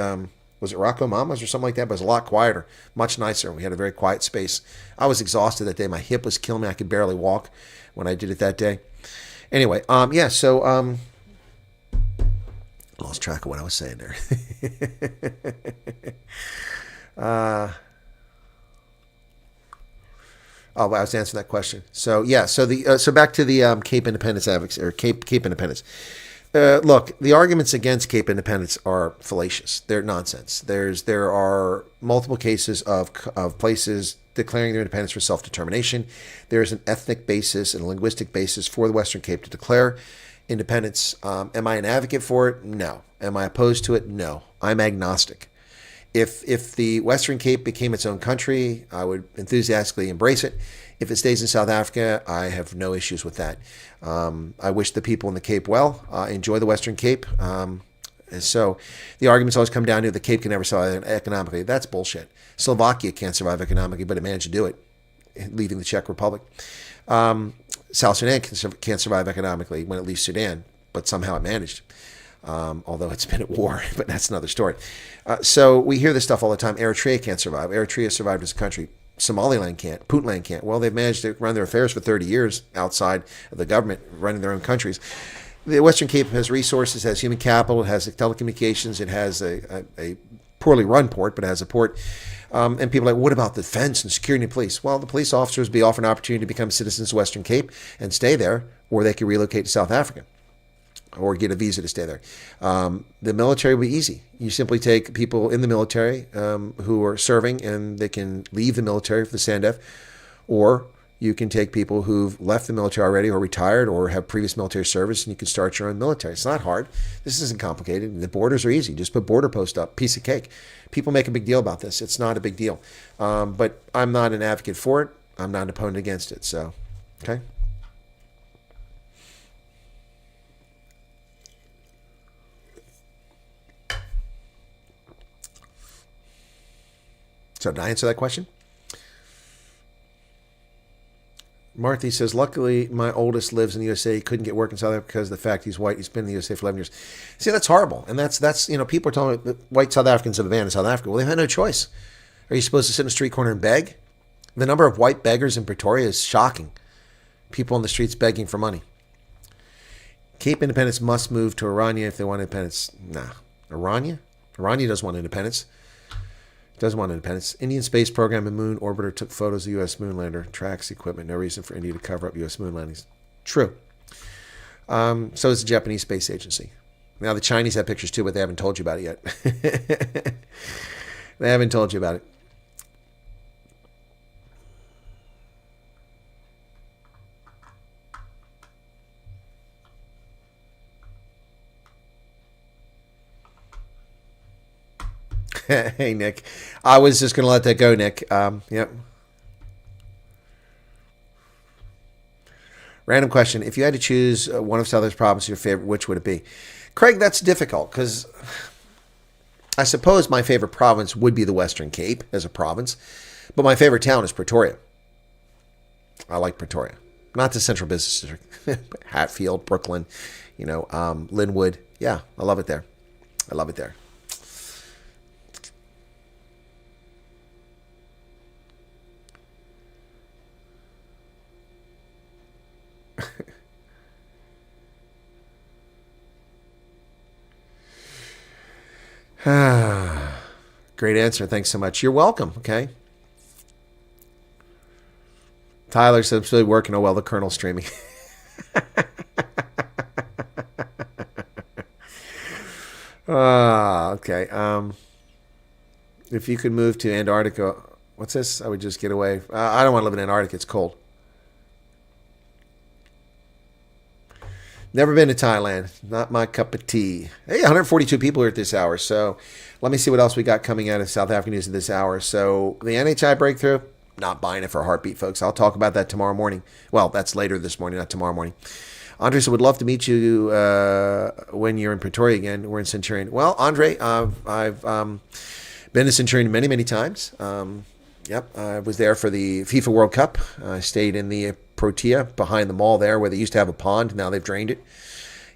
was it Rocco Mama's or something like that? But it was a lot quieter, much nicer. We had a very quiet space. I was exhausted that day. My hip was killing me. I could barely walk when I did it that day. Anyway, lost track of what I was saying there. I was answering that question. So yeah, so back to the Cape Independence advocacy or Cape Independence. Look, the arguments against Cape Independence are fallacious. They're nonsense. There are multiple cases of places declaring their independence for self-determination. There is an ethnic basis and a linguistic basis for the Western Cape to declare independence. Am I an advocate for it? No. Am I opposed to it? No. I'm agnostic. If the Western Cape became its own country, I would enthusiastically embrace it. If it stays in South Africa, I have no issues with that. I wish the people in the Cape well. Enjoy the Western Cape. And so the arguments always come down to the Cape can never survive economically. That's bullshit. Slovakia can't survive economically, but it managed to do it, leaving the Czech Republic. South Sudan can't survive economically when it leaves Sudan, but somehow it managed, although it's been at war, but that's another story. So we hear this stuff all the time. Eritrea can't survive. Eritrea survived as a country. Somaliland can't. Puntland can't. Well, they've managed to run their affairs for 30 years outside of the government, running their own countries. The Western Cape has resources, has human capital, it has telecommunications, it has a poorly run port, but it has a port. And people are like, what about the defense and security and police? Well, the police officers be offered an opportunity to become citizens of Western Cape and stay there, or they could relocate to South Africa or get a visa to stay there. The military will be easy. You simply take people in the military who are serving, and they can leave the military for the SANDF, or you can take people who've left the military already or retired or have previous military service, and you can start your own military. It's not hard. This isn't complicated. The borders are easy. Just put border post up, piece of cake. People make a big deal about this. It's not a big deal. But I'm not an advocate for it. I'm not an opponent against it. So, okay. So did I answer that question? Marthy says, luckily, my oldest lives in the USA. He couldn't get work in South Africa because of the fact he's white. He's been in the USA for 11 years. See, that's horrible. And that's people are telling me that white South Africans have abandoned South Africa. Well, they've had no choice. Are you supposed to sit in a street corner and beg? The number of white beggars in Pretoria is shocking. People on the streets begging for money. Cape Independence must move to Orania if they want independence. Nah. Orania? Orania doesn't want independence. Doesn't want independence. Indian space program and moon orbiter took photos of U.S. moon lander, tracks, equipment. No reason for India to cover up U.S. moon landings. True. So is the Japanese space agency. Now the Chinese have pictures too, but they haven't told you about it yet. They haven't told you about it. Hey, Nick. I was just going to let that go, Nick. Yep. Random question. If you had to choose one of Southern's provinces, your favorite, which would it be? Craig, that's difficult because I suppose my favorite province would be the Western Cape as a province, but my favorite town is Pretoria. I like Pretoria. Not the central business district. Hatfield, Brooklyn, Linwood. Yeah, I love it there. I love it there. Great answer. Thanks so much. You're welcome. Okay. Tyler said, I'm still working. Oh, well, the Colonel's streaming. Okay. If you could move to Antarctica, what's this? I would just get away. I don't want to live in Antarctica. It's cold. Never been to Thailand. Not my cup of tea. Hey, 142 people here at this hour. So let me see what else we got coming out of South African news at this hour. So the NHI breakthrough, not buying it for a heartbeat, folks. I'll talk about that tomorrow morning. Well, that's later this morning, not tomorrow morning. Andre said, would love to meet you when you're in Pretoria again. We're in Centurion. Well, Andre, I've been to Centurion many, many times. Yep, I was there for the FIFA World Cup. I stayed in the Protea behind the mall there where they used to have a pond. Now they've drained it.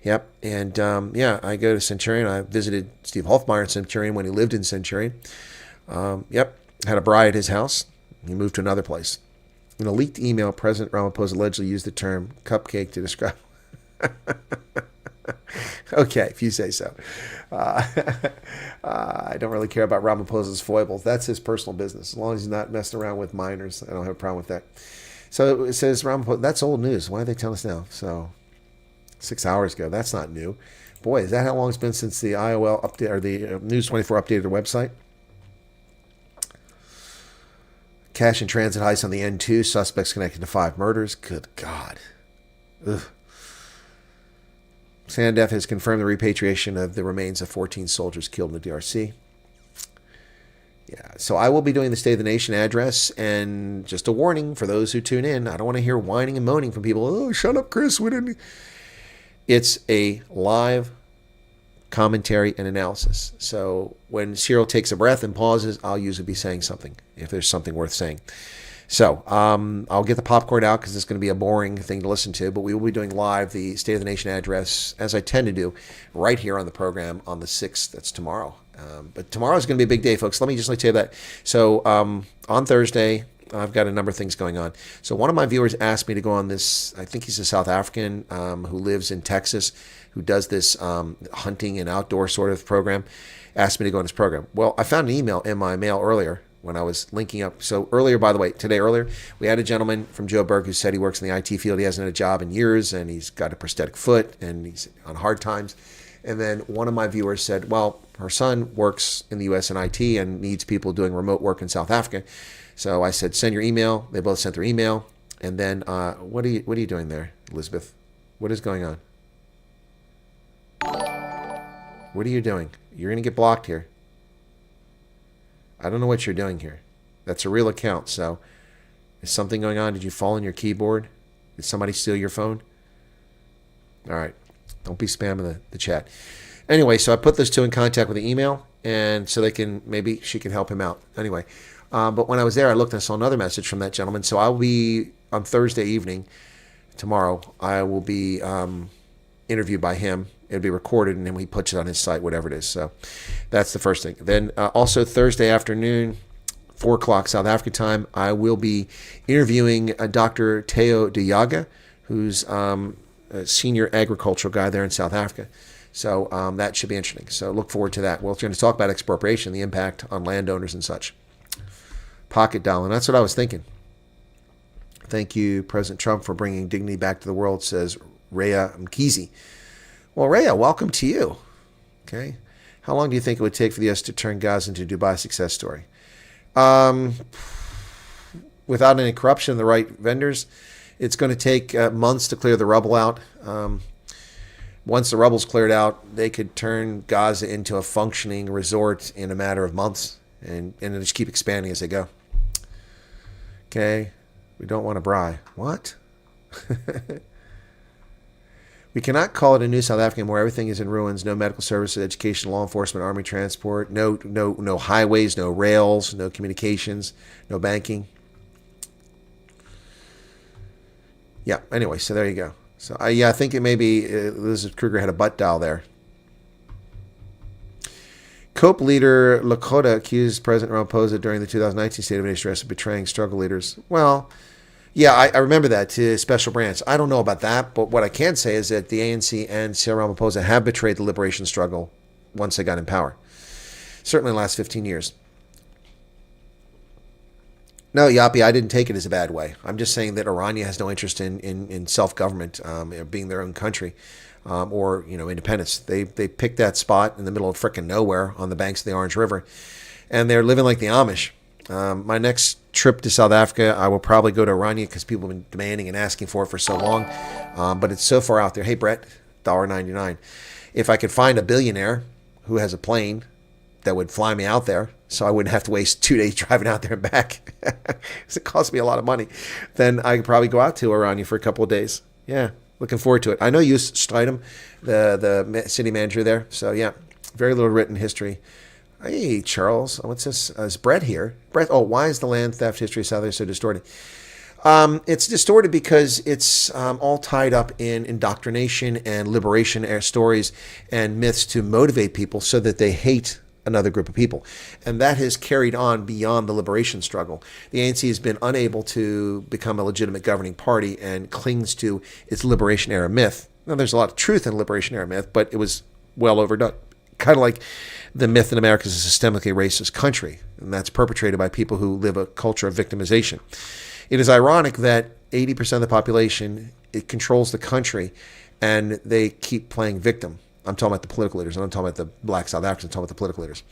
Yep, and I go to Centurion. I visited Steve Hofmeyer in Centurion when he lived in Centurion. Yep, had a braai at his house. He moved to another place. In a leaked email, President Ramaphosa allegedly used the term cupcake to describe... Okay, if you say so. I don't really care about Ramaphosa's foibles. That's his personal business. As long as he's not messing around with minors, I don't have a problem with that. So it says Ramaphosa. That's old news. Why are they telling us now? So 6 hours ago. That's not new. Boy, is that how long it's been since the IOL update or the News 24 updated their website? Cash and transit heist on the N2. Suspects connected to 5 murders. Good God. Ugh. SANDF has confirmed the repatriation of the remains of 14 soldiers killed in the DRC. Yeah, so I will be doing the State of the Nation address, and just a warning for those who tune in, I don't want to hear whining and moaning from people. Oh, shut up, Chris. We didn't. It's a live commentary and analysis. So when Cyril takes a breath and pauses, I'll usually be saying something if there's something worth saying. So I'll get the popcorn out because it's going to be a boring thing to listen to, but we will be doing live the State of the Nation address, as I tend to do, right here on the program on the 6th. That's tomorrow. But tomorrow is going to be a big day, folks. Let me tell you that. So on Thursday, I've got a number of things going on. So one of my viewers asked me to go on this, I think he's a South African who lives in Texas, who does this hunting and outdoor sort of program, asked me to go on this program. Well, I found an email in my mail earlier when I was linking up. So earlier, by the way, earlier, we had a gentleman from Joburg who said he works in the IT field. He hasn't had a job in years, and he's got a prosthetic foot, and he's on hard times. And then one of my viewers said, well, her son works in the U.S. in IT and needs people doing remote work in South Africa. So I said, send your email. They both sent their email. And then what are you doing there, Elizabeth? What is going on? What are you doing? You're going to get blocked here. I don't know what you're doing here. That's a real account. So is something going on? Did you fall on your keyboard? Did somebody steal your phone? All right. Don't be spamming the chat. Anyway, so I put those two in contact with the email, and so maybe she can help him out. Anyway, but when I was there, I looked and I saw another message from that gentleman. So I'll be on Thursday evening, tomorrow, I will be interviewed by him. It'll be recorded, and then he puts it on his site, whatever it is. So that's the first thing. Then also Thursday afternoon, 4 o'clock South Africa time, I will be interviewing Dr. Theo de Jager, who's a senior agricultural guy there in South Africa. So that should be interesting. So look forward to that. We're going to talk about expropriation, the impact on landowners and such. Pocket dialing. That's what I was thinking. Thank you, President Trump, for bringing dignity back to the world, says Rhea Mkizi. Well, Rhea, welcome to you. Okay. How long do you think it would take for the U.S. to turn Gaza into a Dubai success story? Without any corruption of the right vendors, it's going to take months to clear the rubble out. Once the rubble's cleared out, they could turn Gaza into a functioning resort in a matter of months, and it'll just keep expanding as they go. Okay. We don't want to bribe. What? We cannot call it a new South Africa anymore. Everything is in ruins. No medical services, education, law enforcement, army transport. No highways, no rails, no communications, no banking. Yeah. Anyway, so there you go. So I think it may be Elizabeth Kruger had a butt dial there. COPE leader Lakota accused President Ramaphosa during the 2019 State of the Nation address of betraying struggle leaders. Well, yeah, I remember that to Special Branch. I don't know about that, but what I can say is that the ANC and Cyril Ramaphosa have betrayed the liberation struggle once they got in power. Certainly in the last 15 years. No, Yappy, I didn't take it as a bad way. I'm just saying that Irania has no interest in self-government, being their own country, or independence. They picked that spot in the middle of frickin' nowhere on the banks of the Orange River, and they're living like the Amish. My next trip to South Africa, I will probably go to Irania because people have been demanding and asking for it for so long, but it's so far out there. Hey, Brett, $1.99. If I could find a billionaire who has a plane that would fly me out there, so I wouldn't have to waste 2 days driving out there and back, because it costs me a lot of money, then I could probably go out to Irania for a couple of days. Yeah, looking forward to it. I know you, Stridham, the city manager there, so yeah, very little written history. Hey, Charles, what's this? Is Brett here? Brett, why is the land theft history of South Africa so distorted? It's distorted because it's all tied up in indoctrination and liberation stories and myths to motivate people so that they hate another group of people. And that has carried on beyond the liberation struggle. The ANC has been unable to become a legitimate governing party and clings to its liberation era myth. Now, there's a lot of truth in liberation era myth, but it was well overdone. Kind of like the myth that America is a systemically racist country, and that's perpetrated by people who live a culture of victimization. It is ironic that 80% of the population, it controls the country, and they keep playing victim. I'm talking about the political leaders. I'm not talking about the black South Africans. I'm talking about the political leaders.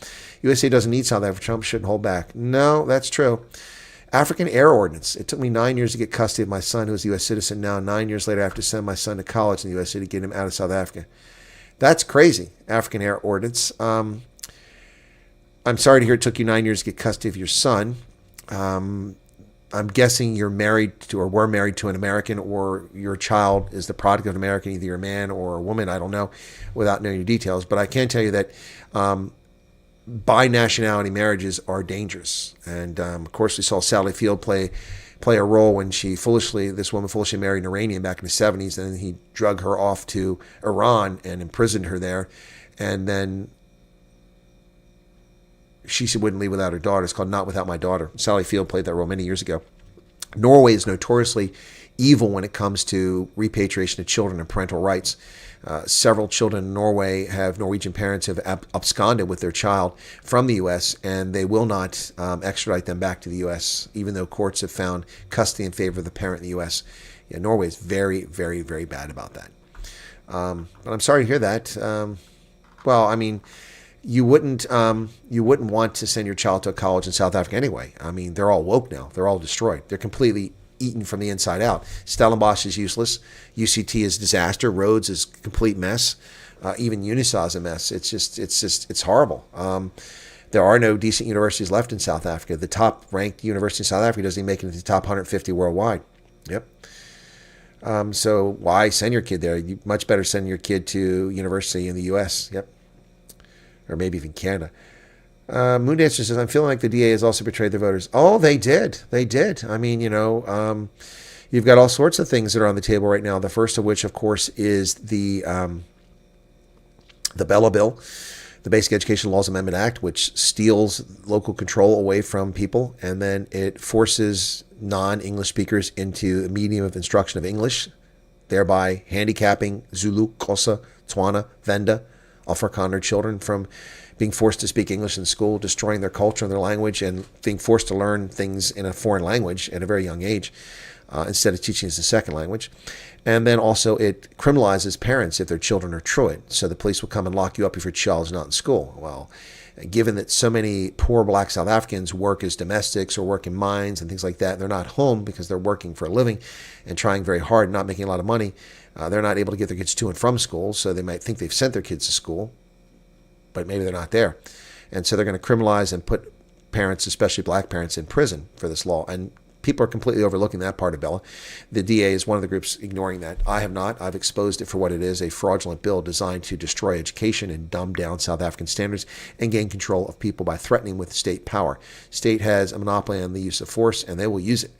USA doesn't need South Africa. Trump shouldn't hold back. No, that's true. African Air Ordinance. It took me 9 years to get custody of my son, who is a U.S. citizen now. 9 years later, I have to send my son to college in the U.S. to get him out of South Africa. That's crazy, African Air Ordinance. I'm sorry to hear it took you 9 years to get custody of your son. I'm guessing you're married to or were married to an American, or your child is the product of an American, either you're a man or a woman, I don't know, without knowing your details. But I can tell you that bi-nationality marriages are dangerous. And, of course, we saw Sally Field play a role when this woman foolishly married an Iranian back in the 70s, and then he drug her off to Iran and imprisoned her there. And then she wouldn't leave without her daughter. It's called Not Without My Daughter. Sally Field played that role many years ago. Norway is notoriously evil when it comes to repatriation of children and parental rights. Several children in Norway Norwegian parents have absconded with their child from the U.S., and they will not extradite them back to the U.S., even though courts have found custody in favor of the parent in the U.S. Yeah, Norway is very, very, very bad about that. But I'm sorry to hear that. Well, I mean, you wouldn't want to send your child to a college in South Africa anyway. I mean, they're all woke now. They're all destroyed. They're completely eaten from the inside out. Stellenbosch is useless. UCT is disaster. Rhodes is a complete mess. Even Unisaw is a mess. It's horrible. There are no decent universities left in South Africa. The top-ranked university in South Africa doesn't even make it into the top 150 worldwide. Yep. So why send your kid there? You much better send your kid to university in the U.S. Yep. Or maybe even Canada. Moon Dancer says, I'm feeling like the DA has also betrayed their voters. Oh, they did. They did. I mean, you've got all sorts of things that are on the table right now. The first of which, of course, is the Bella Bill, the Basic Education Laws Amendment Act, which steals local control away from people, and then it forces non-English speakers into a medium of instruction of English, thereby handicapping Zulu, Xhosa, Tswana, Venda, Afrikaner children from being forced to speak English in school, destroying their culture and their language, and being forced to learn things in a foreign language at a very young age. instead of teaching as a second language. And then also it criminalizes parents if their children are truant. So the police will come and lock you up if your child is not in school. Well, given that so many poor black South Africans work as domestics or work in mines and things like that, they're not home because they're working for a living and trying very hard, not making a lot of money. They're not able to get their kids to and from school, so they might think they've sent their kids to school, but maybe they're not there. And so they're going to criminalize and put parents, especially black parents, in prison for this law. And people are completely overlooking that part of Bella. The DA is one of the groups ignoring that. I have not. I've exposed it for what it is, a fraudulent bill designed to destroy education and dumb down South African standards and gain control of people by threatening with state power. State has a monopoly on the use of force, and they will use it.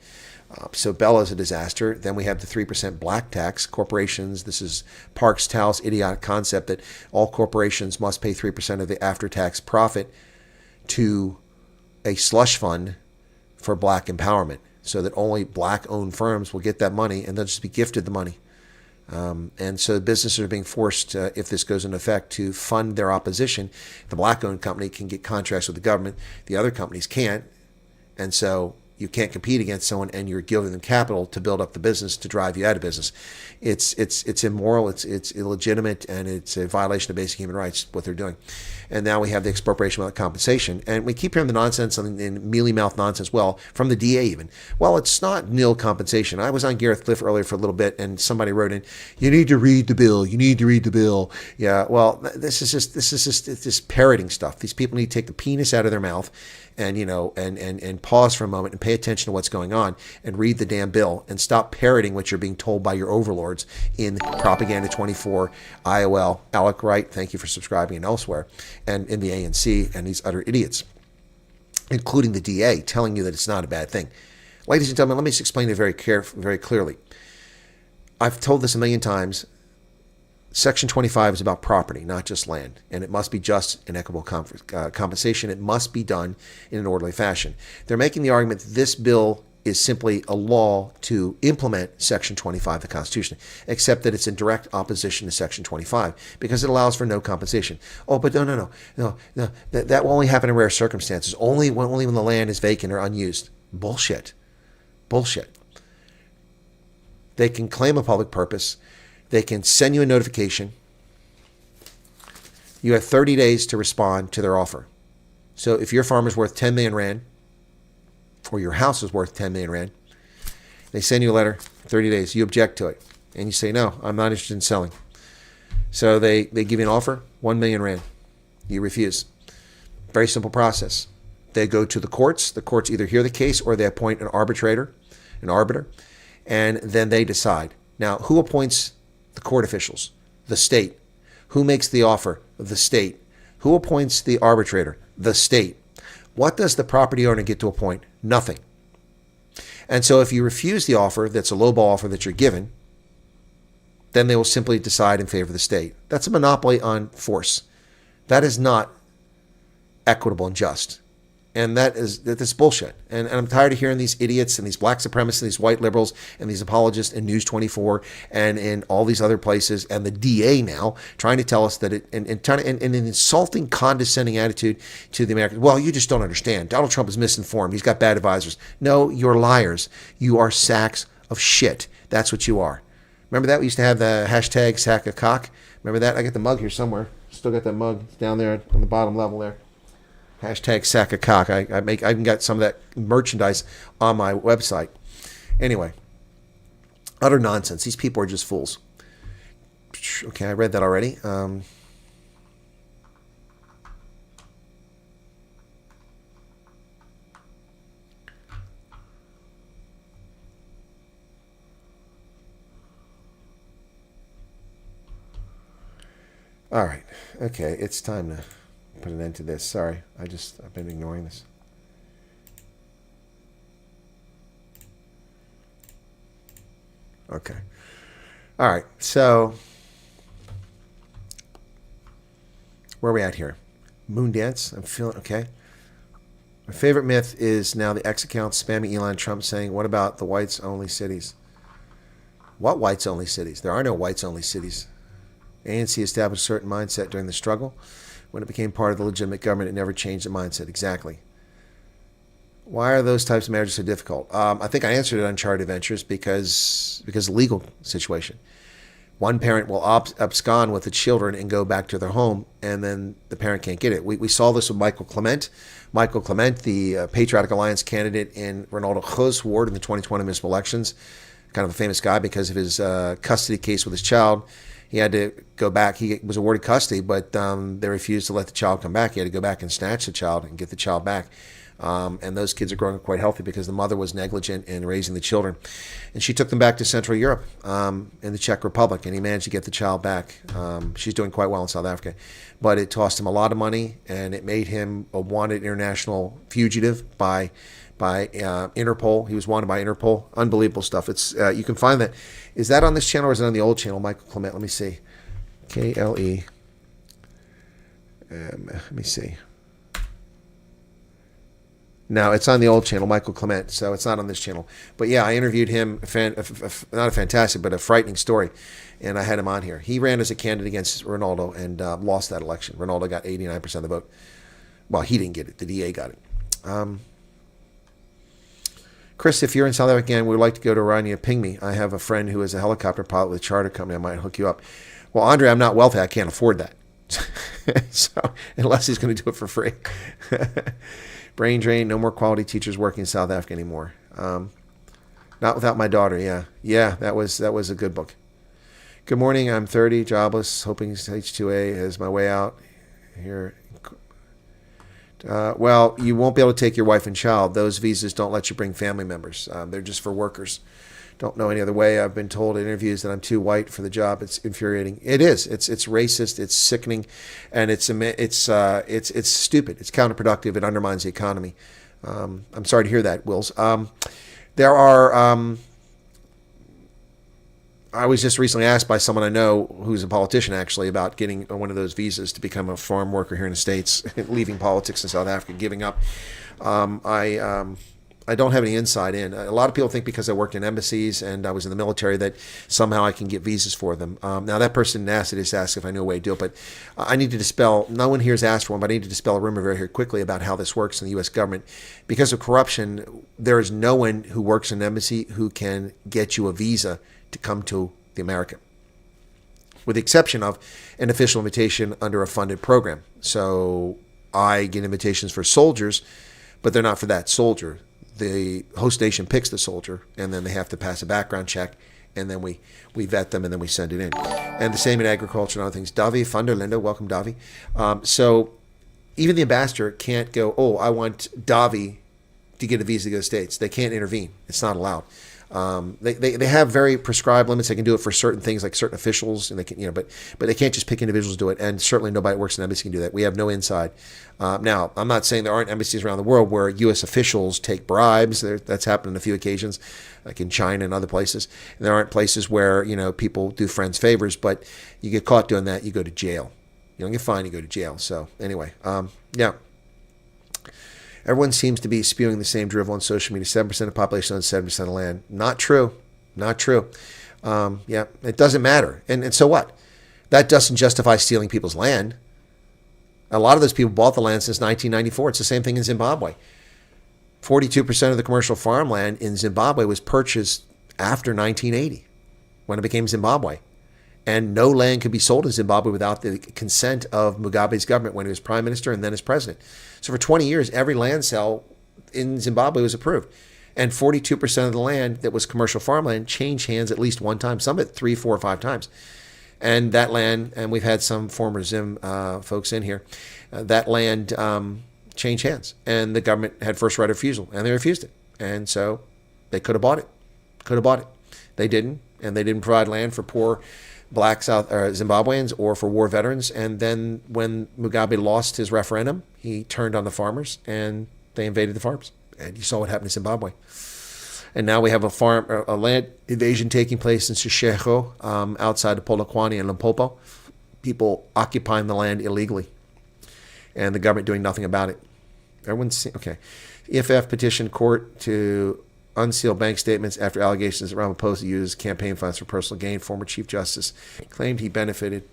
So Bella is a disaster. Then we have the 3% black tax. Corporations, this is Parks Tow's idiotic concept that all corporations must pay 3% of the after-tax profit to a slush fund for black empowerment, so that only black-owned firms will get that money and they'll just be gifted the money. And so businesses are being forced, if this goes into effect, to fund their opposition. The black-owned company can get contracts with the government. The other companies can't. And so you can't compete against someone, and you're giving them capital to build up the business to drive you out of business. It's immoral, it's illegitimate, and it's a violation of basic human rights, what they're doing. And now we have the expropriation without compensation. And we keep hearing the nonsense and mealy-mouthed nonsense, well, from the DA even. Well, it's not nil compensation. I was on Gareth Cliff earlier for a little bit, and somebody wrote in, you need to read the bill. You need to read the bill. Yeah, well, this is just parroting stuff. These people need to take the penis out of their mouth and, and pause for a moment and pay attention to what's going on and read the damn bill and stop parroting what you're being told by your overlords in Propaganda 24, IOL, Alec Wright, thank you for subscribing, and elsewhere, and in the ANC and these utter idiots, including the DA, telling you that it's not a bad thing. Ladies and gentlemen, let me just explain it very clearly. I've told this a million times. Section 25 is about property, not just land, and it must be just and equitable compensation. It must be done in an orderly fashion. They're making the argument that this bill is simply a law to implement Section 25 of the Constitution, except that it's in direct opposition to Section 25 because it allows for no compensation. Oh, but no. That will only happen in rare circumstances, only when the land is vacant or unused. Bullshit. They can claim a public purpose. They can send you a notification. You have 30 days to respond to their offer. So if your farm is worth 10 million rand, or your house is worth 10 million rand, they send you a letter, 30 days. You object to it. And you say, no, I'm not interested in selling. So they give you an offer, 1 million rand. You refuse. Very simple process. They go to the courts. The courts either hear the case or they appoint an arbiter, and then they decide. Now, who appoints the court officials? The state. Who makes the offer? The state. Who appoints the arbitrator? The state. What does the property owner get to appoint? Nothing. And so if you refuse the offer, that's a lowball offer that you're given, then they will simply decide in favor of the state. That's a monopoly on force. That is not equitable and just. And that's bullshit. And I'm tired of hearing these idiots and these black supremacists and these white liberals and these apologists in News 24 and in all these other places, and the DA now trying to tell us that in an insulting, condescending attitude to the Americans. Well, you just don't understand. Donald Trump is misinformed. He's got bad advisors. No, you're liars. You are sacks of shit. That's what you are. Remember that? We used to have the hashtag sack of cock. Remember that? I got the mug here somewhere. Still got that mug down there on the bottom level there. Hashtag sack of cock. I even got some of that merchandise on my website. Anyway, utter nonsense. These people are just fools. Okay, I read that already. All right. Okay, it's time to put an end to this. Sorry, I've been ignoring this. Okay. All right. So where are we at here? Moon dance. I'm feeling okay. My favorite myth is now the X account spamming Elon Trump saying, "What about the whites only cities?" What whites only cities? There are no whites only cities. ANC established a certain mindset during the struggle. When it became part of the legitimate government, it never changed the mindset. Exactly. Why are those types of marriages so difficult? I think I answered it on Uncharted Ventures because legal situation. One parent will abscond with the children and go back to their home, and then the parent can't get it. We saw this with Michael Clement. Michael Clement, the Patriotic Alliance candidate in Ronaldo Cruz ward in the 2020 municipal elections, kind of a famous guy because of his custody case with his child. He had to go back. He was awarded custody, but they refused to let the child come back. He had to go back and snatch the child and get the child back. And those kids are growing up quite healthy because the mother was negligent in raising the children. And she took them back to Central Europe in the Czech Republic, and he managed to get the child back. She's doing quite well in South Africa. But it cost him a lot of money, and it made him a wanted international fugitive by Interpol. He was wanted by Interpol. Unbelievable stuff. It's you can find that. Is that on this channel or is it on the old channel, Michael Clement? Let me see. KLE. Let me see. No, it's on the old channel, Michael Clement, so it's not on this channel. But yeah, I interviewed him, not a fantastic, but a frightening story, and I had him on here. He ran as a candidate against Ronaldo and lost that election. Ronaldo got 89% of the vote. Well, he didn't get it. The DA got it. Chris, if you're in South Africa again, we would like to go to Irania. Ping me. I have a friend who is a helicopter pilot with a charter company. I might hook you up. Well, Andre, I'm not wealthy. I can't afford that. So unless he's going to do it for free. Brain drain. No more quality teachers working in South Africa anymore. Not without my daughter. Yeah. That was a good book. Good morning. I'm 30, jobless, hoping H2A is my way out here. Well, you won't be able to take your wife and child. Those visas don't let you bring family members. They're just for workers. Don't know any other way. I've been told in interviews that I'm too white for the job. It's infuriating. It is. It's racist. It's sickening, and it's stupid. It's counterproductive. It undermines the economy. I'm sorry to hear that, Wills. There are. I was just recently asked by someone I know who's a politician, actually, about getting one of those visas to become a farm worker here in the States, leaving politics in South Africa, giving up. I don't have any insight in. A lot of people think because I worked in embassies and I was in the military that somehow I can get visas for them. Now, that person asked, just asked if I knew a way to do it, but I need to dispel, no one here has asked for one, but I need to dispel a rumor very quickly about how this works in the U.S. government. Because of corruption, there is no one who works in an embassy who can get you a visa to come to the America, with the exception of an official invitation under a funded program. So I get invitations for soldiers, but they're not for that soldier. The host nation picks the soldier, and then they have to pass a background check, and then we vet them, and then we send it in. And the same in agriculture and other things. Davi Funder, Linda, welcome, Davi. So even the ambassador can't go, oh, I want Davi to get a visa to go to the States. They can't intervene. It's not allowed. They have very prescribed limits. They can do it for certain things, like certain officials, and they can, but they can't just pick individuals to do it. And certainly nobody that works in an embassy can do that. We have no inside. Now, I'm not saying there aren't embassies around the world where U.S. officials take bribes. That's happened on a few occasions, like in China and other places. And there aren't places where people do friends favors, but you get caught doing that, you go to jail. You don't get fined, you go to jail. So anyway, yeah. Everyone seems to be spewing the same drivel on social media. 7% of the population owns 7% of land. Not true. Not true. Yeah, it doesn't matter. And so what? That doesn't justify stealing people's land. A lot of those people bought the land since 1994. It's the same thing in Zimbabwe. 42% of the commercial farmland in Zimbabwe was purchased after 1980, when it became Zimbabwe. And no land could be sold in Zimbabwe without the consent of Mugabe's government when he was prime minister and then as president. So for 20 years, every land sale in Zimbabwe was approved. And 42% of the land that was commercial farmland changed hands at least one time, some of it 3, 4, or 5 times. And that land, and we've had some former Zim folks in here, that land changed hands. And the government had first right of refusal, and they refused it. And so they could have bought it. They didn't, and they didn't provide land for poor black Zimbabweans or for war veterans. And then when Mugabe lost his referendum, he turned on the farmers and they invaded the farms. And you saw what happened in Zimbabwe. And now we have a land invasion taking place in Seshego, outside of Polokwane and Limpopo. People occupying the land illegally. And the government doing nothing about it. Okay. EFF petitioned court to unseal bank statements after allegations that Ramaphosa used campaign funds for personal gain. Former Chief Justice claimed he benefited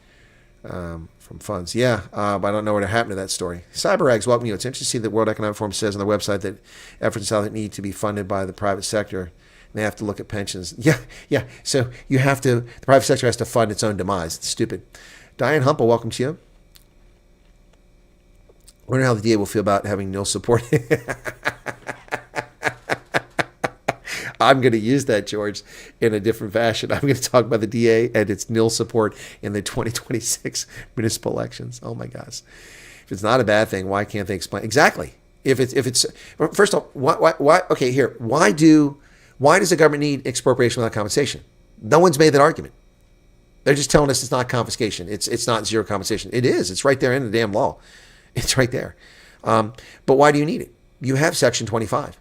From funds. Yeah, but I don't know what happened to that story. CyberAgs, welcome you. It's interesting to see that World Economic Forum says on their website that efforts in South need to be funded by the private sector. They have to look at pensions. Yeah. So the private sector has to fund its own demise. It's stupid. Diane Humple, welcome to you. I wonder how the DA will feel about having nil support. I'm going to use that, George, in a different fashion. I'm going to talk about the DA and its nil support in the 2026 municipal elections. Oh my gosh. If it's not a bad thing, why can't they explain? Exactly. If it's first of all, why okay, here, why does the government need expropriation without compensation? No one's made that argument. They're just telling us it's not confiscation. It's not zero compensation. It is. It's right there in the damn law. It's right there. But why do you need it? You have Section 25.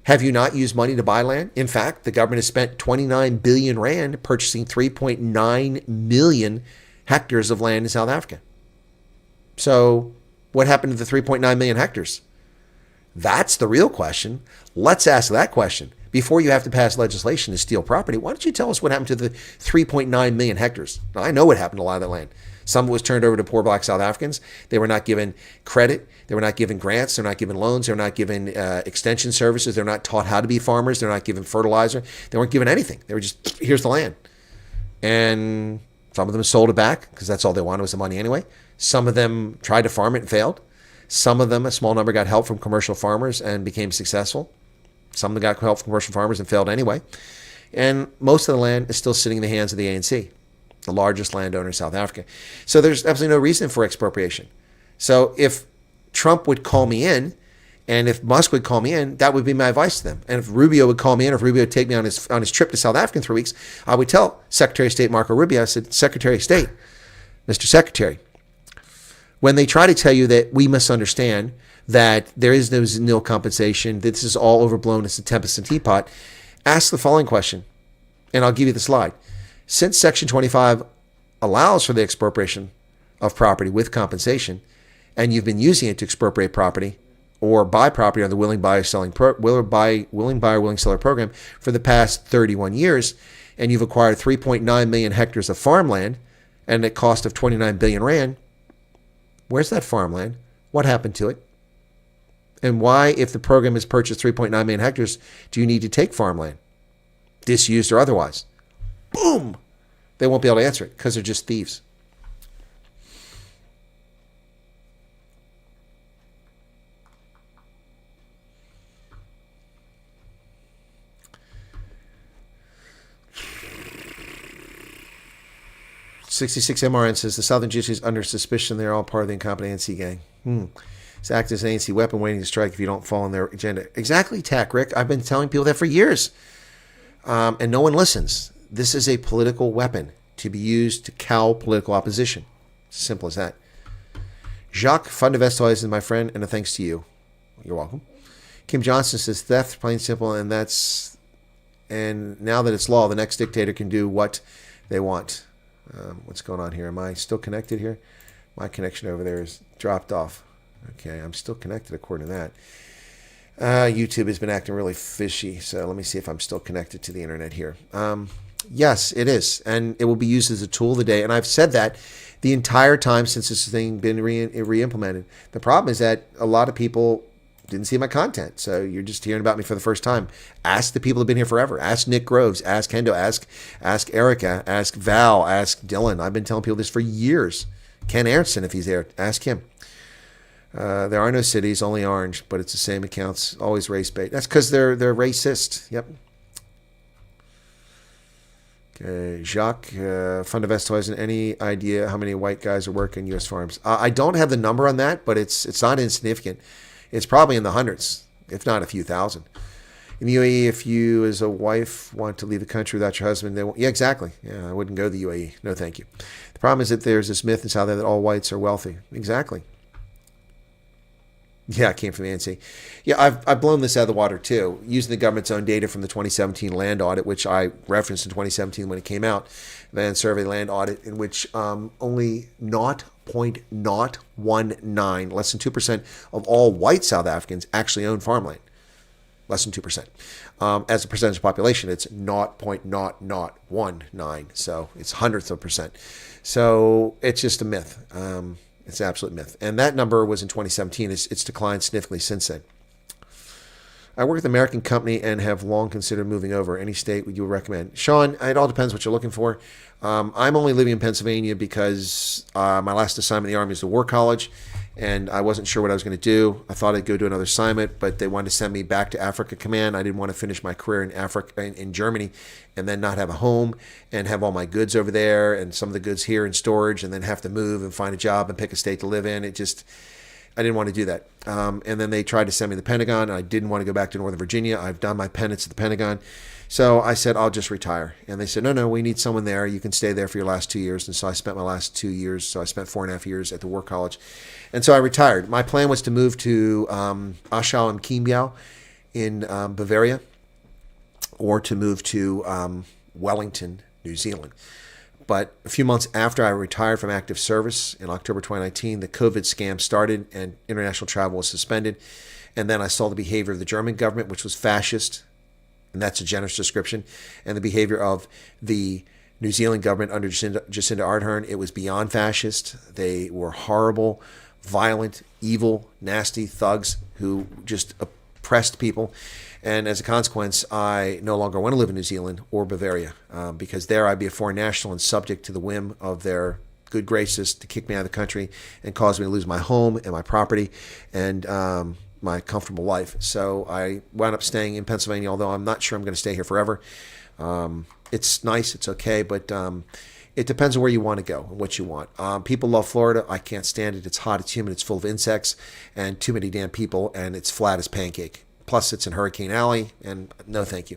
Have you not used money to buy land? In fact, the government has spent 29 billion rand purchasing 3.9 million hectares of land in South Africa. So what happened to the 3.9 million hectares? That's the real question. Let's ask that question. Before you have to pass legislation to steal property, why don't you tell us what happened to the 3.9 million hectares? Now, I know what happened to a lot of that land. Some of it was turned over to poor black South Africans. They were not given credit. They were not given grants. They're not given loans. They're not given extension services. They're not taught how to be farmers. They're not given fertilizer. They weren't given anything. They were just, here's the land. And some of them sold it back because that's all they wanted was the money anyway. Some of them tried to farm it and failed. Some of them, a small number, got help from commercial farmers and became successful. Some of them got help from commercial farmers and failed anyway. And most of the land is still sitting in the hands of the ANC, the largest landowner in South Africa. So there's absolutely no reason for expropriation. So if Trump would call me in, and if Musk would call me in, that would be my advice to them. And if Rubio would call me in, or if Rubio would take me on his trip to South Africa in 3 weeks, I would tell Secretary of State Marco Rubio, I said, Secretary of State, Mr. Secretary, when they try to tell you that we misunderstand, that there is no nil compensation, that this is all overblown, it's a tempest in a teapot, ask the following question, and I'll give you the slide. Since Section 25 allows for the expropriation of property with compensation, and you've been using it to expropriate property or buy property on the willing buyer willing seller program for the past 31 years, and you've acquired 3.9 million hectares of farmland and a cost of 29 billion rand, where's that farmland? What happened to it? And why, if the program has purchased 3.9 million hectares, do you need to take farmland, disused or otherwise? Boom! They won't be able to answer it because they're just thieves. $66 MRN says the Southern Gypsies under suspicion. They're all part of the incompetent ANC gang. It's act as an ANC weapon waiting to strike if you don't fall in their agenda. Exactly, Tack Rick. I've been telling people that for years. And no one listens. This is a political weapon to be used to cow political opposition. Simple as that. Jacques van de Westhuizen, my friend, and a thanks to you. You're welcome. Kim Johnson says theft, plain simple, and now that it's law, the next dictator can do what they want. What's going on here? Am I still connected here? My connection over there is dropped off. Okay, I'm still connected according to that. YouTube has been acting really fishy, so let me see if I'm still connected to the internet here. Yes, it is, and it will be used as a tool of the day, and I've said that the entire time since this thing been re-implemented. The problem is that a lot of people didn't see my content, so you're just hearing about me for the first time. Ask the people who've been here forever. Ask Nick Groves, ask Hendo, ask Erica, ask Val, ask Dylan. I've been telling people this for years. Ken Aronson, if he's there, ask him. There are no cities, only orange, but it's the same accounts, always race bait. That's because they're racist. Yep. Okay, Jacques van de Westhuizen, any idea how many white guys are working U.S. farms? I don't have the number on that, but it's not insignificant. It's probably in the hundreds, if not a few thousand. In the UAE, if you as a wife want to leave the country without your husband, they won't. Yeah, exactly. Yeah, I wouldn't go to the UAE. No, thank you. The problem is that there's this myth in South Africa that all whites are wealthy. Exactly. Yeah, it came from the ANC. Yeah, I've blown this out of the water too, using the government's own data from the 2017 land audit, which I referenced in 2017 when it came out, land survey land audit, in which only 0.019, less than 2% of all white South Africans actually own farmland. less than 2%. As a percentage of population, it's 0.0019, so it's hundredths of a percent. So it's just a myth. It's an absolute myth. And that number was in 2017. It's declined significantly since then. I work with an American company and have long considered moving over. Any state would you recommend? Sean, it all depends what you're looking for. I'm only living in Pennsylvania because my last assignment in the Army was the War College, and I wasn't sure what I was going to do. I thought I'd go do another assignment, but they wanted to send me back to Africa Command. I didn't want to finish my career in Africa, in Germany, and then not have a home and have all my goods over there and some of the goods here in storage, and then have to move and find a job and pick a state to live in. I didn't want to do that. And then they tried to send me to the Pentagon, and I didn't want to go back to Northern Virginia. I've done my penance at the Pentagon. So I said, I'll just retire. And they said, no, we need someone there. You can stay there for your last 2 years. And so I spent my last 2 years. So I spent 4.5 years at the War College. And so I retired. My plan was to move to Aschau and Chiemgau in Bavaria, or to move to Wellington, New Zealand. But a few months after I retired from active service in October 2019, the COVID scam started and international travel was suspended. And then I saw the behavior of the German government, which was fascist, and that's a generous description, and the behavior of the New Zealand government under Jacinda Ardern. It was beyond fascist. They were horrible, violent, evil, nasty thugs who just oppressed people. And as a consequence, I no longer want to live in New Zealand or Bavaria because there I'd be a foreign national and subject to the whim of their good graces to kick me out of the country and cause me to lose my home and my property and my comfortable life. So I wound up staying in Pennsylvania, although I'm not sure I'm going to stay here forever. It's nice, it's okay, but it depends on where you want to go and what you want. People love Florida. I can't stand it. It's hot, it's humid, it's full of insects, and too many damn people, and it's flat as pancake. Plus, it's in Hurricane Alley, and no thank you.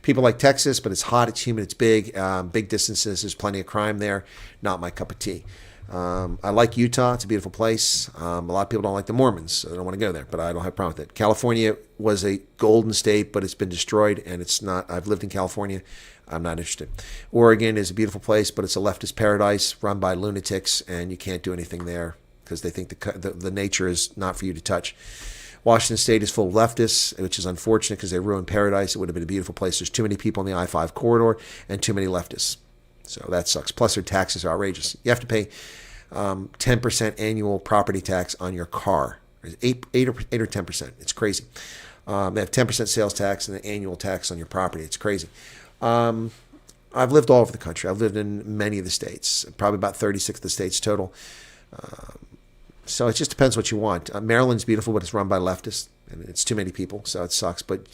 People like Texas, but it's hot, it's humid, it's big. Big distances, there's plenty of crime there. Not my cup of tea. I like Utah. It's a beautiful place. A lot of people don't like the Mormons, so they don't want to go there, but I don't have a problem with it. California was a golden state, but it's been destroyed, and it's not. I've lived in California. I'm not interested. Oregon is a beautiful place, but it's a leftist paradise run by lunatics, and you can't do anything there because they think the nature is not for you to touch. Washington State is full of leftists, which is unfortunate because they ruined paradise. It would have been a beautiful place. There's too many people in the I-5 corridor and too many leftists. So that sucks. Plus, their taxes are outrageous. You have to pay 10% annual property tax on your car. 8 or 10%. It's crazy. They have 10% sales tax and an annual tax on your property. It's crazy. I've lived all over the country. I've lived in many of the states, probably about 36 of the states total. So it just depends what you want. Maryland's beautiful, but it's run by leftists, and it's too many people, so it sucks. But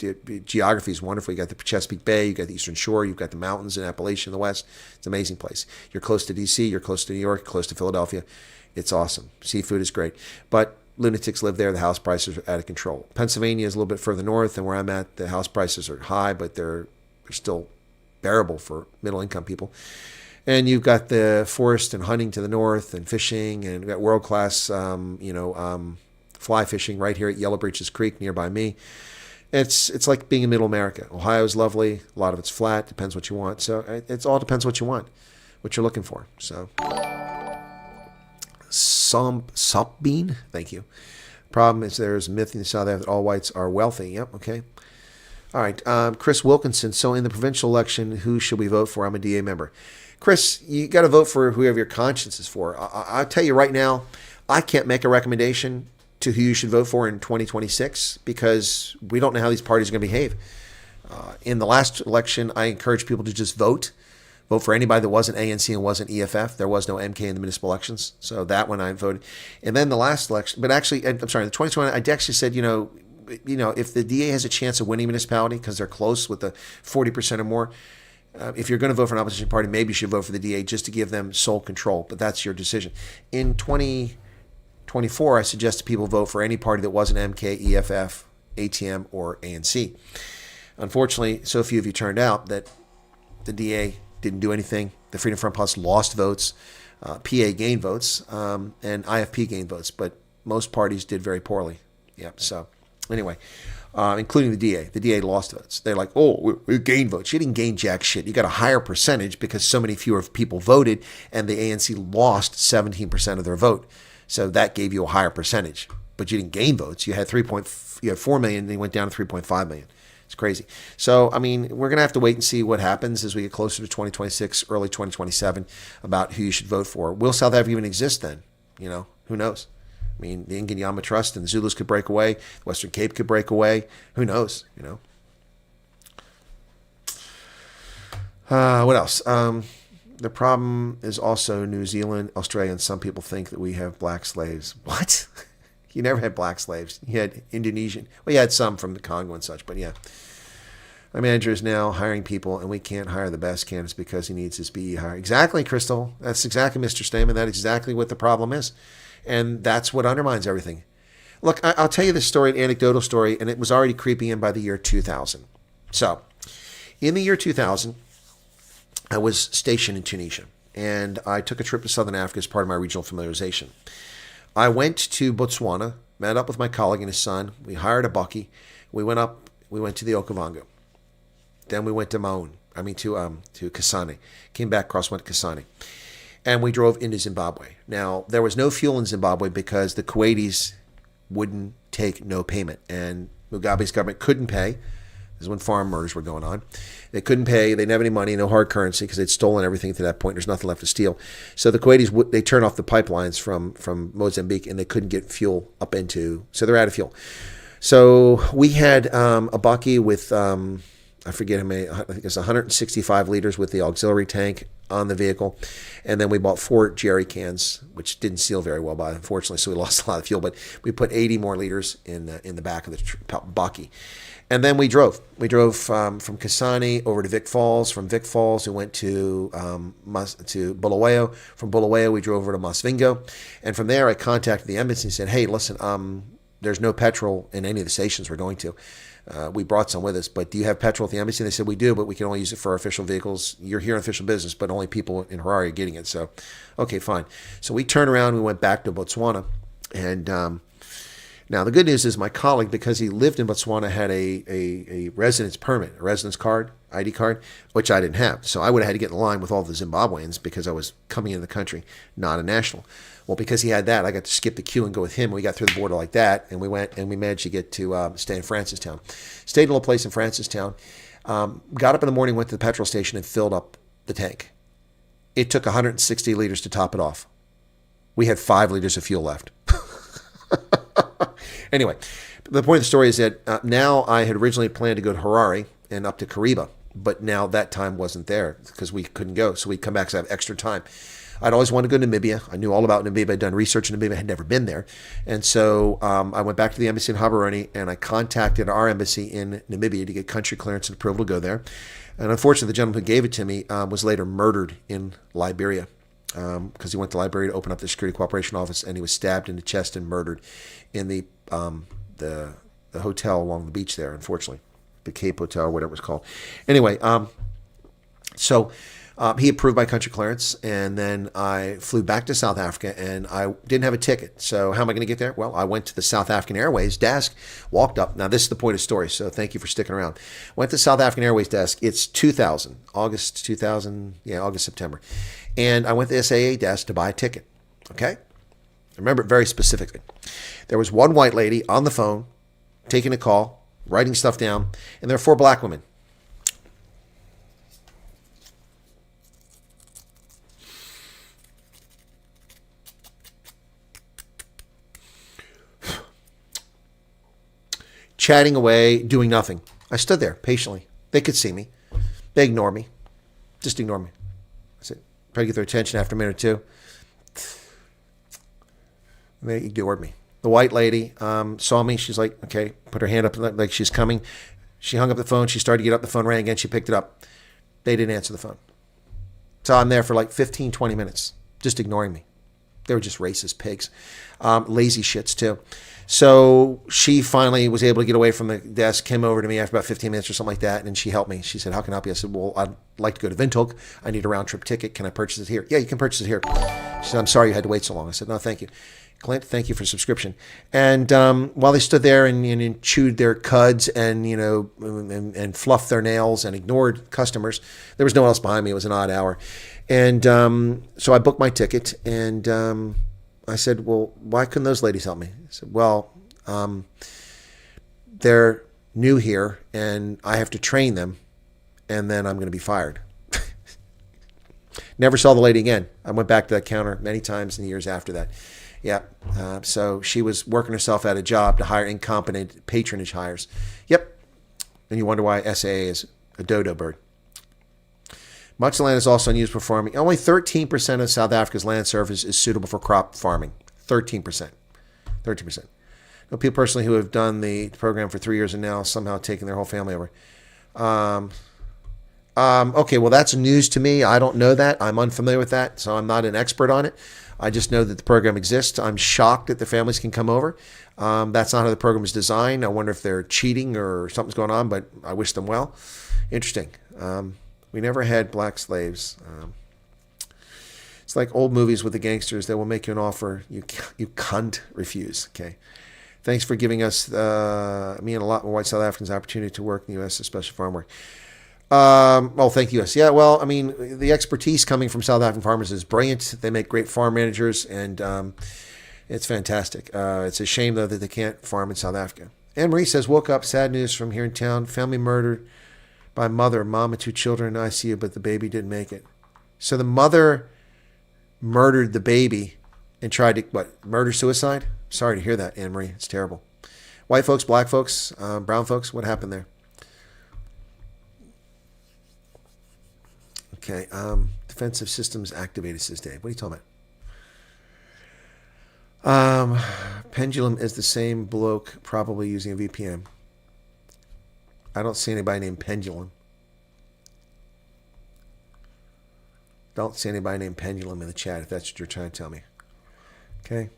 geography is wonderful. You got the Chesapeake Bay, you got the Eastern Shore, you've got the mountains in Appalachia in the west. It's an amazing place. You're close to D.C., you're close to New York, close to Philadelphia. It's awesome. Seafood is great. But lunatics live there. The house prices are out of control. Pennsylvania is a little bit further north, and where I'm at, the house prices are high, but they're still bearable for middle-income people. And you've got the forest and hunting to the north and fishing, and you've got world-class, fly fishing right here at Yellow Breeches Creek nearby me. It's like being in middle America. Ohio's lovely. A lot of it's flat. Depends what you want. So it all depends what you want, what you're looking for. So Bean, thank you. Problem is there's a myth in the South that all whites are wealthy. Yep, okay. All right, Chris Wilkinson. So in the provincial election, who should we vote for? I'm a DA member. Chris, you got to vote for whoever your conscience is for. I'll tell you right now, I can't make a recommendation to who you should vote for in 2026 because we don't know how these parties are going to behave. In the last election, I encouraged people to just vote for anybody that wasn't ANC and wasn't EFF. There was no MK in the municipal elections, so that one I voted. And then the last election, but actually, I'm sorry, the 2020, I actually said, you know, if the DA has a chance of winning a municipality because they're close with the 40% or more, if you're going to vote for an opposition party, maybe you should vote for the DA just to give them sole control, but that's your decision. In 2024, I suggest people vote for any party that wasn't MK, EFF, ATM, or ANC. Unfortunately, so few of you turned out that the DA didn't do anything. The Freedom Front Plus lost votes, PA gained votes, and IFP gained votes, but most parties did very poorly. Yep, so anyway. Including the DA. The DA lost votes. They're like, oh, we gained votes. You didn't gain jack shit. You got a higher percentage because so many fewer people voted, and the ANC lost 17% of their vote. So that gave you a higher percentage. But you didn't gain votes. You had 4 million, and they went down to 3.5 million. It's crazy. So, I mean, we're going to have to wait and see what happens as we get closer to 2026, early 2027, about who you should vote for. Will South Africa even exist then? You know, who knows? I mean, the Inganyama Trust and the Zulus could break away. The Western Cape could break away. Who knows, you know? What else? The problem is also New Zealand, Australia, and some people think that we have black slaves. What? You never had black slaves. You had Indonesian. Well, you had some from the Congo and such, but yeah. My manager is now hiring people, and we can't hire the best candidates because he needs his BE hire. Exactly, Crystal. That's exactly, Mr. Stamen. That's exactly what the problem is. And that's what undermines everything. Look, I'll tell you this story, an anecdotal story, and it was already creeping in by the year 2000. So, in the year 2000, I was stationed in Tunisia, and I took a trip to Southern Africa as part of my regional familiarization. I went to Botswana, met up with my colleague and his son. We hired a bucky. We went to the Okavango. Then we went to to Kasane. Came back, went to Kasane. And we drove into Zimbabwe. Now, there was no fuel in Zimbabwe because the Kuwaitis wouldn't take no payment. And Mugabe's government couldn't pay. This is when farm murders were going on. They couldn't pay. They didn't have any money, no hard currency because they'd stolen everything to that point. There's nothing left to steal. So the Kuwaitis, they turned off the pipelines from Mozambique, and they couldn't get fuel up into. So they're out of fuel. So we had a bucky with, I forget how many, I think it's 165 liters with the auxiliary tank on the vehicle. And then we bought 4 jerry cans, which didn't seal very well, unfortunately, so we lost a lot of fuel. But we put 80 more liters in the back of the bucky. And then we drove. We drove from Kasane over to Vic Falls. From Vic Falls, we went to Bulawayo. From Bulawayo, we drove over to Masvingo. And from there, I contacted the embassy and said, hey, listen, there's no petrol in any of the stations we're going to. We brought some with us, but do you have petrol at the embassy? And they said, we do, but we can only use it for our official vehicles. You're here on official business, but only people in Harare are getting it. So, okay, fine. So we turned around, we went back to Botswana. And now the good news is my colleague, because he lived in Botswana, had a residence permit, a residence card, ID card, which I didn't have. So I would have had to get in line with all the Zimbabweans because I was coming into the country, not a national. Well, because he had that, I got to skip the queue and go with him. We got through the border like that, and we went and we managed to get to stay in Francistown. Stayed in a little place in Francistown. Got up in the morning, went to the petrol station, and filled up the tank. It took 160 liters to top it off. We had 5 liters of fuel left. Anyway, the point of the story is that now I had originally planned to go to Harare and up to Kariba, but now that time wasn't there because we couldn't go. So we'd come back because I have extra time. I'd always wanted to go to Namibia. I knew all about Namibia. I'd done research in Namibia. I had never been there. And so I went back to the embassy in Gaborone, and I contacted our embassy in Namibia to get country clearance and approval to go there. And unfortunately, the gentleman who gave it to me was later murdered in Liberia because he went to Liberia to open up the Security Cooperation Office, and he was stabbed in the chest and murdered in the hotel along the beach there, unfortunately. The Cape Hotel, or whatever it was called. Anyway, so he approved my country clearance, and then I flew back to South Africa, and I didn't have a ticket. So how am I going to get there? Well, I went to the South African Airways desk, walked up. Now, this is the point of the story, so thank you for sticking around. Went to South African Airways desk. It's 2000, August, September. And I went to the SAA desk to buy a ticket, okay? I remember it very specifically. There was one white lady on the phone, taking a call, writing stuff down, and there were 4 black women. Chatting away, doing nothing. I stood there patiently. They could see me. They ignored me. Just ignore me. I said, try to get their attention after a minute or two. And they ignored me. The white lady saw me. She's like, okay, put her hand up like she's coming. She hung up the phone. She started to get up. The phone rang again. She picked it up. They didn't answer the phone. So I'm there for like 15, 20 minutes, just ignoring me. They were just racist pigs. Lazy shits, too. So she finally was able to get away from the desk, came over to me after about 15 minutes or something like that, and she helped me. She said, how can I help you? I said, well, I'd like to go to Windhoek. I need a round-trip ticket. Can I purchase it here? Yeah, you can purchase it here. She said, I'm sorry you had to wait so long. I said, no, thank you. Clint, thank you for subscription. And while they stood there and chewed their cuds and, and fluffed their nails and ignored customers, there was no one else behind me. It was an odd hour. And so I booked my ticket, and I said, well, why couldn't those ladies help me? I said, well, they're new here, and I have to train them, and then I'm going to be fired. Never saw the lady again. I went back to that counter many times in the years after that. Yeah. So she was working herself out of a job to hire incompetent patronage hires. Yep. And you wonder why SAA is a dodo bird. Much land is also unused for farming. Only 13% of South Africa's land surface is suitable for crop farming. 13%. 13%. I know people personally who have done the program for 3 years and now somehow taken their whole family over. Okay, well, that's news to me. I don't know that. I'm unfamiliar with that, so I'm not an expert on it. I just know that the program exists. I'm shocked that the families can come over. That's not how the program is designed. I wonder if they're cheating or something's going on, but I wish them well. Interesting. We never had black slaves. It's like old movies with the gangsters. They will make you an offer. You cunt, refuse. Okay. Thanks for giving us, me and a lot more white South Africans, opportunity to work in the U.S., especially farm work. Well, thank you, U.S. Yeah, well, I mean, the expertise coming from South African farmers is brilliant. They make great farm managers, and it's fantastic. It's a shame, though, that they can't farm in South Africa. Anne Marie says, woke up, sad news from here in town. Family murdered by mother, mom and 2 children in ICU, but the baby didn't make it. So the mother murdered the baby and tried to, murder-suicide? Sorry to hear that, Anne Marie. It's terrible. White folks, black folks, brown folks, what happened there? Okay, defensive systems activated, says Dave. What are you talking about? Pendulum is the same bloke probably using a VPN. I don't see anybody named Pendulum. Don't see anybody named Pendulum in the chat if that's what you're trying to tell me. Okay.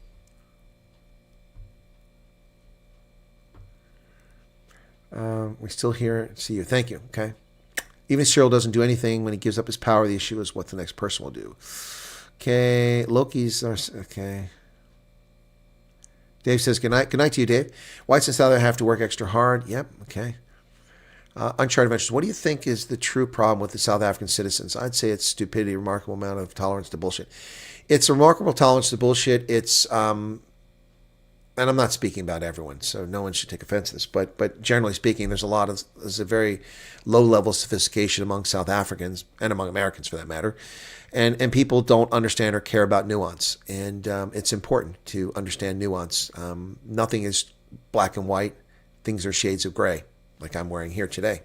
We still here. See you. Thank you. Okay. Even if Cyril doesn't do anything when he gives up his power, the issue is what the next person will do. Okay. Loki's are okay. Dave says, good night. Good night to you, Dave. Whites and Southern have to work extra hard. Yep. Okay. Uncharted Adventures. What do you think is the true problem with the South African citizens? I'd say it's stupidity, remarkable amount of tolerance to bullshit. It's a remarkable tolerance to bullshit. It's, and I'm not speaking about everyone, so no one should take offense to this, but generally speaking, there's a very low level of sophistication among South Africans and among Americans for that matter. And people don't understand or care about nuance. And it's important to understand nuance. Nothing is black and white. Things are shades of gray, like I'm wearing here today.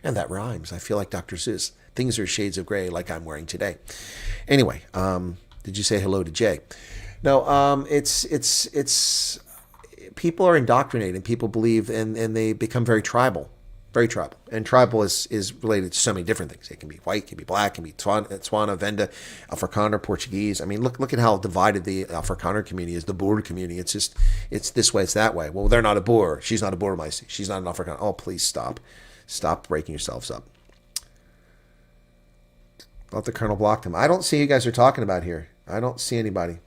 And that rhymes. I feel like Dr. Seuss. Things are shades of gray, like I'm wearing today. Anyway, did you say hello to Jay? No, it's people are indoctrinated. People believe and they become very tribal. Very tribal. And tribal is related to so many different things. It can be white, it can be black, it can be Tswana, Venda, Afrikaner, Portuguese. I mean, look at how divided the Afrikaner community is, the Boer community. It's just, it's this way, it's that way. Well, they're not a Boer. She's not a Boer, she's not an Afrikaner. Oh, please stop. Stop breaking yourselves up. Thought the Colonel blocked him. I don't see who you guys are talking about here. I don't see anybody.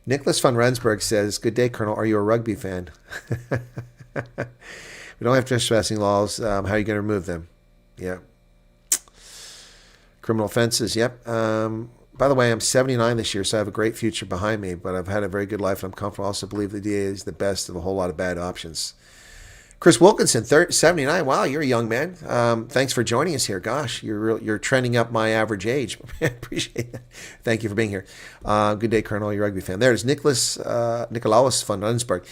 Nicholas van Rensburg says, good day, Colonel. Are you a rugby fan? We don't have trespassing laws. How are you going to remove them? Yeah. Criminal offenses. Yep. By the way, I'm 79 this year, so I have a great future behind me, but I've had a very good life, and I'm comfortable. I also believe the DA is the best of a whole lot of bad options. Chris Wilkinson, 79. Wow, you're a young man. Thanks for joining us here. Gosh, you're trending up my average age. I appreciate that. Thank you for being here. Good day, Colonel. You're a rugby fan. There's Nicolaus van Rensburg.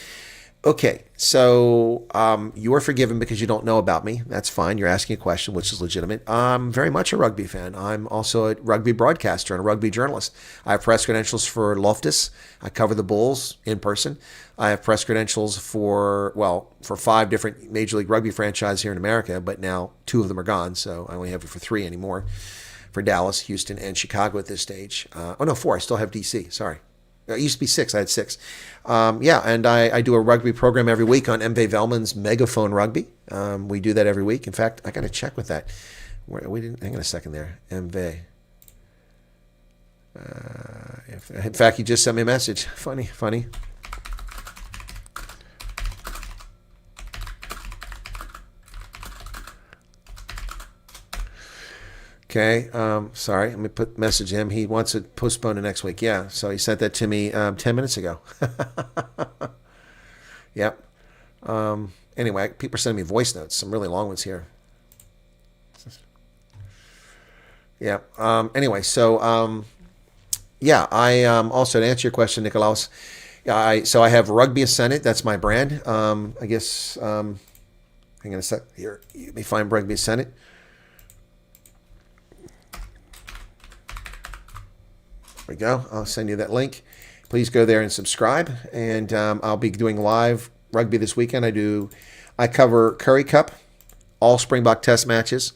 Okay, so you are forgiven because you don't know about me. That's fine. You're asking a question, which is legitimate. I'm very much a rugby fan. I'm also a rugby broadcaster and a rugby journalist. I have press credentials for Loftus. I cover the Bulls in person. I have press credentials for 5 different Major League Rugby franchises here in America, but now 2 of them are gone, so I only have it for 3 anymore, for Dallas, Houston, and Chicago at this stage. 4. I still have DC. Sorry. It used to be 6. I had 6. And I do a rugby program every week on MV Velman's Megaphone Rugby. We do that every week. In fact, I got to check with that. Hang on a second there. MV. In fact, he just sent me a message. Funny. Okay, sorry, let me message him. He wants to postpone to next week. Yeah, so he sent that to me 10 minutes ago. Yep. Anyway, people are sending me voice notes, some really long ones here. Yeah. Anyway, so yeah, I also to answer your question, Nicolaus. So I have Rugby Senate. That's my brand. I guess. Hang on a sec. Here, let me find Rugby Senate. There we go. I'll send you that link. Please go there and subscribe. And I'll be doing live rugby this weekend. I cover Curry Cup, all Springbok Test matches,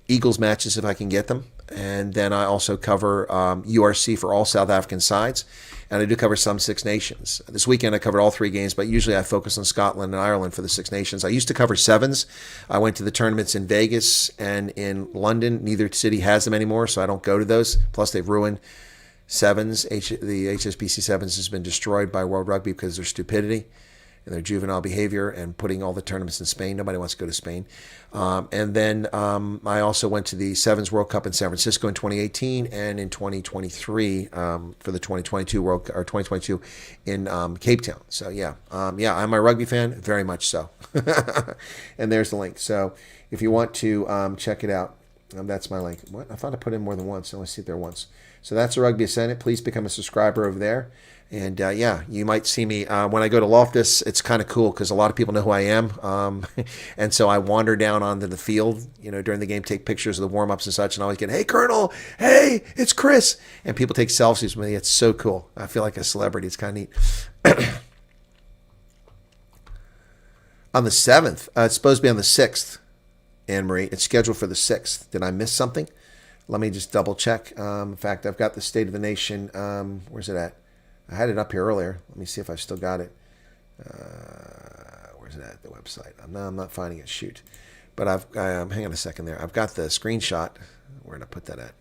Eagles matches if I can get them. And then I also cover URC for all South African sides. And I do cover some Six Nations. This weekend I covered all 3 games, but usually I focus on Scotland and Ireland for the Six Nations. I used to cover sevens. I went to the tournaments in Vegas and in London. Neither city has them anymore, so I don't go to those. Plus they've ruined sevens. The HSBC sevens has been destroyed by World Rugby because of their stupidity and their juvenile behavior and putting all the tournaments in Spain. Nobody wants to go to Spain. And then I also went to the Sevens World Cup in San Francisco in 2018 and in 2023 for the 2022 in Cape Town. So yeah, I'm a rugby fan, very much so. And there's the link. So if you want to check it out, that's my link. What? I thought I put in more than once. I only see it there once. So that's the Rugby Senate. Please become a subscriber over there. And yeah, you might see me when I go to Loftus. It's kind of cool because a lot of people know who I am. And so I wander down onto the field, during the game, take pictures of the warm-ups and such. And I always get, hey, Colonel, hey, it's Chris. And people take selfies with me. It's so cool. I feel like a celebrity. It's kind of neat. On the 7th, it's supposed to be on the 6th, Anne-Marie. It's scheduled for the 6th. Did I miss something? Let me just double check. In fact, I've got the State of the Nation. Where's it at? I had it up here earlier. Let me see if I've still got it. Where's it at? The website. I'm not finding it. Shoot. But hang on a second there. I've got the screenshot. Where did I put that at?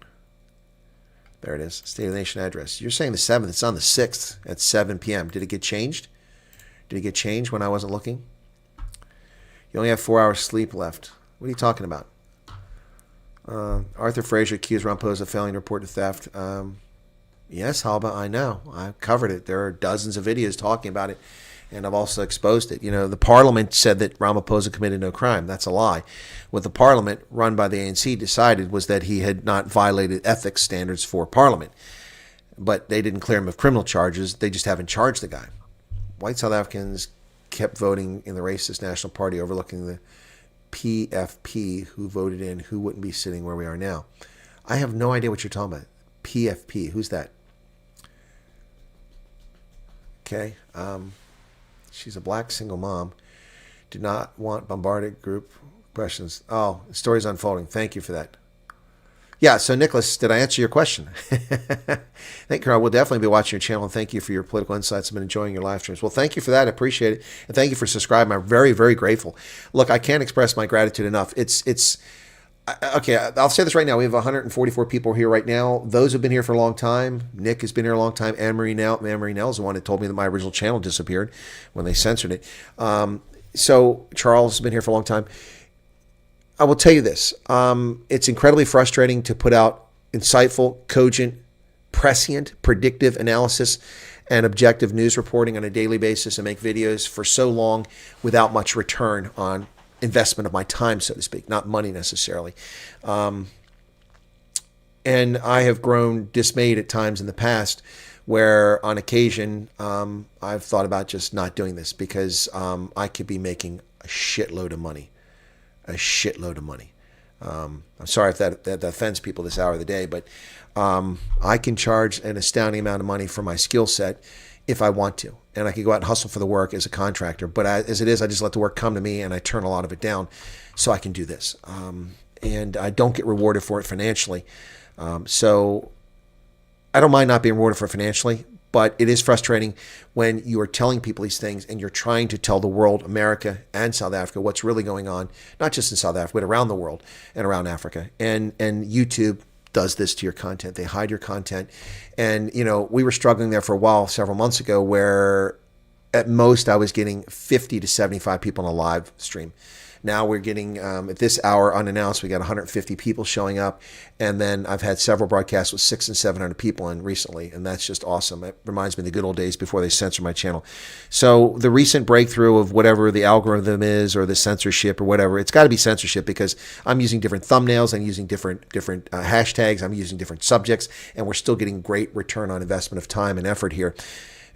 There it is. State of the Nation address. You're saying the 7th. It's on the 6th at 7 p.m. Did it get changed? Did it get changed when I wasn't looking? You only have 4 hours sleep left. What are you talking about? Arthur Fraser accused Ramaphosa of failing to report to theft. Yes, Halba, I know. I covered it. There are dozens of videos talking about it, and I've also exposed it. The parliament said that Ramaphosa committed no crime. That's a lie. What the parliament, run by the ANC, decided was that he had not violated ethics standards for parliament. But they didn't clear him of criminal charges. They just haven't charged the guy. White South Africans kept voting in the racist National Party, overlooking the PFP who voted in who wouldn't be sitting where we are now. I have no idea what you're talking about. PFP, who's that? Okay. She's a black single mom. Did not want bombarded group questions. Oh, the story's unfolding. Thank you for that. Yeah, so Nicholas, did I answer your question? Thank you. I will definitely be watching your channel, and thank you for your political insights. I've been enjoying your live streams. Well, thank you for that. I appreciate it. And thank you for subscribing. I'm very, very grateful. Look, I can't express my gratitude enough. It's okay, I'll say this right now. We have 144 people here right now. Those who've been here for a long time. Nick has been here a long time. Anne-Marie Nell is the one that told me that my original channel disappeared when they censored it. So Charles has been here for a long time. I will tell you this. It's incredibly frustrating to put out insightful, cogent, prescient, predictive analysis and objective news reporting on a daily basis and make videos for so long without much return on investment of my time, so to speak, not money necessarily. And I have grown dismayed at times in the past where on occasion I've thought about just not doing this because I could be making a shitload of money. A shitload of money. I'm sorry if that offends people this hour of the day, but I can charge an astounding amount of money for my skill set if I want to. And I can go out and hustle for the work as a contractor. But as it is, I just let the work come to me and I turn a lot of it down so I can do this. And I don't get rewarded for it financially. So I don't mind not being rewarded for it financially, but it is frustrating when you are telling people these things and you're trying to tell the world, America and South Africa, what's really going on, not just in South Africa, but around the world and around Africa. And YouTube does this to your content. They hide your content. And, we were struggling there for a while several months ago where at most I was getting 50 to 75 people on a live stream. Now we're getting, at this hour unannounced, we got 150 people showing up. And then I've had several broadcasts with 600 and 700 people in recently. And that's just awesome. It reminds me of the good old days before they censor my channel. So the recent breakthrough of whatever the algorithm is or the censorship or whatever, it's got to be censorship because I'm using different thumbnails. I'm using different hashtags. I'm using different subjects. And we're still getting great return on investment of time and effort here.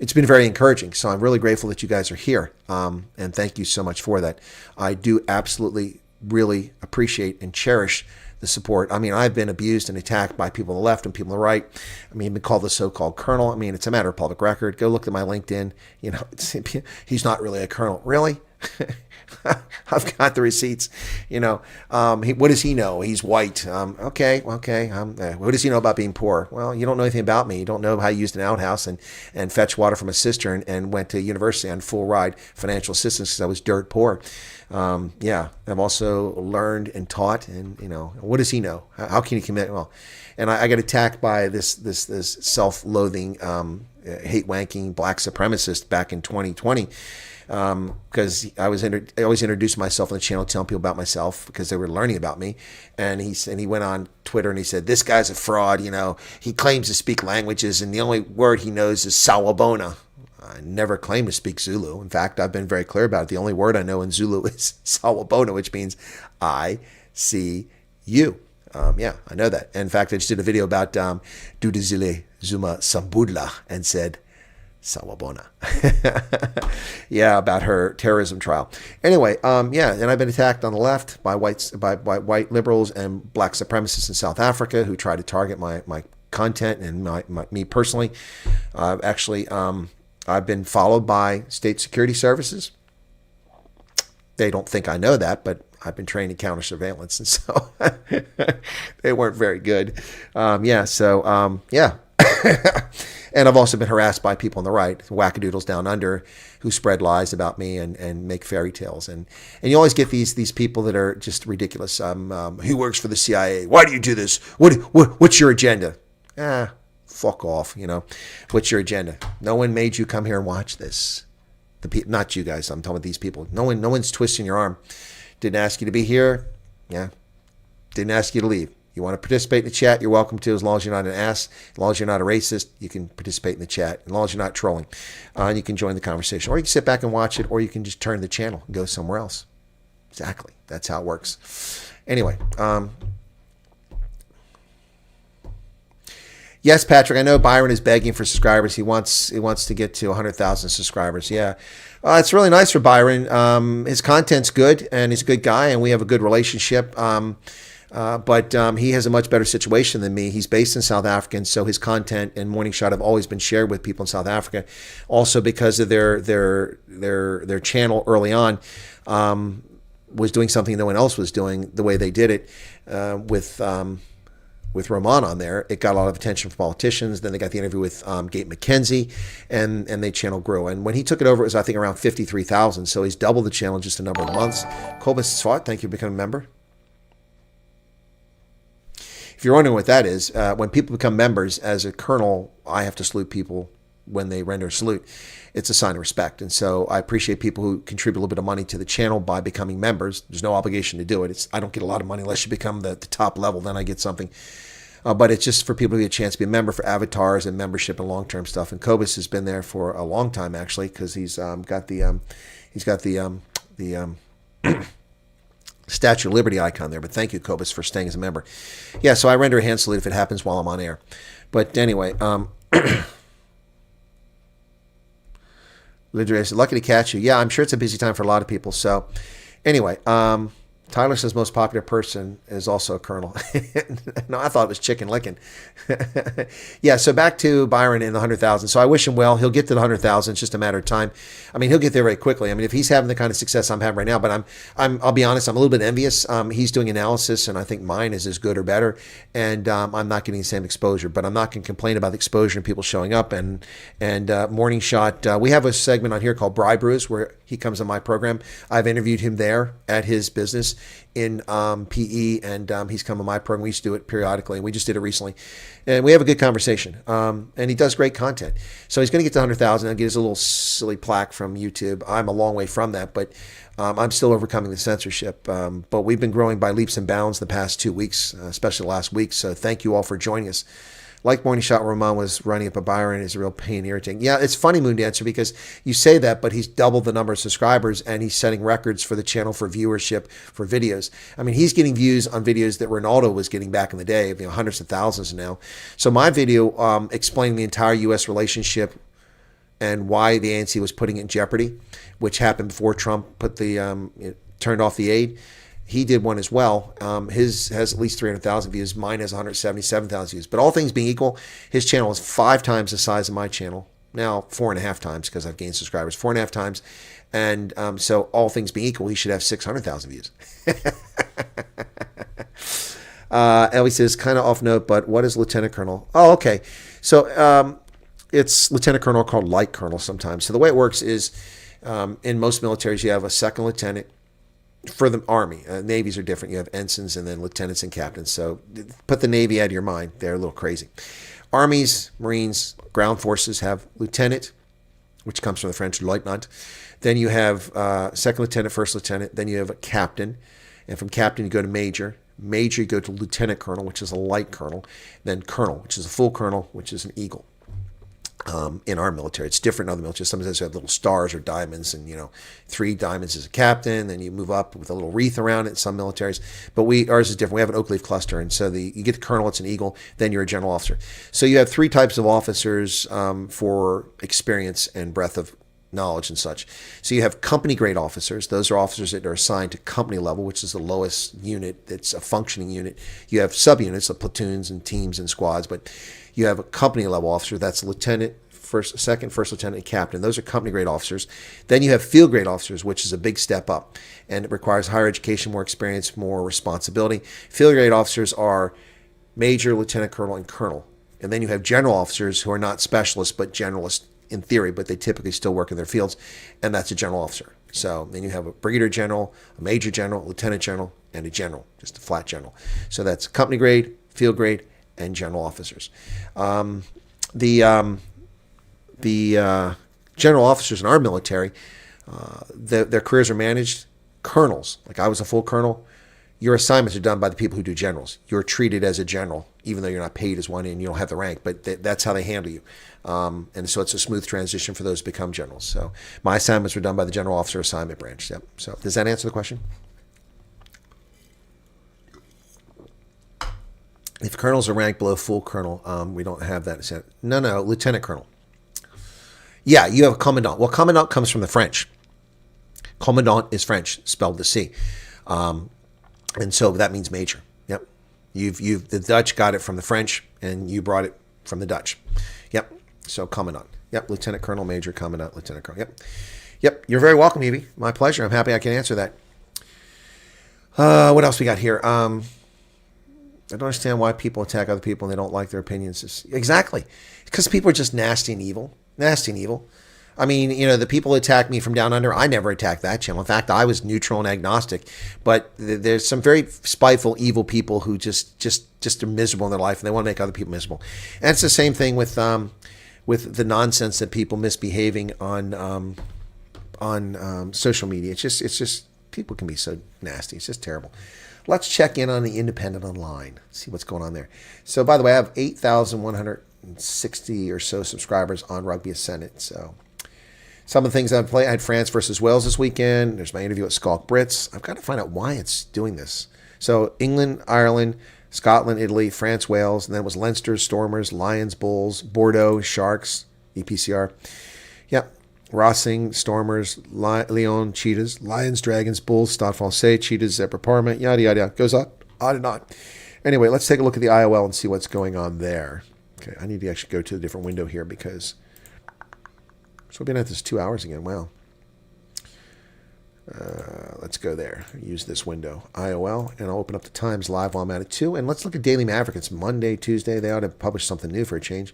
It's been very encouraging. So I'm really grateful that you guys are here. And thank you so much for that. I do absolutely, really appreciate and cherish the support. I mean, I've been abused and attacked by people on the left and people on the right. I mean, I've been called the so-called colonel. I mean, it's a matter of public record. Go look at my LinkedIn. You know, he's not really a colonel. Really? I've got the receipts. You know, what does he know? He's white. Okay. What does he know about being poor? Well, you don't know anything about me. You don't know how I used an outhouse and fetched water from a cistern and went to university on full ride financial assistance because I was dirt poor. I've also learned and taught, and you know, what does he know? How can he commit? Well, and I got attacked by this self-loathing, hate-wanking black supremacist back in 2020. Because I always introduced myself on the channel, telling people about myself because they were learning about me. And he went on Twitter and he said, "This guy's a fraud. You know, he claims to speak languages, and the only word he knows is Sawabona." I never claimed to speak Zulu. In fact, I've been very clear about it. The only word I know in Zulu is Sawabona, which means I see you. I know that. In fact, I just did a video about Dudizile Zuma Sambudla and said Sawabona. About her terrorism trial. Anyway, and I've been attacked on the left by white liberals and black supremacists in South Africa who try to target my content and me personally. I've been followed by state security services. They don't think I know that, but I've been trained in counter surveillance, and so they weren't very good. And I've also been harassed by people on the right, wackadoodles down under, who spread lies about me and make fairy tales. And you always get these people that are just ridiculous. Who works for the CIA? Why do you do this? What's your agenda? Fuck off, you know. What's your agenda? No one made you come here and watch this. Not you guys, I'm talking about these people. No one's twisting your arm. Didn't ask you to be here. Didn't ask you to leave. You want to participate in the chat, you're welcome to, as long as you're not an ass, as long as you're not a racist, you can participate in the chat, as long as you're not trolling. And you can join the conversation. Or you can sit back and watch it, or you can just turn the channel and go somewhere else. Exactly. That's how it works. Anyway, yes, Patrick, I know Byron is begging for subscribers. He wants to get to 100,000 subscribers. Yeah. It's really nice for Byron. His content's good, and he's a good guy, and we have a good relationship. But he has a much better situation than me. He's based in South Africa, and so his content and Morning Shot have always been shared with people in South Africa. Also because of their channel early on was doing something no one else was doing the way they did it with Roman on there. It got a lot of attention from politicians. Then they got the interview with Gate McKenzie, and the channel grew. And when he took it over, it was, I think, around 53,000. So he's doubled the channel in just a number of months. Kobus Swat, thank you for becoming a member. If you're wondering what that is, when people become members, as a colonel, I have to salute people when they render a salute. It's a sign of respect. And so I appreciate people who contribute a little bit of money to the channel by becoming members. There's no obligation to do it. I don't get a lot of money unless you become the top level, then I get something. But it's just for people to get a chance to be a member for avatars and membership and long-term stuff. And Kobus has been there for a long time, actually, because he's got the Statue of Liberty icon there. But thank you, Kobus, for staying as a member. Yeah, so I render a hand salute if it happens while I'm on air. But anyway, Lidre said, lucky to catch you. Yeah, I'm sure it's a busy time for a lot of people. So anyway, Tyler says most popular person is also a colonel. No, I thought it was Chicken Lickin'. Yeah, so back to Byron in the 100,000. So I wish him well. He'll get to the 100,000. It's just a matter of time. I mean, he'll get there very quickly. I mean, if he's having the kind of success I'm having right now, but I'll be honest, I'm a little bit envious. He's doing analysis, and I think mine is as good or better. And I'm not getting the same exposure, but I'm not going to complain about the exposure and people showing up. And Morning Shot, we have a segment on here called Bribe Brews, where He comes on my program. I've interviewed him there at his business in PE, and he's come on my program. We used to do it periodically, and we just did it recently. And we have a good conversation. And he does great content. So he's going to get to 100,000 and get his little silly plaque from YouTube. I'm a long way from that, but I'm still overcoming the censorship. But we've been growing by leaps and bounds the past 2 weeks, especially last week. So thank you all for joining us. Like Morning Shot, Roman was running up a Byron is a real pain and irritating. Yeah, it's funny, Moon Dancer, because you say that, but he's doubled the number of subscribers and he's setting records for the channel for viewership for videos. I mean, he's getting views on videos that Ronaldo was getting back in the day, hundreds of thousands now. So my video explaining the entire U.S. relationship and why the ANC was putting it in jeopardy, which happened before Trump put turned off the aid. He did one as well. His has at least 300,000 views. Mine has 177,000 views. But all things being equal, his channel is 5 times the size of my channel. Now 4.5 times because I've gained subscribers. 4.5 times. And so all things being equal, he should have 600,000 views. Ellie says, kind of off note, but what is Lieutenant Colonel? Oh, okay. So it's Lieutenant Colonel called Light Colonel sometimes. So the way it works is in most militaries, you have a second lieutenant. For the Army, Navies are different. You have ensigns and then lieutenants and captains. So put the Navy out of your mind. They're a little crazy. Armies, Marines, ground forces have lieutenant, which comes from the French lieutenant. Then you have second lieutenant, first lieutenant. Then you have a captain. And from captain, you go to major. Major, you go to lieutenant colonel, which is a light colonel. Then colonel, which is a full colonel, which is an eagle. In our military, it's different in other militaries. Sometimes you have little stars or diamonds, and 3 diamonds as a captain. Then you move up with a little wreath around it in some militaries. But ours is different. We have an oak leaf cluster, and so you get the colonel, it's an eagle. Then you're a general officer. So you have 3 types of officers for experience and breadth of knowledge and such. So you have company grade officers. Those are officers that are assigned to company level, which is the lowest unit. It's a functioning unit. You have subunits of platoons and teams and squads, but you have a company level officer. That's lieutenant, first lieutenant, and captain. Those are company grade officers. Then you have field grade officers, which is a big step up, and it requires higher education, more experience, more responsibility. Field grade officers are major, lieutenant colonel, and colonel. And then you have general officers who are not specialists, but generalists in theory, but they typically still work in their fields, and that's a general officer. So then you have a brigadier general, a major general, lieutenant general, and a general, just a flat general. So that's company grade, field grade, and general officers. The general officers in our military, their careers are managed. Colonels, like I was a full colonel, your assignments are done by the people who do generals. You're treated as a general, even though you're not paid as one and you don't have the rank, but that's how they handle you. And so it's a smooth transition for those who become generals. So my assignments were done by the general officer assignment branch. Yep. So does that answer the question? If colonels are ranked below full colonel, we don't have that. No, lieutenant colonel. Yeah, you have a commandant. Well, commandant comes from the French. Commandant is French, spelled with a C. And so that means major. Yep. The Dutch got it from the French, and you brought it from the Dutch. Yep. So commandant. Yep. Lieutenant colonel, major, commandant, lieutenant colonel. Yep. Yep. You're very welcome, Evie. My pleasure. I'm happy I can answer that. What else we got here? I don't understand why people attack other people and they don't like their opinions. Exactly. Because people are just nasty and evil. Nasty and evil. I mean, the people who attack me from down under, I never attacked that channel. In fact, I was neutral and agnostic. But there's some very spiteful, evil people who just are miserable in their life and they want to make other people miserable. And it's the same thing with the nonsense that people misbehaving on social media. It's just people can be so nasty. It's just terrible. Let's check in on the Independent Online. See what's going on there. So, by the way, I have 8,160 or so subscribers on Rugby Ascendant. So, some of the things I've played, I had France versus Wales this weekend. There's my interview with Skalk Brits. I've got to find out why it's doing this. So, England, Ireland, Scotland, Italy, France, Wales, and then it was Leinster, Stormers, Lions, Bulls, Bordeaux, Sharks, EPCR. Yep. Rossing, Stormers, Lyon, Cheetahs, Lions, Dragons, Bulls, Stade Francais, Cheetahs, Zebra Parma, yada, yada, yada. Goes on and on. Anyway, let's take a look at the IOL and see what's going on there. Okay, I need to actually go to a different window here because... So we've been at this 2 hours again. Wow. Let's go there. Use this window. IOL, and I'll open up the Times Live while I'm at it too. And let's look at Daily Maverick. It's Monday, Tuesday. They ought to publish something new for a change.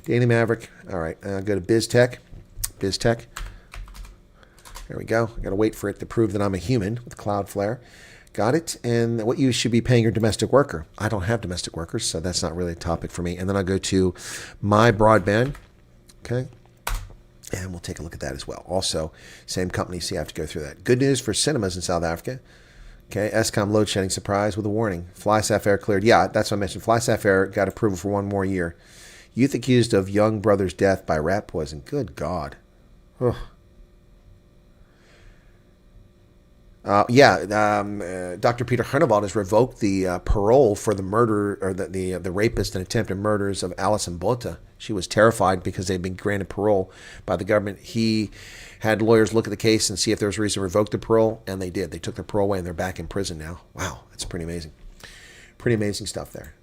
Daily Maverick. All right, go to BizTech. There we go. I got to wait for it to prove that I'm a human with Cloudflare. Got it. And what you should be paying your domestic worker. I don't have domestic workers, so that's not really a topic for me. And then I'll go to my broadband. Okay. And we'll take a look at that as well. Also, same company, so you have to go through that. Good news for cinemas in South Africa. Okay, Eskom load shedding surprise with a warning. FlySafair Air cleared. Yeah, that's what I mentioned. FlySafair Air got approval for 1 more year. Youth accused of young brother's death by rat poison. Good God. Ugh. Dr. Peter Hernevald has revoked the parole for the murder, or the rapist and attempted murders of Alison Botha. She was terrified because they'd been granted parole by the government. He had lawyers look at the case and see if there was a reason to revoke the parole, and they did. They took the parole away, and they're back in prison now. Wow, that's pretty amazing. Pretty amazing stuff there.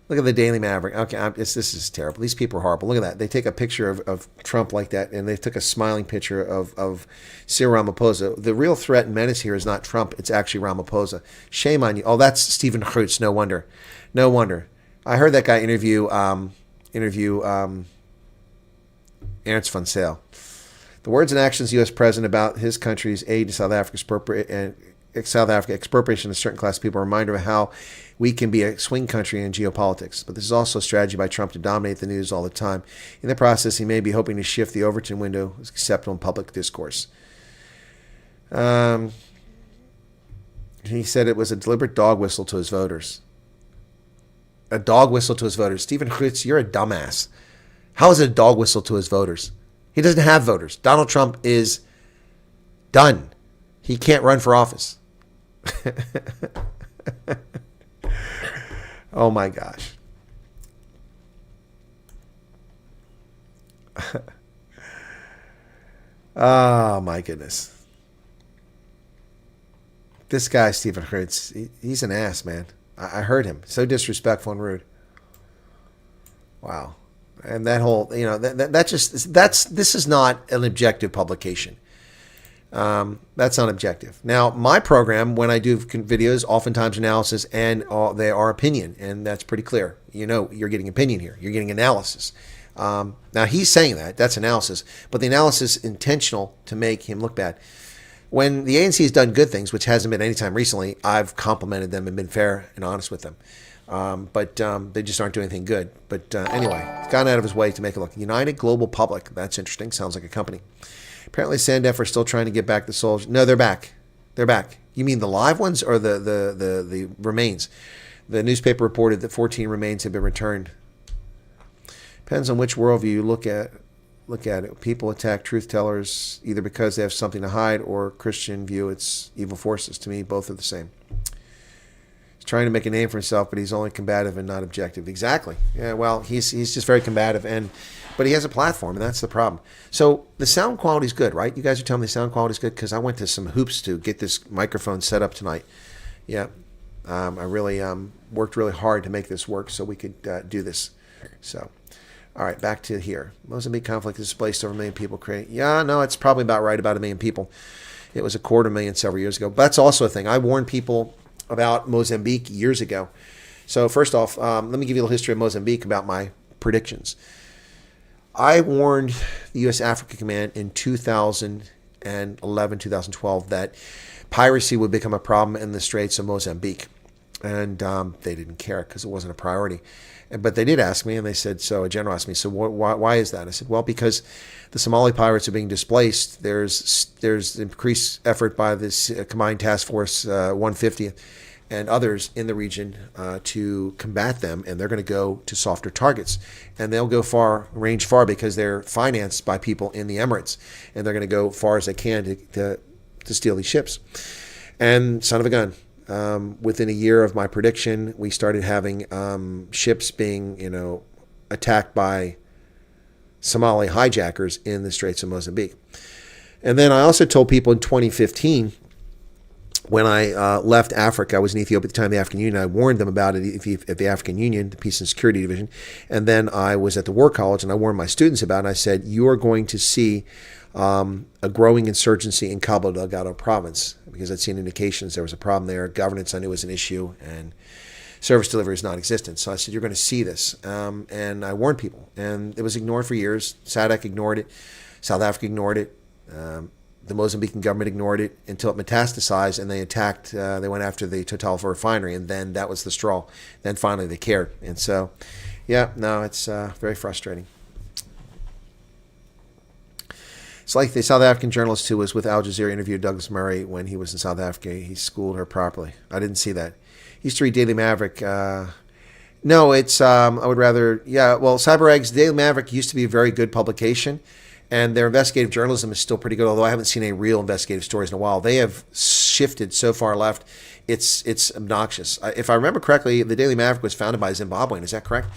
Look at the Daily Maverick. Okay, this is terrible. These people are horrible. Look at that. They take a picture of Trump like that, and they took a smiling picture of Cyril Ramaphosa. The real threat and menace here is not Trump. It's actually Ramaphosa. Shame on you. Oh, that's Stephen Cruz. No wonder. No wonder. I heard that guy interview Ernst von Sale. The words and actions of the U.S. president about his country's aid to South Africa expropriation of a certain class of people are a reminder of how we can be a swing country in geopolitics. But this is also a strategy by Trump to dominate the news all the time. In the process, he may be hoping to shift the Overton window as acceptable in public discourse. He said it was a deliberate dog whistle to his voters. A dog whistle to his voters. Stephen Cruz, you're a dumbass. How is it a dog whistle to his voters? He doesn't have voters. Donald Trump is done. He can't run for office. Oh my gosh. Oh my goodness. This guy, Stephen Cruz, he's an ass, man. I heard him. So disrespectful and rude. Wow. And that whole, this is not an objective publication. That's not objective. Now, my program, when I do videos, oftentimes analysis, and they are opinion, and that's pretty clear. You're getting opinion here. You're getting analysis. Now, he's saying that's analysis, but the analysis is intentional to make him look bad. When the ANC has done good things, which hasn't been any time recently, I've complimented them and been fair and honest with them. But they just aren't doing anything good. But anyway, he's gone out of his way to make it look. United Global Public. That's interesting. Sounds like a company. Apparently, Sandef are still trying to get back the soldiers. No, they're back. They're back. You mean the live ones or the remains? The newspaper reported that 14 remains have been returned. Depends on which worldview you look at it. People attack truth tellers either because they have something to hide or Christian view it's evil forces. To me, both are the same. He's trying to make a name for himself, but he's only combative and not objective. Exactly. Yeah. Well, he's just very combative, but he has a platform, and that's the problem. So the sound quality is good, right? You guys are telling me the sound quality is good because I went to some hoops to get this microphone set up tonight. Yeah. I really worked really hard to make this work so we could do this. So. All right, back to here. Mozambique conflict displaced over 1 million people. Yeah, no, it's probably about right, about 1 million people. It was 250,000 several years ago. But that's also a thing. I warned people about Mozambique years ago. So first off, let me give you a little history of Mozambique about my predictions. I warned the U.S. Africa Command in 2011, 2012 that piracy would become a problem in the Straits of Mozambique. And they didn't care because it wasn't a priority. But they did ask me, and they said, so a general asked me, so why is that? I said, well, because the Somali pirates are being displaced. There's increased effort by this Combined Task Force 150 and others in the region to combat them, and they're going to go to softer targets. And they'll go range far because they're financed by people in the Emirates, and they're going to go far as they can to steal these ships. And son of a gun. Within a year of my prediction, we started having ships being, attacked by Somali hijackers in the Straits of Mozambique. And then I also told people in 2015, when I left Africa, I was in Ethiopia at the time of the African Union. I warned them about it at the African Union, the Peace and Security Division. And then I was at the War College, and I warned my students about it. And I said, you are going to see a growing insurgency in Cabo Delgado province, because I'd seen indications there was a problem there. Governance I knew was an issue, and service delivery is non-existent. So I said, you're going to see this. And I warned people, and it was ignored for years. SADC ignored it. South Africa ignored it. The Mozambican government ignored it until it metastasized, and they attacked. They went after the Total refinery, and then that was the straw. Then finally they cared, and so, yeah, no, it's very frustrating. It's like the South African journalist who was with Al Jazeera interviewed Douglas Murray when he was in South Africa. He schooled her properly. I didn't see that. He used to read Daily Maverick. No, it's I would rather. Yeah, well, CyberEgg's Daily Maverick used to be a very good publication. And their investigative journalism is still pretty good, although I haven't seen any real investigative stories in a while. They have shifted so far left, it's obnoxious. If I remember correctly, the Daily Maverick was founded by a Zimbabwean. Is that correct?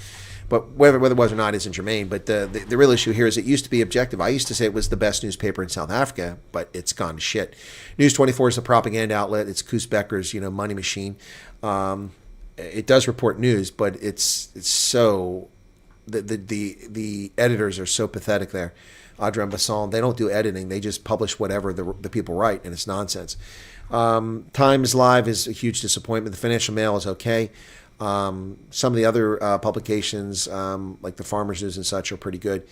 But whether it was or not isn't germane. But the real issue here is it used to be objective. I used to say it was the best newspaper in South Africa, but it's gone to shit. News 24 is a propaganda outlet. It's Koos Becker's money machine. It does report news, but it's so the editors are so pathetic there. Audrey and Basson, they don't do editing. They just publish whatever the people write, and it's nonsense. Times Live is a huge disappointment. The Financial Mail is okay. Some of the other publications, like the Farmers News and such, are pretty good.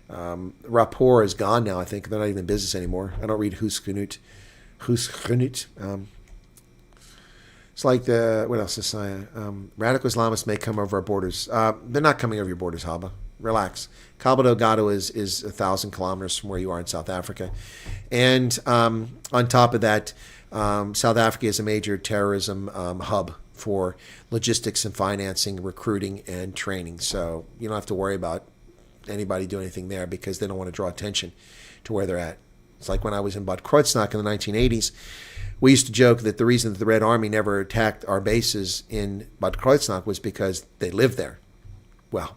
Rapport is gone now, I think. They're not even in business anymore. I don't read Huisgenoot. It's like what else is radical Islamists may come over our borders. They're not coming over your borders, Haba. Relax. Cabo Delgado is 1,000 kilometers from where you are in South Africa. And on top of that, South Africa is a major terrorism hub for logistics and financing, recruiting, and training. So you don't have to worry about anybody doing anything there because they don't want to draw attention to where they're at. It's like when I was in Bad Kreuznach in the 1980s. We used to joke that the reason that the Red Army never attacked our bases in Bad Kreuznach was because they lived there. Well,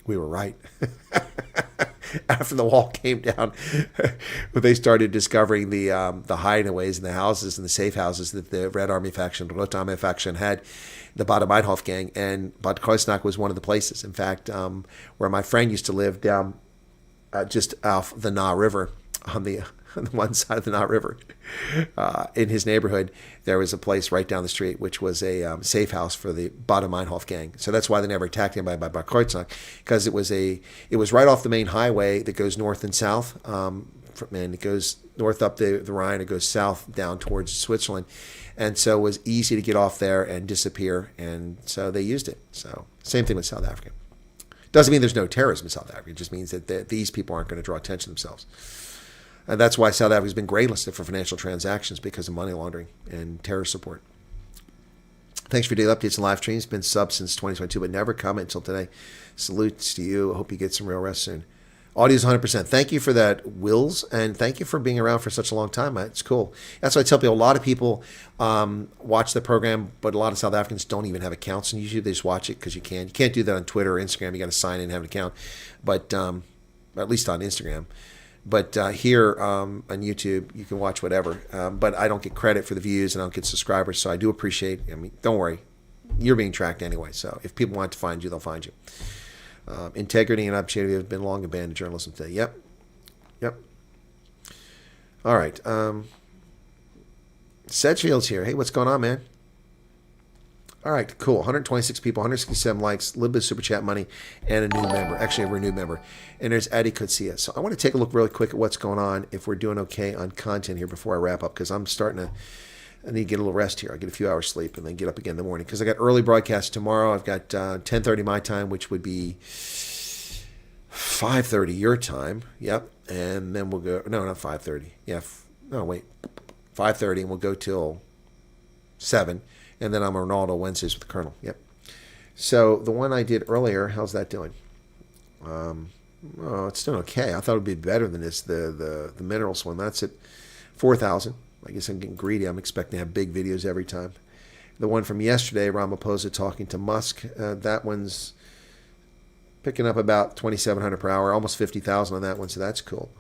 we were right. After the wall came down, they started discovering the hideaways and the houses and the safe houses that the Red Army faction, the Rote Armee faction, had, the Bader-Meinhof gang, and Bad Kreuznach was one of the places. In fact, where my friend used to live down just off the Na River, on the one side of the Na River, in his neighborhood, there was a place right down the street which was a safe house for the Bader-Meinhof gang. So that's why they never attacked anybody by Bad Kreuznach, because it was right off the main highway that goes north and south, and it goes north up the Rhine, it goes south down towards Switzerland, and so it was easy to get off there and disappear, and so they used it. So same thing with South Africa. Doesn't mean there's no terrorism in South Africa. It just means that these people aren't going to draw attention to themselves. And that's why South Africa's been graylisted for financial transactions, because of money laundering and terror support. Thanks for your daily updates and live streams. Been sub since 2022, but never comment until today. Salutes to you. I hope you get some real rest soon. Audio's 100%. Thank you for that, Wills, and thank you for being around for such a long time. It's cool. That's why I tell people, a lot of people watch the program, but a lot of South Africans don't even have accounts, and usually they just watch it because you can. You can't do that on Twitter or Instagram. You got to sign in and have an account, but at least on Instagram. But here on YouTube, you can watch whatever. But I don't get credit for the views, and I don't get subscribers, so I do appreciate. I mean, don't worry, you're being tracked anyway. So if people want to find you, they'll find you. Integrity and objectivity have been long abandoned journalism today. Yep. All right. Sedgefield's here. Hey, what's going on, man? All right, cool. 126 people, 167 likes, a little bit of super chat money, and a new member. Actually, a renewed member. And there's Adi Kutsia. So I want to take a look really quick at what's going on, if we're doing okay on content here before I wrap up, because I need to get a little rest here. I get a few hours sleep and then get up again in the morning, because I got early broadcast tomorrow. I've got 10:30 my time, which would be 5:30 your time. Yep. And then we'll go, no, not 5:30. Yeah. No, wait. 5:30, and we'll go till 7. And then I'm Ronaldo Wednesdays with the Colonel. Yep. So the one I did earlier, how's that doing? It's doing okay. I thought it would be better than this. The minerals one, that's at 4,000. I guess I'm getting greedy. I'm expecting to have big videos every time. The one from yesterday, Ramaphosa talking to Musk, that one's picking up about 2,700 per hour, almost 50,000 on that one, so that's cool.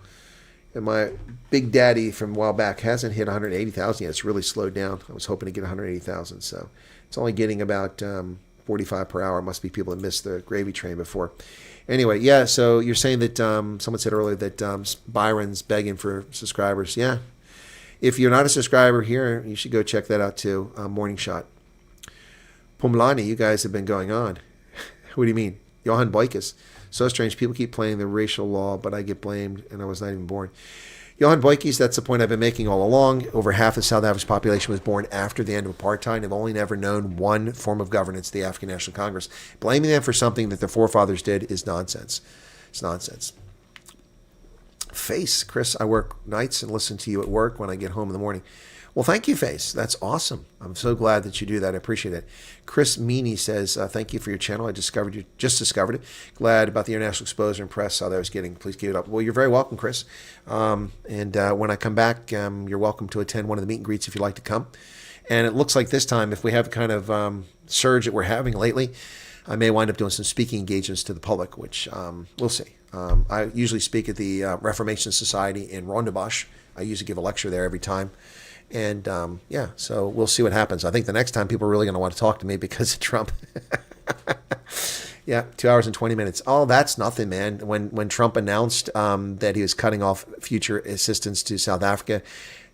And my Big Daddy from a while back hasn't hit 180,000 yet. It's really slowed down. I was hoping to get 180,000, so it's only getting about 45 per hour. It must be people that missed the gravy train before. Anyway, yeah, so you're saying that someone said earlier that Byron's begging for subscribers. Yeah. If you're not a subscriber here, you should go check that out too. Morning Shot. Pumlani, you guys have been going on. What do you mean? Johan Boykes. So strange. People keep playing the racial law, but I get blamed, and I was not even born. Johan Boykes, that's the point I've been making all along. Over half of South Africa's population was born after the end of apartheid. Have only never known one form of governance, the African National Congress. Blaming them for something that their forefathers did is nonsense. It's nonsense. Face, Chris, I work nights and listen to you at work when I get home in the morning. Well, thank you, Face. That's awesome. I'm so glad that you do that. I appreciate it. Chris Meany says, thank you for your channel. I just discovered it. Glad about the international exposure and press, how that was getting. Please keep it up. Well, you're very welcome, Chris. And when I come back, you're welcome to attend one of the meet and greets if you'd like to come. And it looks like this time, if we have kind of surge that we're having lately, I may wind up doing some speaking engagements to the public, which we'll see. I usually speak at the Reformation Society in Rondebosch. I usually give a lecture there every time. And so we'll see what happens. I think the next time people are really going to want to talk to me because of Trump. Yeah, 2 hours and 20 minutes. Oh, that's nothing, man. When Trump announced that he was cutting off future assistance to South Africa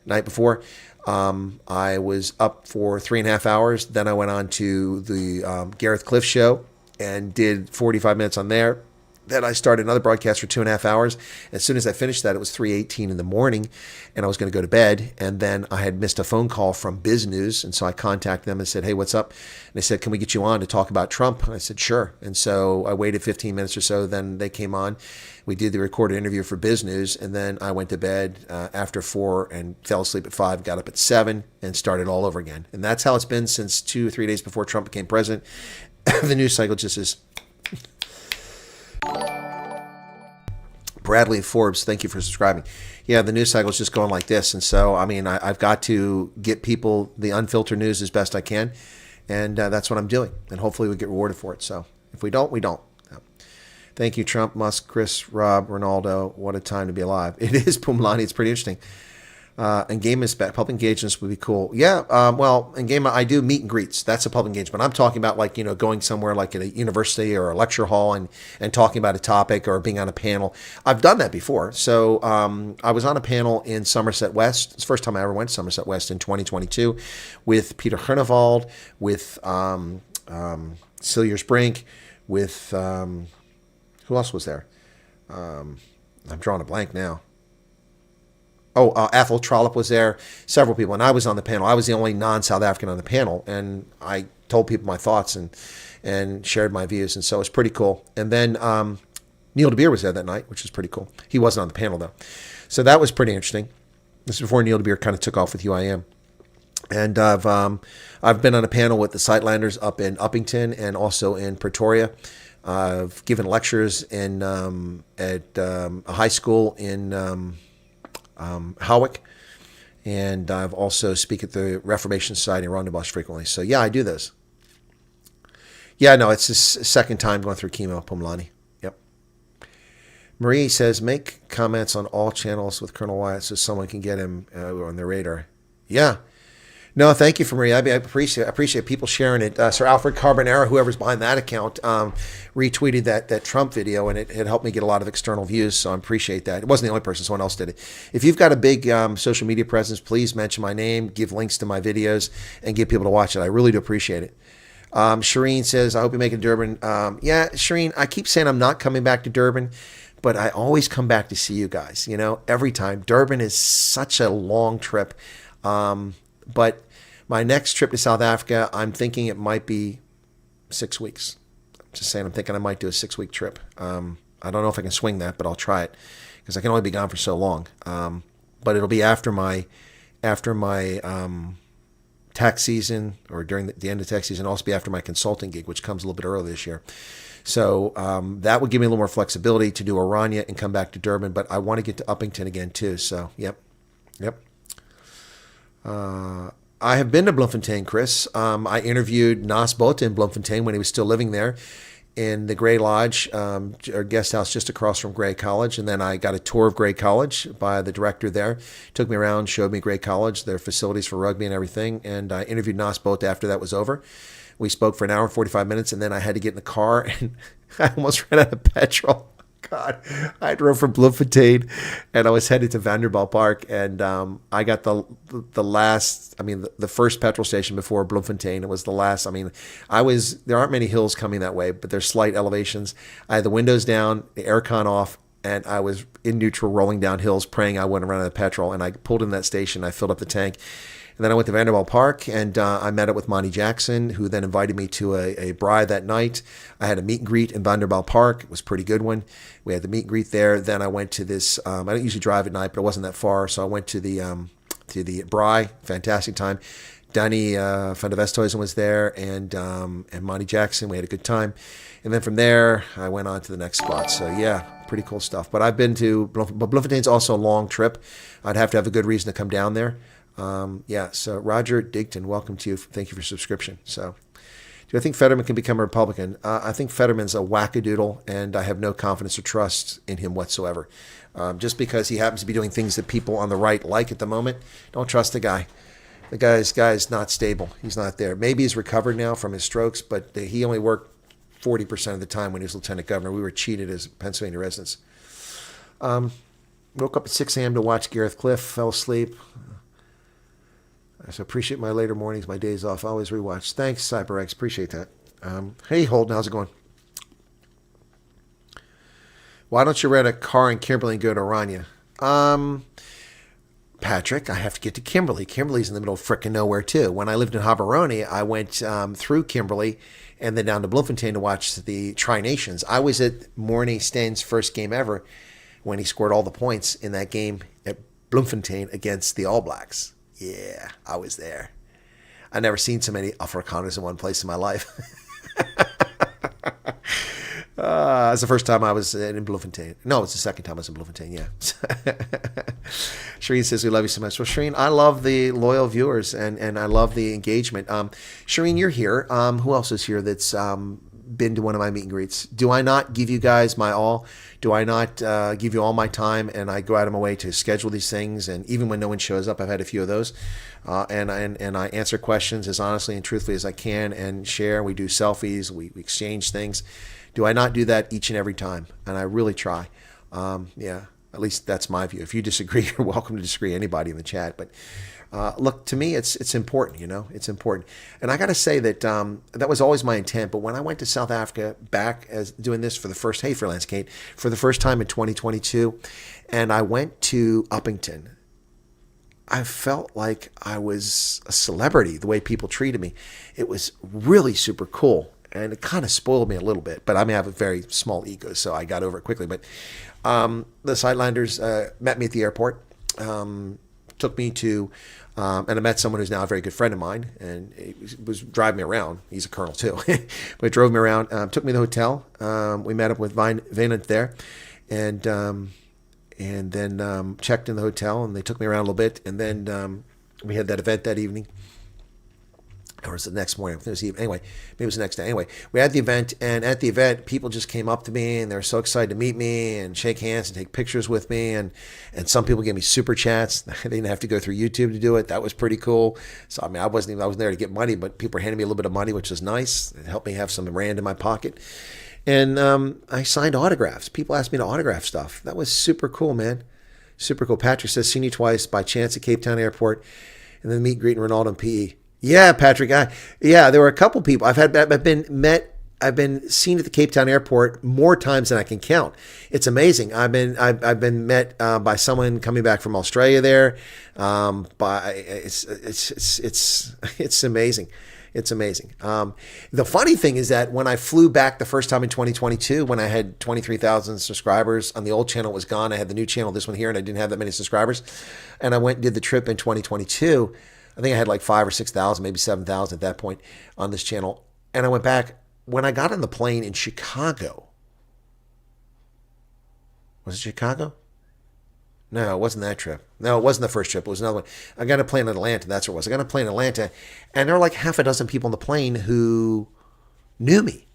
the night before, I was up for 3.5 hours. Then I went on to the Gareth Cliff show and did 45 minutes on there. Then I started another broadcast for 2.5 hours. As soon as I finished that, it was 3:18 in the morning, and I was going to go to bed. And then I had missed a phone call from Biz News, and so I contacted them and said, "Hey, what's up?" And they said, "Can we get you on to talk about Trump?" And I said, "Sure." And so I waited 15 minutes or so. Then they came on. We did the recorded interview for Biz News, and then I went to bed after 4 and fell asleep at 5, got up at 7, and started all over again. And that's how it's been since 2 or 3 days before Trump became president. The news cycle just is... Bradley Forbes, thank you for subscribing. Yeah, the news cycle is just going like this. And so, I mean, I've got to get people the unfiltered news as best I can. And that's what I'm doing. And hopefully we get rewarded for it. So if we don't, we don't. Thank you, Trump, Musk, Chris, Rob, Ronaldo. What a time to be alive. It is, Pumlani. It's pretty interesting. And game is back. Public engagements would be cool. Yeah, well, in game I do meet and greets. That's a public engagement. I'm talking about going somewhere like at a university or a lecture hall and talking about a topic or being on a panel. I've done that before. So I was on a panel in Somerset West. It's the first time I ever went to Somerset West in 2022 with Peter Hernevald, with Celiers Brink, with who else was there? I'm drawing a blank now. Athol Trollope was there, several people, and I was on the panel. I was the only non-South African on the panel, and I told people my thoughts and shared my views, and so it's pretty cool. And then Neil DeBeer was there that night, which was pretty cool. He wasn't on the panel, though. So that was pretty interesting. This is before Neil DeBeer kind of took off with UIM. And I've been on a panel with the Sightlanders up in Uppington and also in Pretoria. I've given lectures at a high school in Howick, and I've also speak at the Reformation Society in Rondebosch frequently. So yeah, I do those. Yeah, no, it's his second time going through chemo, Pumlani. Yep. Marie says, make comments on all channels with Colonel Wyatt so someone can get him on their radar. Yeah. No, thank you for Marie. I appreciate people sharing it. Sir Alfred Carbonara, whoever's behind that account, retweeted that Trump video, and it helped me get a lot of external views, so I appreciate that. It wasn't the only person. Someone else did it. If you've got a big social media presence, please mention my name, give links to my videos, and get people to watch it. I really do appreciate it. Shireen says, I hope you make it to Durban. Yeah, Shireen, I keep saying I'm not coming back to Durban, but I always come back to see you guys, every time. Durban is such a long trip. But my next trip to South Africa, I'm thinking it might be 6 weeks. Just saying, I'm thinking I might do a 6-week trip. I don't know if I can swing that, but I'll try it because I can only be gone for so long. But it'll be after my tax season, or during the end of tax season. Also be after my consulting gig, which comes a little bit early this year. So that would give me a little more flexibility to do Orania and come back to Durban. But I want to get to Uppington again too. So yep. I have been to Bloemfontein, Chris. I interviewed Nas Botha in Bloemfontein when he was still living there in the Grey Lodge, or guest house just across from Grey College. And then I got a tour of Grey College by the director there. Took me around, showed me Grey College, their facilities for rugby and everything. And I interviewed Nas Botha after that was over. We spoke for an hour and 45 minutes, and then I had to get in the car, and I almost ran out of petrol. God, I drove from Bloemfontein, and I was headed to Vanderbilt Park, and I got the first petrol station before Bloemfontein. It was the last. I mean, there aren't many hills coming that way, but there's slight elevations. I had the windows down, the aircon off, and I was in neutral, rolling down hills, praying I wouldn't run out of petrol. And I pulled in that station, I filled up the tank. And then I went to Vanderbilt Park, and I met up with Monty Jackson, who then invited me to a bride that night. I had a meet and greet in Vanderbilt Park. It was a pretty good one. We had the meet and greet there. Then I went to this. I don't usually drive at night, but it wasn't that far, so I went to the Bry. Fantastic time. Danny van der Westhuizen was there, and Monty Jackson. We had a good time. And then from there, I went on to the next spot. So yeah, pretty cool stuff. But I've been to Bloemfontein's also a long trip. I'd have to have a good reason to come down there. So Roger Digton, welcome to you. Thank you for your subscription. So, do I think Fetterman can become a Republican? I think Fetterman's a wackadoodle, and I have no confidence or trust in him whatsoever. Just because he happens to be doing things that people on the right like at the moment, don't trust the guy. The guy's not stable. He's not there. Maybe he's recovered now from his strokes, but he only worked 40% of the time when he was lieutenant governor. We were cheated as Pennsylvania residents. Woke up at 6 a.m. to watch Gareth Cliff, fell asleep. So appreciate my later mornings, my days off. I always rewatch. Thanks, CyberX. Appreciate that. Hey, Holden, how's it going? Why don't you rent a car in Kimberly and go to Orania? Patrick, I have to get to Kimberly. Kimberly's in the middle of frickin' nowhere, too. When I lived in Habaroni, I went through Kimberly and then down to Bloemfontein to watch the Tri-Nations. I was at Mornay Sten's first game ever when he scored all the points in that game at Bloemfontein against the All Blacks. Yeah, I was there. I've never seen so many Afrikaners in one place in my life. It's the first time I was in Bloemfontein. No, it's the second time I was in Bloemfontein, yeah. Shireen says, we love you so much. Well, Shireen, I love the loyal viewers, and I love the engagement. Shireen, you're here. Who else is here that's been to one of my meet and greets? Do I not give you guys my all? Do I not give you all my time, and I go out of my way to schedule these things? And even when no one shows up, I've had a few of those. And I answer questions as honestly and truthfully as I can and share. We do selfies. We exchange things. Do I not do that each and every time? And I really try. Yeah, at least that's my view. If you disagree, you're welcome to disagree, anybody in the chat. But look, to me, it's important, it's important. And I got to say that that was always my intent. But when I went to South Africa back as doing this for the first, hey, Freelance Kate, for the first time in 2022, and I went to Uppington, I felt like I was a celebrity, the way people treated me. It was really super cool. And it kind of spoiled me a little bit, but I have a very small ego, so I got over it quickly. But the Sidelanders met me at the airport, took me to, and I met someone who's now a very good friend of mine, and he was driving me around. He's a colonel too, but he drove me around, took me to the hotel. We met up with Vainant there, and then checked in the hotel, and they took me around a little bit, and then we had that event that evening. Or was it the next morning? Anyway, maybe it was the next day. Anyway, we had the event, and at the event, people just came up to me, and they were so excited to meet me and shake hands and take pictures with me. And some people gave me super chats. They didn't have to go through YouTube to do it. That was pretty cool. So I wasn't there to get money, but people were handing me a little bit of money, which was nice. It helped me have some rand in my pocket. And I signed autographs. People asked me to autograph stuff. That was super cool, man. Super cool. Patrick says, seen you twice by chance at Cape Town Airport, and then meet, greet, and Ronaldo and PE. Yeah, Patrick. There were a couple people. I've been seen at the Cape Town Airport more times than I can count. It's amazing. I've been met by someone coming back from Australia there. It's amazing. It's amazing. The funny thing is that when I flew back the first time in 2022, when I had 23,000 subscribers on the old channel, it was gone. I had the new channel, this one here, and I didn't have that many subscribers. And I went and did the trip in 2022. I think I had like 5,000 or 6,000, maybe 7,000 at that point on this channel. And I went back. When I got on the plane in Chicago, was it Chicago? No, it wasn't that trip. No, it wasn't the first trip. It was another one. I got a plane in Atlanta. That's what it was. I got a plane in Atlanta, and there were like half a dozen people on the plane who knew me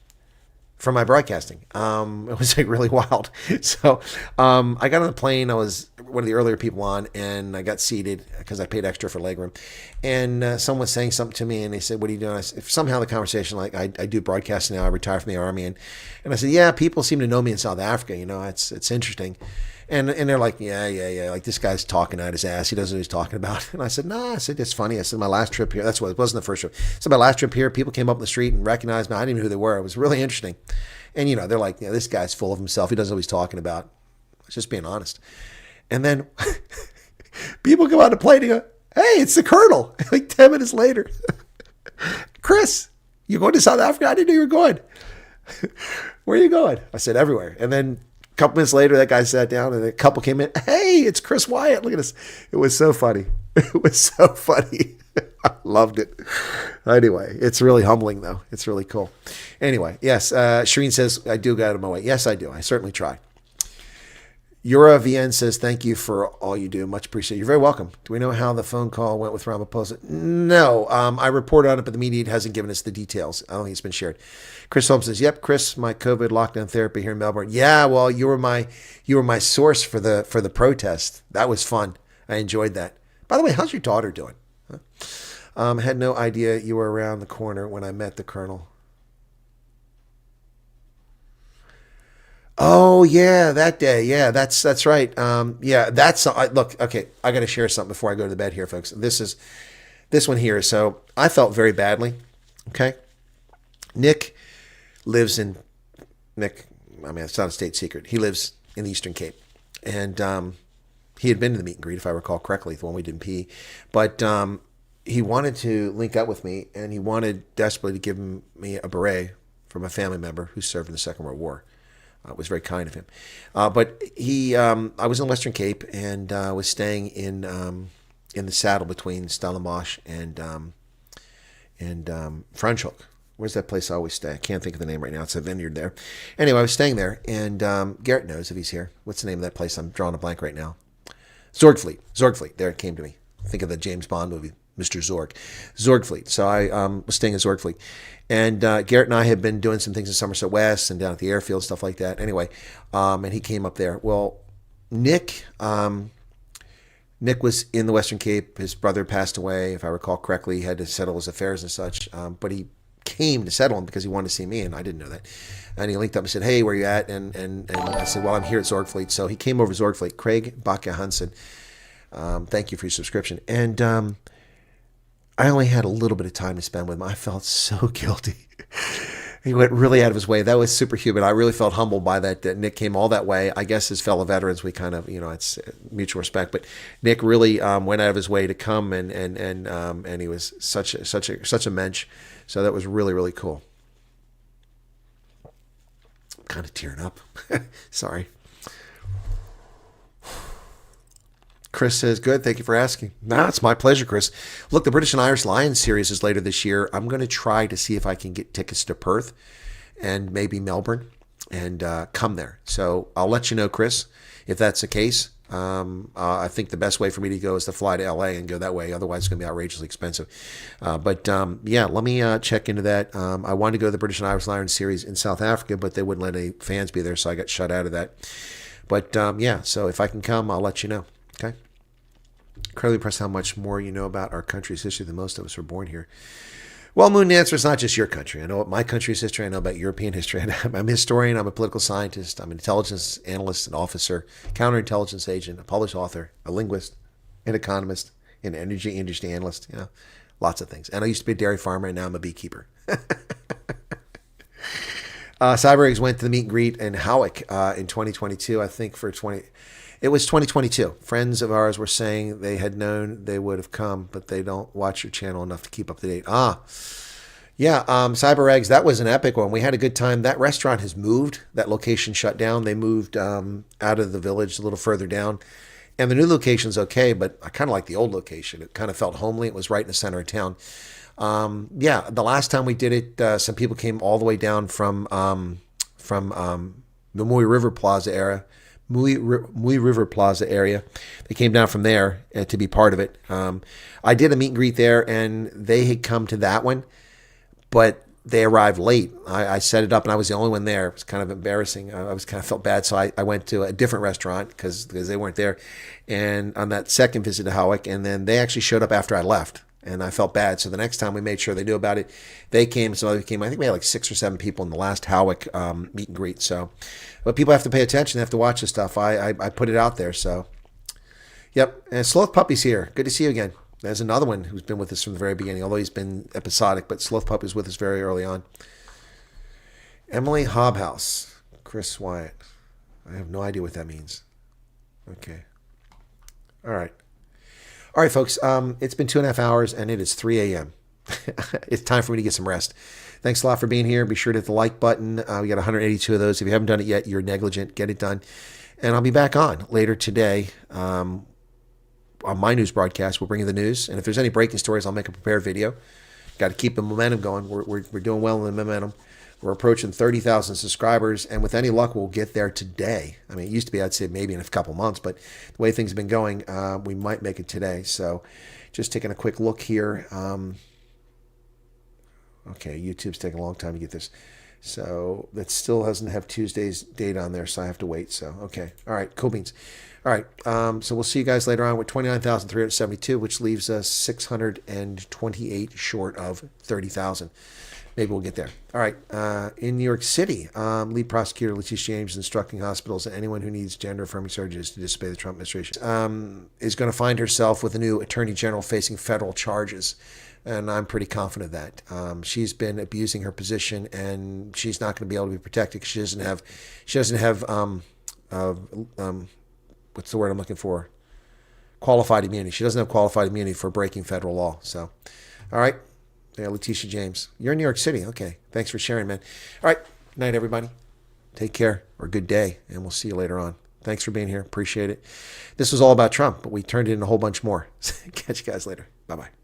from my broadcasting. It was like really wild. So I got on the plane. I was one of the earlier people on, and I got seated because I paid extra for legroom. And someone was saying something to me, and they said, "What are you doing?" I said, somehow the conversation, like, I do broadcasting now. I retired from the Army. And I said, "Yeah, people seem to know me in South Africa. You know, it's interesting." And they're like, yeah. Like, this guy's talking out his ass. He doesn't know what he's talking about. And I said, no, I said, it's funny. I said, my last trip here, that's what it wasn't the first trip. So my last trip here, people came up in the street and recognized me. I didn't even know who they were. It was really interesting. And, you know, they're like, this guy's full of himself. He doesn't know what he's talking about. I was just being honest. And then people come on the plane and go, hey, it's the Colonel. Like 10 minutes later. Chris, you going to South Africa? I didn't know you were going. Where are you going? I said, everywhere. And then a couple minutes later, that guy sat down and a couple came in. Hey, it's Chris Wyatt. Look at this. It was so funny. It was so funny. I loved it. Anyway, it's really humbling, though. It's really cool. Anyway, yes, Shireen says, I do go out of my way. Yes, I do. I certainly try. Yura VN says, thank you for all you do. Much appreciated. You're very welcome. Do we know how the phone call went with Ramaphosa? No. I reported on it, but the media hasn't given us the details. I don't think it's been shared. Chris Holmes says, yep, Chris, my COVID lockdown therapy here in Melbourne. Yeah, well, you were my source for the protest. That was fun. I enjoyed that. By the way, how's your daughter doing? Had no idea you were around the corner when I met the Colonel. Oh yeah, that day. Yeah, that's right. Yeah, that's look. Okay, I got to share something before I go to bed here, folks. This one here. So I felt very badly. Okay, Nick lives in I mean, it's not a state secret. He lives in the Eastern Cape, and he had been to the meet and greet, if I recall correctly, the one we did in PE. But he wanted to link up with me, and he wanted desperately to give me a beret from a family member who served in the Second World War. It was very kind of him. But I was in the Western Cape and was staying in the saddle between Stellenbosch and Franschhoek. Where's that place I always stay? I can't think of the name right now. It's a vineyard there. Anyway, I was staying there, and Garrett knows if he's here. What's the name of that place? I'm drawing a blank right now. Zorgfleet. There it came to me. Think of the James Bond movie, Mr. Zorg. Zorgfleet. So I was staying at Zorgfleet. And Garrett and I had been doing some things in Somerset West and down at the airfield, stuff like that. Anyway, and he came up there. Well, Nick was in the Western Cape. His brother passed away, if I recall correctly. He had to settle his affairs and such. But he came to settle him because he wanted to see me, and I didn't know that. And he linked up and said, hey, where are you at? And I said, well, I'm here at Zorgfleet. So he came over to Zorgfleet. Craig Bakke Hansen, thank you for your subscription. And I only had a little bit of time to spend with him. I felt so guilty. He went really out of his way. That was superhuman. I really felt humbled by that Nick came all that way. I guess as fellow veterans, we kind of, it's mutual respect. But Nick really went out of his way to come, and he was such a mensch. So that was really, really cool. I'm kind of tearing up. Sorry. Chris says, good. Thank you for asking. Nah, it's my pleasure, Chris. Look, the British and Irish Lions series is later this year. I'm going to try to see if I can get tickets to Perth and maybe Melbourne and come there. So I'll let you know, Chris, if that's the case. I think the best way for me to go is to fly to LA and go that way. Otherwise, it's going to be outrageously expensive. But let me check into that. I wanted to go to the British and Irish Lions series in South Africa, but they wouldn't let any fans be there, so I got shut out of that. But so if I can come, I'll let you know. Okay. Incredibly impressed how much more you know about our country's history than most of us were born here. Well, Moon Dancer, it's not just your country. I know my country's history. I know about European history. I'm a historian. I'm a political scientist. I'm an intelligence analyst, an officer, counterintelligence agent, a published author, a linguist, an economist, an energy industry analyst. Lots of things. And I used to be a dairy farmer, and now I'm a beekeeper. CyberEggs went to the meet and greet in Howick in 2022, I think, It was 2022. Friends of ours were saying they had known they would have come, but they don't watch your channel enough to keep up to date. CyberEggs, that was an epic one. We had a good time. That restaurant has moved. That location shut down. They moved out of the village a little further down. And the new location's okay, but I kind of like the old location. It kind of felt homely. It was right in the center of town. The last time we did it, some people came all the way down from the Mui River Plaza area. Mui River Plaza area. They came down from there to be part of it. I did a meet and greet there, and they had come to that one, but they arrived late. I set it up, and I was the only one there. It was kind of embarrassing. I was kind of felt bad, so I went to a different restaurant because they weren't there. And on that second visit to Howick, and then they actually showed up after I left, and I felt bad. So the next time we made sure they knew about it. They came, so they came. I think we had like 6 or 7 people in the last Howick meet and greet. So, but people have to pay attention. They have to watch this stuff. I put it out there. So, yep. And Sloth Puppy's here. Good to see you again. There's another one who's been with us from the very beginning, although he's been episodic, but Sloth Pup is with us very early on. Emily Hobhouse, Chris Wyatt. I have no idea what that means. Okay. All right. All right, folks. It's been 2.5 hours, and it is 3 a.m. It's time for me to get some rest. Thanks a lot for being here. Be sure to hit the like button. We got 182 of those. If you haven't done it yet, you're negligent. Get it done. And I'll be back on later today. On my news broadcast, we'll bring you the news. And if there's any breaking stories, I'll make a prepared video. Got to keep the momentum going. We're doing well in the momentum. We're approaching 30,000 subscribers. And with any luck, we'll get there today. I mean, it used to be, I'd say maybe in a couple months. But the way things have been going, we might make it today. So just taking a quick look here. Okay, YouTube's taking a long time to get this. So that still doesn't have Tuesday's date on there, so I have to wait. So, okay. All right, cool beans. All right, so we'll see you guys later on with 29,372, which leaves us 628 short of 30,000. Maybe we'll get there. All right, in New York City, lead prosecutor Letitia James is instructing hospitals and anyone who needs gender-affirming surgeries to disobey the Trump administration is going to find herself with a new attorney general facing federal charges. And I'm pretty confident of that. She's been abusing her position, and she's not going to be able to be protected because she doesn't have what's the word I'm looking for? Qualified immunity. She doesn't have qualified immunity for breaking federal law. So, all right. Yeah, Letitia James. You're in New York City. Okay. Thanks for sharing, man. All right. Good night, everybody. Take care, or good day, and we'll see you later on. Thanks for being here. Appreciate it. This was all about Trump, but we turned it into a whole bunch more. Catch you guys later. Bye-bye.